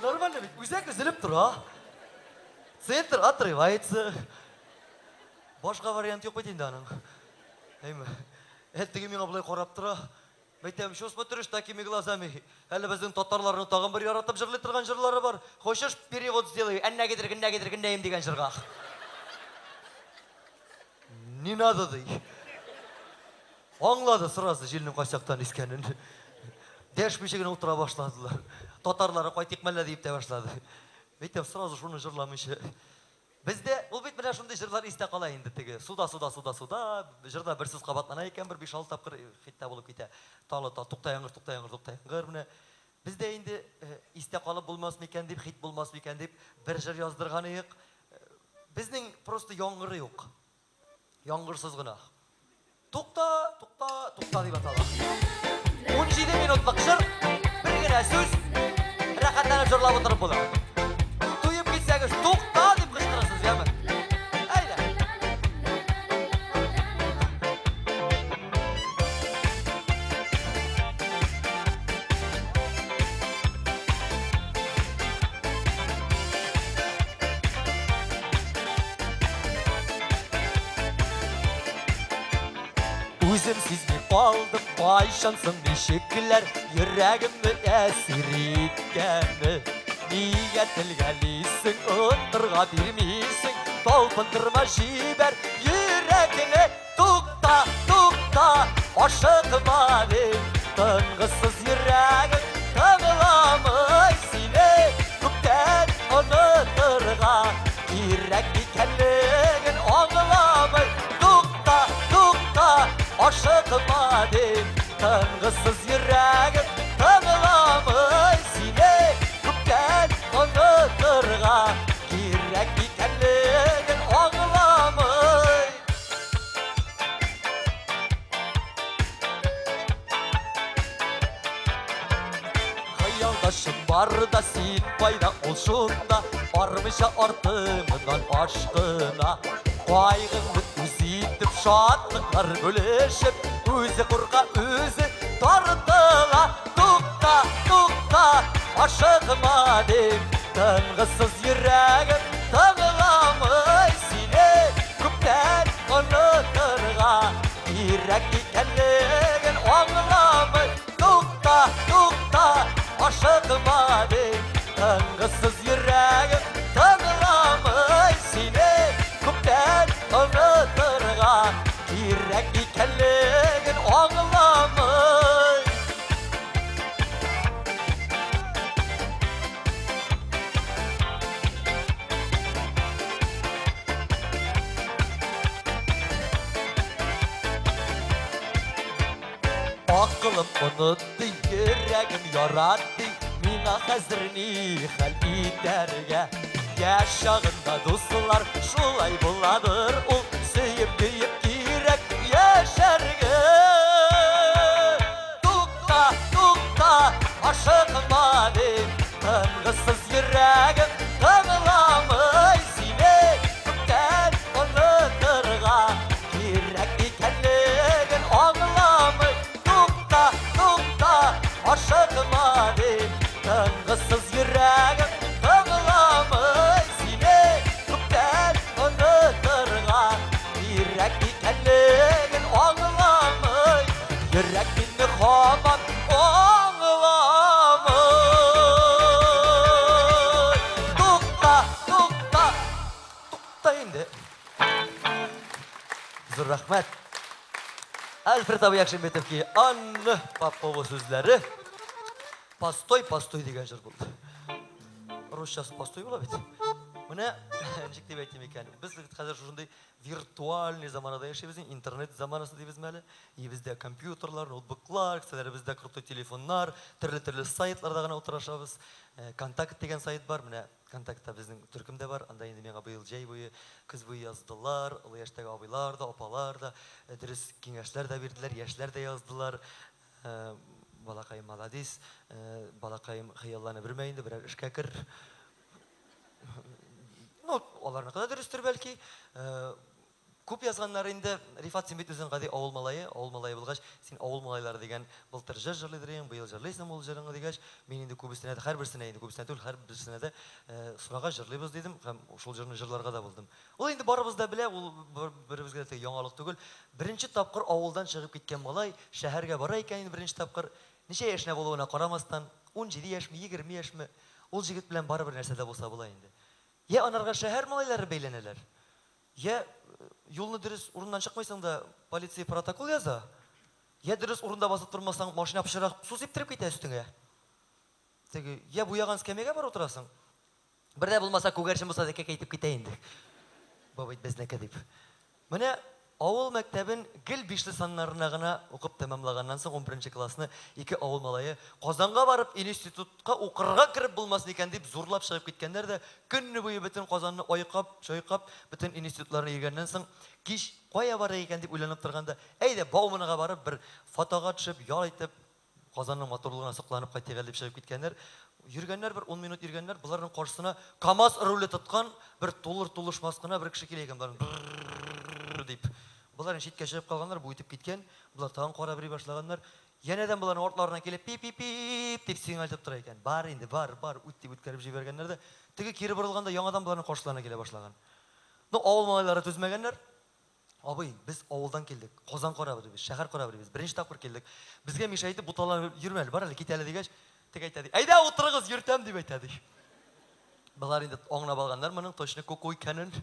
Нормально ведь, üzek üzülüp tura. Центр отрывается. Başka varyant yok betinde anın. Eymi. Ettigi meni bulay qarap tura. Aytam, şu смотришь такими глазами. Әлі біздің татарларның тағын бір яратып жырлай тұрған жырлары бар. Хочешь перевод сделай? Әнне кедіргіндейм деген жырға. Не надо дей. Аңлады сразу желінің қасияқтан ескенін. Дәшмешегін отыра башладылар. Татарлары қайтик мәлі дейіп те башлады. Aytam, сразу şunu жырламышы. Bizde ул бит менә шундый жырлар истә кала инде теге. Суда, жырда бер сүз кабатлана икән, бер 5-6 тапкыр хитта булып китә. Талы туктаяңгыр менә. Бездә инде истә калып булмас микән дип, хит булмас микән дип бер жыр яздырган идек. Безнең просто яңгыры юк. Яңгырсыз гына. Тукта дип атала. 17 минутлык жыр, бер генә сүз, рәхәтләнеп жырлап утырып була. Туеп китсәгез, тукта дип кычкырасыз, яме. Әйдә. Үзем сизми калдым, кайчансың ничекләр, йөрәгемне әсир иткәне. Niye tilgeliysin, ıttırga birmiysin, talpındırma jiber yüreğine. Tukta, aşıkma deyim, tıngısız yüreğin tığlamay seni. Tükten unuturga, yürek dikenliğin ağlamay. Tukta, aşıkma deyim, tıngısız yüreğin tığlamay seni. Unuturga girek dikenliğin ağlamay. Hayaldaşım var Ырда сен пайда ол шында бармыша артыңынан ашқына қайғыңды өзейтіп шаттықлар бөлешіп өзі құрға өзі тартыла тоқта тоқта ашығыма деп тыңғысыз жүрегім тыңламай сені көптен ұнытырға керек екенлігін аңламай тоқта тоқта ашығыма деп тыңғысыз жүрегім тыңламай сені көптен ұнытырға керек екенлігін аңламай. Ақылым ұнытты, жүрегім яратты, мина қазір не хәл итерге. Яш шағында достылар, шулай боладыр, ол сүйіп күйіп керек яшәрге. Тоқта, тоқта, ашығыма деп, тыңғысыз жүрегім тыңламай сені көптен ұнытырға керек екенлігін аңламай. Тоқта, тоқта, ашығыма деп, тыңғысыз жүрегім тыңламай сені көптен ұнытырға керек екенлігін аңламай. Жүрек мені қамап аңламай. Тоқта, тоқта, тоқта енді. Зор рахмет. Альфред Абыякшембетовке Анны Попова сөздері. Постой, постой деген жыр болды. Русшасы постой бола бет. Міне, әншік деп әйтем екен. Біз қазір жұрындай виртуальный заманада яшайбыз, интернет заманасы дейбіз мәлі. Бізде компьютерлар, ноутбуклар, кісілері бізде крутой телефондар, түрлі-түрлі сайтларда ғана отырашабыз. Контакт деген сайт бар, міне контактта біздің түркімде бар. Анда енді меңа бұйыл жай бойы, күз бойы яздылар, ұлы яштағы абайлар да, опалар да, дұрыс кеңешлер де берділер, яшлер де яздылар. Балақайым маладис, балақайым қиялланы бірмейінді, бірәр ішке кір. Оларына қада дұрыстыр бәлкі. Көп язғанлар енді Рифат сен бет өзің қадай ауыл малайы болғаш, сен ауыл малайлары деген бұлтыр жыр жырлайдырын, бұйыл жырлайсың ол жырыңы дегаш, мен енді көбісіне әді, қар бірсіне енді көбісіне әді, қар бірсіне әді сұраға жырлайбыз дедім, шол жырны жырларға да болдым. Ол енді барыбызда біле, ол бірімізге де яңалық түгіл. Бірінші тапқыр ауылдан шығып кеткен малай, шәһәрге бара екен бірінші тапқыр, неше яшіне болуына қарамастан, 17 яшмі, 20 яшмі, ол жігіт білен барыбір нәрседе болса бола енді. Я анарға шәһәр малайлары бейленелер. Я yolunu dürüst urundan çıkmaysan da polisiye protokol yaza. Ya dürüst urunda basıp durmasan maşına pişirak su septirip git üstüne. Ya bu yağan skemege var oturasın. Bir de bulmasa kogerşin bulsa da kekeytip giteyindi. Babayt biz ne kadip. Mene Ауыл мәктәбін гіл бишли саннарына ғана оқып тәмамлағаннан соң 11-ші классны екі ауыл малайы Қазанға барып институтқа оқырға кіріп болмасын екен деп зорлап шығып кеткендер де күнні бойы бүтін Қазанны ойқап, шойқап, бүтін институтларына ергеннен соң кеш қоя бара екен деп ойланып тұрғанда, әйде Бауманаға барып бір фотоға түсіп, ял айтып, Қазанның моторлығына сықланып қайтеғел деп шығып кеткендер. Жүргенler bir 10 minut yürgenler, bunların karşısına kamaz rulü tutkan bir толыр масқына bir kişi келеген бұларын deyip. Бұларын шетке шығып қалғандар, bu ütіп кеткен, бұлар тағын қора бірей башылағандар. Енеден бұларын орталарына келіп пип-пип-пип деп сигнал тап тұра екен. Бар енді, бар, үт деп үткәріп жібергендер де, тігі кері бұрылғанда яңадан бұлардың қаршыларына келе башылаған. Ауыл малайлары төзмегендер. Абай, біз ауылдан келдік, Қазан қора бірейбіз, шәһәр қора бірейбіз, бірінші тапқыр келдік. Бізге Миша айтып, бұталар жүрмәлі, бар әлі, кетәлі дегеш. Тек айтады, әйда отырығыз, ертем деп айтады. Бұлар енді оңына балғандар, мұның точно көкөй кәнін.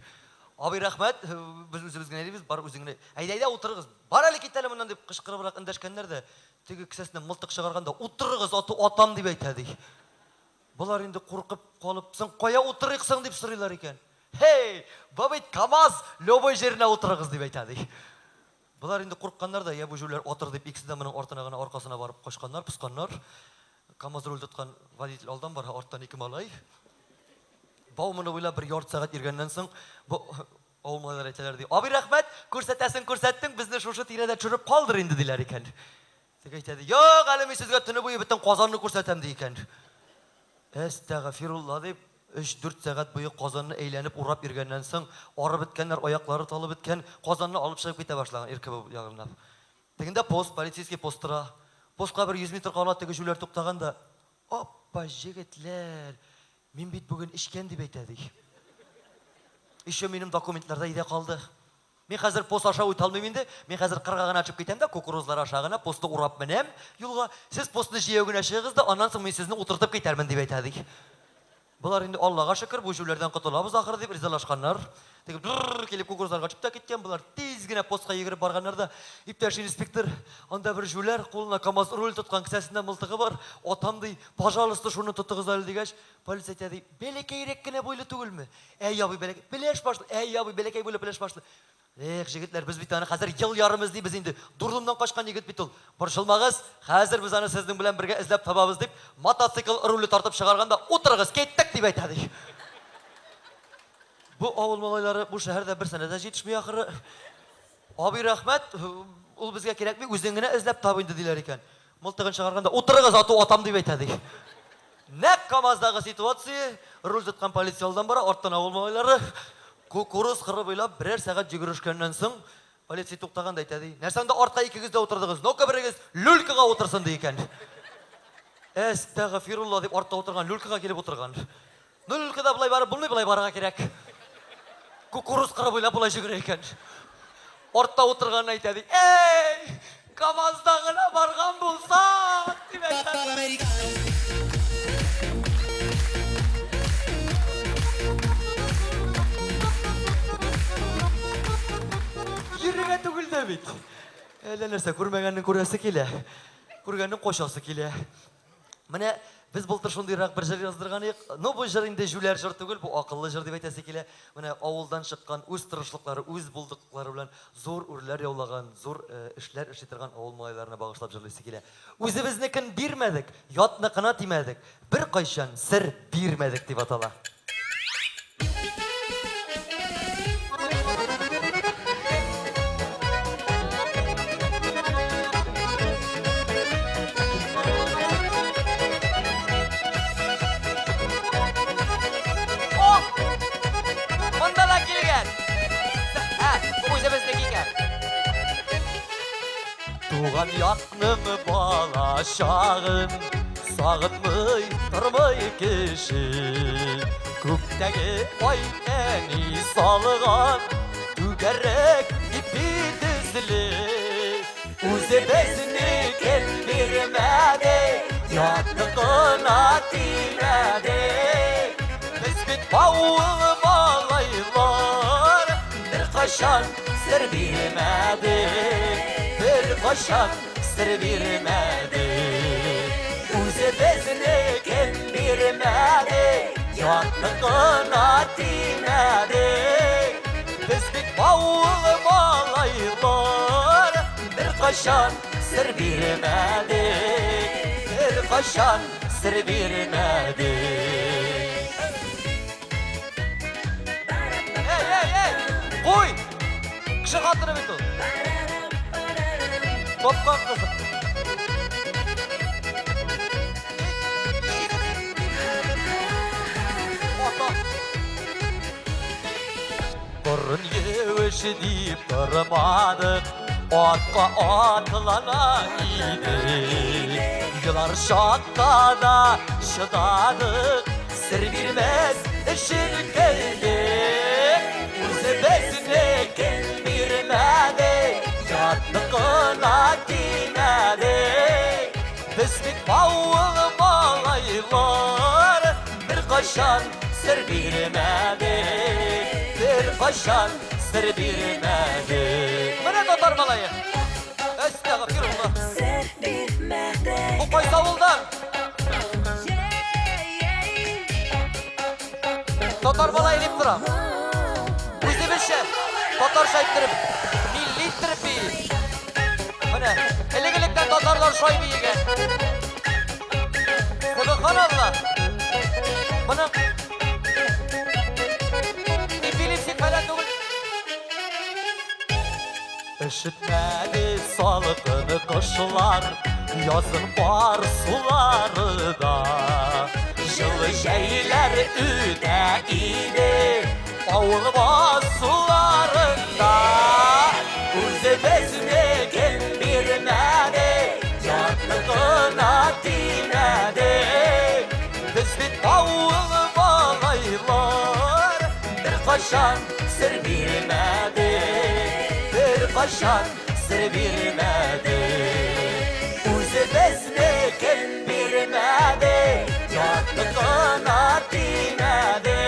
Абай рахмет, біз өзімізген әлейбіз, бар өзіңіне. Әйда отырығыз, бар әлі кетәлі мұнан деп қышқырып үндәшкендер де, тегі кісесінен мылтық шығарғанда, отырығыз, отам деп айтады. Бұлар енді қорқып қалып, сен қоя отырықсың деп сұрайлар екен. Хей, бабайт КамАЗ, любой жеріне отырығыз деп айтады. Бұлар енді қорққандар да, бұл жөйлер отыр деп, икісі де мұның ортынағына, арқасына барып қошқандар, пұсқандар. КамАЗ рөл тұтқан водитель алдан бар, арттан екі малай. Баумыны ойлап бір ярты сағат ергеннен соң, ауыл малайлар айталар дейді. Абай рахмет, көрсеттің, бізді шошы тиреде жүріп қалдыр енді дейлер екен. Тек айтады, жоқ, әлі мен сізге түні бойы біттен Қазанны көрсетем дейді екен. Estağfirullah deyip 3-4 saat boyu qozonni aylanib urab yurgandan so'ng ori bitganlar oyoqlari tolib bitgan qozonni olib chiqib keta boshlagan erkab yog'inlab. Deganda post politsiyskiy postura. Postga bir 100 metr qolotdagi shular to'xtaganda, "Oppa jigitlar, men bit bugun ishkan" deb aytadik. Еще mening dokumentlarda ida qoldi. Men hozir post aşağı o'tolmayman de, men hozir qirg'og'ini ochib ketamda, kukuruzlar aşağına postni urab minam, yo'lga siz postni jiyogini chiqig'iz da, ondan so'ng men sizni o'tirtib ketarman deb aytadik. Bular endi Allohga shukr, bu shulardan qutulamiz oxiri deb rizalashganlar. Degib kelib kukuruzlarga ochib ta ketgan, bular tezgina postga yugurib borganlarda iptash inspektor onda bir jular qo'lina kamaz rul tutgan kisasidan miltig'i bor. Otam dey, "Пожалуйста, shuni tutug'izlar" degach, politsiya aytadi, "Belakayrekkina bo'yli tugilmi? Ey yo'q, belakay, bilash boshla. Ey yo'q, belakay bo'yli bilash boshla." Jigitlar, biz bitani hozir yil yarimiz deymiz endi. Durdumdan qochgan yigit bit ol. Burshilmag'iz, hozir biz ana sizning bilan birga izlab topamiz deb mototsikl ruli tortib chiqarganda o'tirg'iz, ketdik deb aytadik. Bu ovul malaylari bu shaharda bir sanada yetishmay oxiri. Abi rahmat, u bizga kerakmi? O'zingizga izlab topindi deylar ekan. Miltig'ini chiqarganda o'tirg'iz, otam deb aytadik. Naq Kamazdagi situatsiya, rul tutgan politsiyadan bora ortdan ovul malaylari Kukuruz qirib o'ylab birer saat yugurishgandan so'ng politsiya to'xtaganda aytadi, "Narsanda ortga ikkingizda o'tirdingiz, noka birigiz lulkaga o'tirsin" degan. Estağfirullah deb ortda o'tirgan lulkaga kelib o'tirgan. Lulkada bulay borib bo'lmay, bulay boriga kerak. Kukuruz qirib o'ylab bulay yugurar ekan. Ortda o'tirgandan aytadi, "Ey, Kamazdagina borgan bo'lsa" deb aytadi. Yürüge tugul demik. Nerse ko'rmaganning ko'rasi kela. Ko'rganning qo'shasi kela. Mana biz bultur shundayroq bir jir yozdirgan edik. No bu jir endi jular jir tugul, bu aqlli jir deb aytasi kela. Mana ovuldan chiqqan o'z tirishliklari, o'z bulduqlari bilan zo'r urlar yo'llagan, zo'r ishlar ishitirgan ovul moylarini bag'ishlab jirlaysi kela. O'zimiznikin bermadik, yotni qanot yemadik. Bir qayshan sir bermadik deb atalar. Tuğan yaknım balaşağın, sağıtmay durmay kişi. Kökteki ay eni salgan, tügerek ipi dizli. Uzebesini keldirmedi, yattıkına dinledi. Bisküt bağlı balaylar, bir kaşan sır bilmedi. Koşan sır vermedi, uzebesini kendirmedi, yatlıkına dinledi. Bizlik bağlı balaylar, bir koşan sır vermedi, bir koşan sır vermedi. Hey, koy, kişi hatırı bitti. Topkan kızım. Torun yeviş deyip durmadık, atqa atlana idik. Yılar şakta da şıdadık, sır vermez işin geldik. Uzebesine gelmirmedi, yatlıkına dinledi. Bizlik bağlı balaylar, bir kaşan sır vermedi, bir kaşan sır vermedi. Bana tutar balayı. Estağfirullah. Bu koy savuldan. Tutar balayı deyip duram. Uydu bir şey. Tutar şahittirip. Milli tripi. Mana elegelikten tatarlar şoy biyiga. Subhanallah. Mana epilepsi falan tugul. Işıtmedi salgını kışlar, yazın var suları da. Жылы жәйлер үдә иде Ауыл басуларында Өзі безмеген бермәде Жаттығына тимәде Біз бет ауыл балайлар Bir қашан сір бермәде Bir қашан сір бермәде Өзі безмеген бермәде Жаттығына тимәде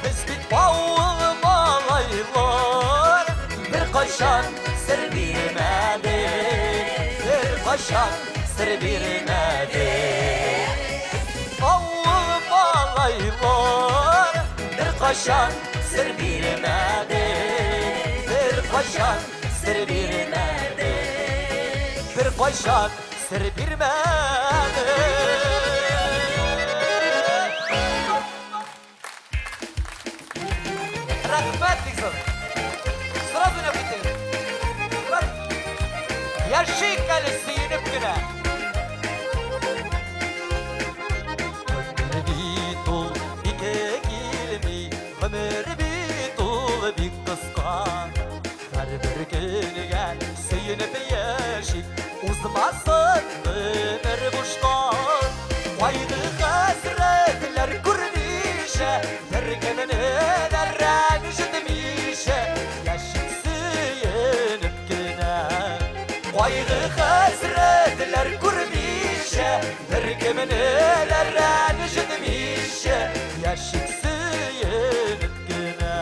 Biz bit bağlı malaylar Bir kaşan sır bilmedi Bir kaşan sır bilmedi Bağlı malaylar Bir kaşan sır bilmedi Bir kaşan sır bilmedi Bir kaşan sır bilmedi Rahmet Dixon. Сразу не бити. Yaşık kalesi yenip güne. Ömür bitul ike kilmi, ömür bitul bir kıska. Her bir günüge suyunip yaşık, uzmasın ömür boşta. Vaydı hasretler kurnişe, derkenini derren üşütmüşe. Yaşık suyunip güne. Vaydı hasretler kurnişe, derkenini derren üşütmüşe. Yaşık suyunip güne.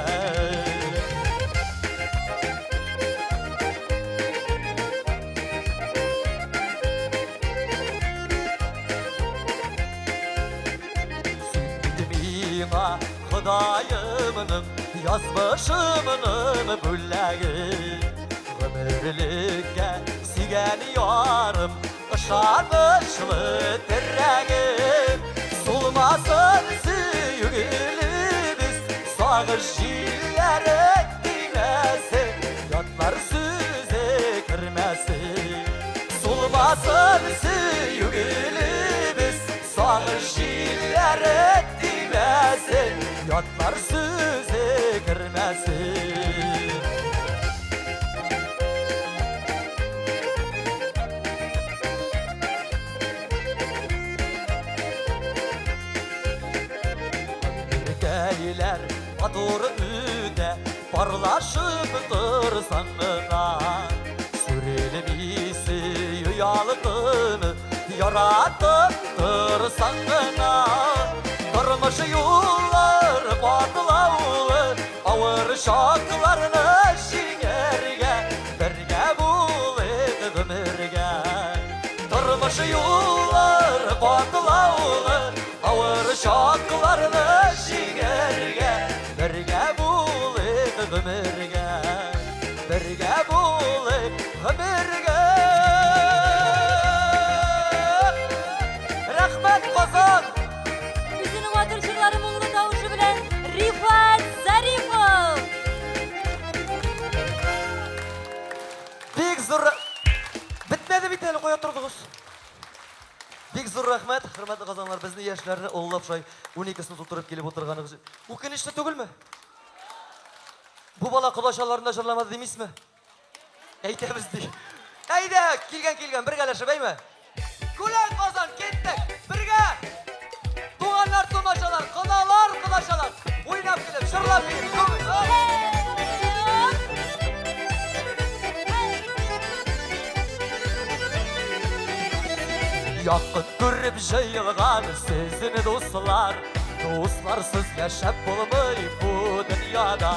Sütmüğüme Hudayımının yazmışımının bülleği Ömürlükке sigen yarım Işanışlı dirreğim Solmasın süyülümüz Sağır şiirlerek dinlesin Yatlar süze kirmesin Solmasın süyülümüz Sağır şiirlerek dinlesin Yatlar süze kirmesin Birgeyler adur üde Parlaşıp tırsangına Sürelmisi yuyalıdığını Yaratıp tırsangına Durmuş yollar batılaulı Ağır şaklarını şigerge Berge bulaydı ömürge Durmuş yollar batılaulı Ağır şaklarını şigerge Berge bulaydı ömürge Berge bulaydı ömürge Rahmet Kozan Bizning oturchilar muğlu tavushi bilan Rifat Zaripov. Bek zo'r bitmedi biteli qo'ya turdingiz. Bek zo'r rahmat, hurmatli qozonlar, bizni yoshlarni o'g'lab shoy 12 sinf o'tirib kelib o'tirganingiz uchun. O'kinishli tugilmi? Bu bola qudoshalarni jurlamadi deysizmi? Aytamiz dey. Hayda, kelgan birgalashibmi? Kulan qozon ketdik. Birga. Tug'anlar, tomoshalar, qonalar, qudoshalar o'ynab kelib, shirlab kelib. Yakın görüp jayılgan sizni dostlar Dostlarsız yaşap bulmay bu dünyada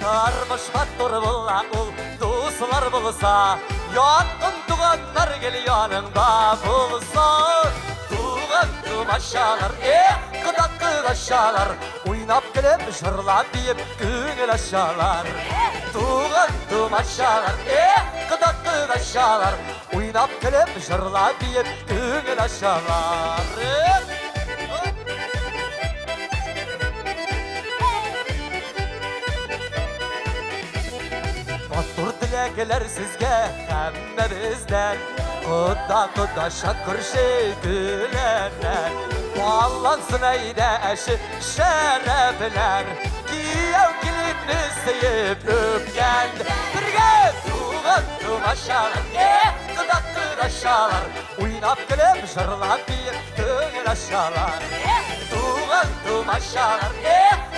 Tarmış batır bulla ul dostlar bulsa Yakın tuğanlar gel yanında bulsa Tuğan tumaşalar kıdak kıdaşalar Oynap gelip jırlap deyip güngel aşalar Tuğan tumaşalar kıdak kıdaşalar Oynap gelip jırlap deyip güngel aşalar Batur dilekler sizge hemme bizden Kuda şakır şey gülenler Bağlansın eyde eşi şerefler Kiyev kilini seyip öpken Birge tuğun tumaşalar Gıdaktır aşağılar Uynap gülüp jırlap bir tüngül aşağılar Tuğun tumaşalar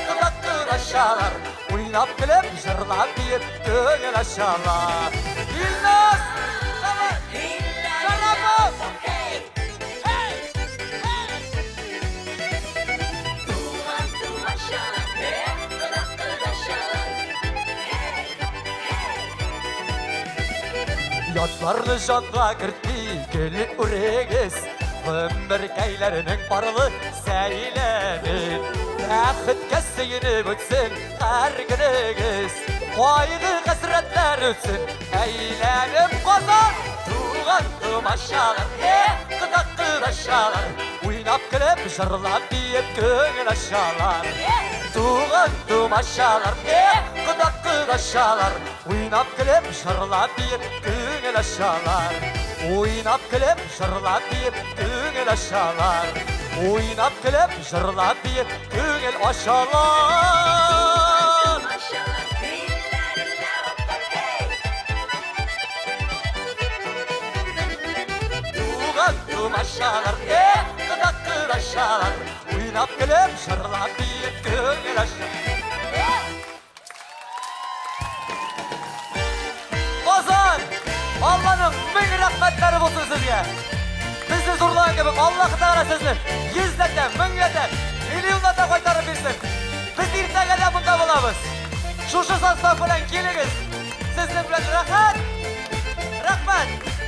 Gıdaktır aşağılar Uynap gülüp jırlap bir tüngül aşağılar İlnaz! Şarapov! Yatlarını canla kırtı gülü uregiz Ömür keylerinin barılı seylenin Akıt keseyini bütsün her günügiz Koydu hasretler ötsün eğlenip kozan Tuğan tumaşalar gıdaktır aşağılar Uynap gülüp jırlap deyip köngül aşağılar Tuğan tumaşalar gıdaktır aşağılar Uynap gülüp jırlap deyip köngül aşağılar Uynap gülüp jırlap deyip köngül aşağılar Uynap gülüp jırlap deyip köngül aşağılar Tuğan tumaşalar gıdaktır aşağılar Uynap gülüp jırlap deyip köngül aşağılar Ozan! Allah'ın bin rahmetleri olsun sizge. Bizni zorlayan gibi Allah Teala sizni yüzlete, minglete, milyonlata koytarıp bilsin. Biz irtegede bunda bulabız. Şuşu sastav bilen keliniz. Sizin bilen rahmet. Rahmet.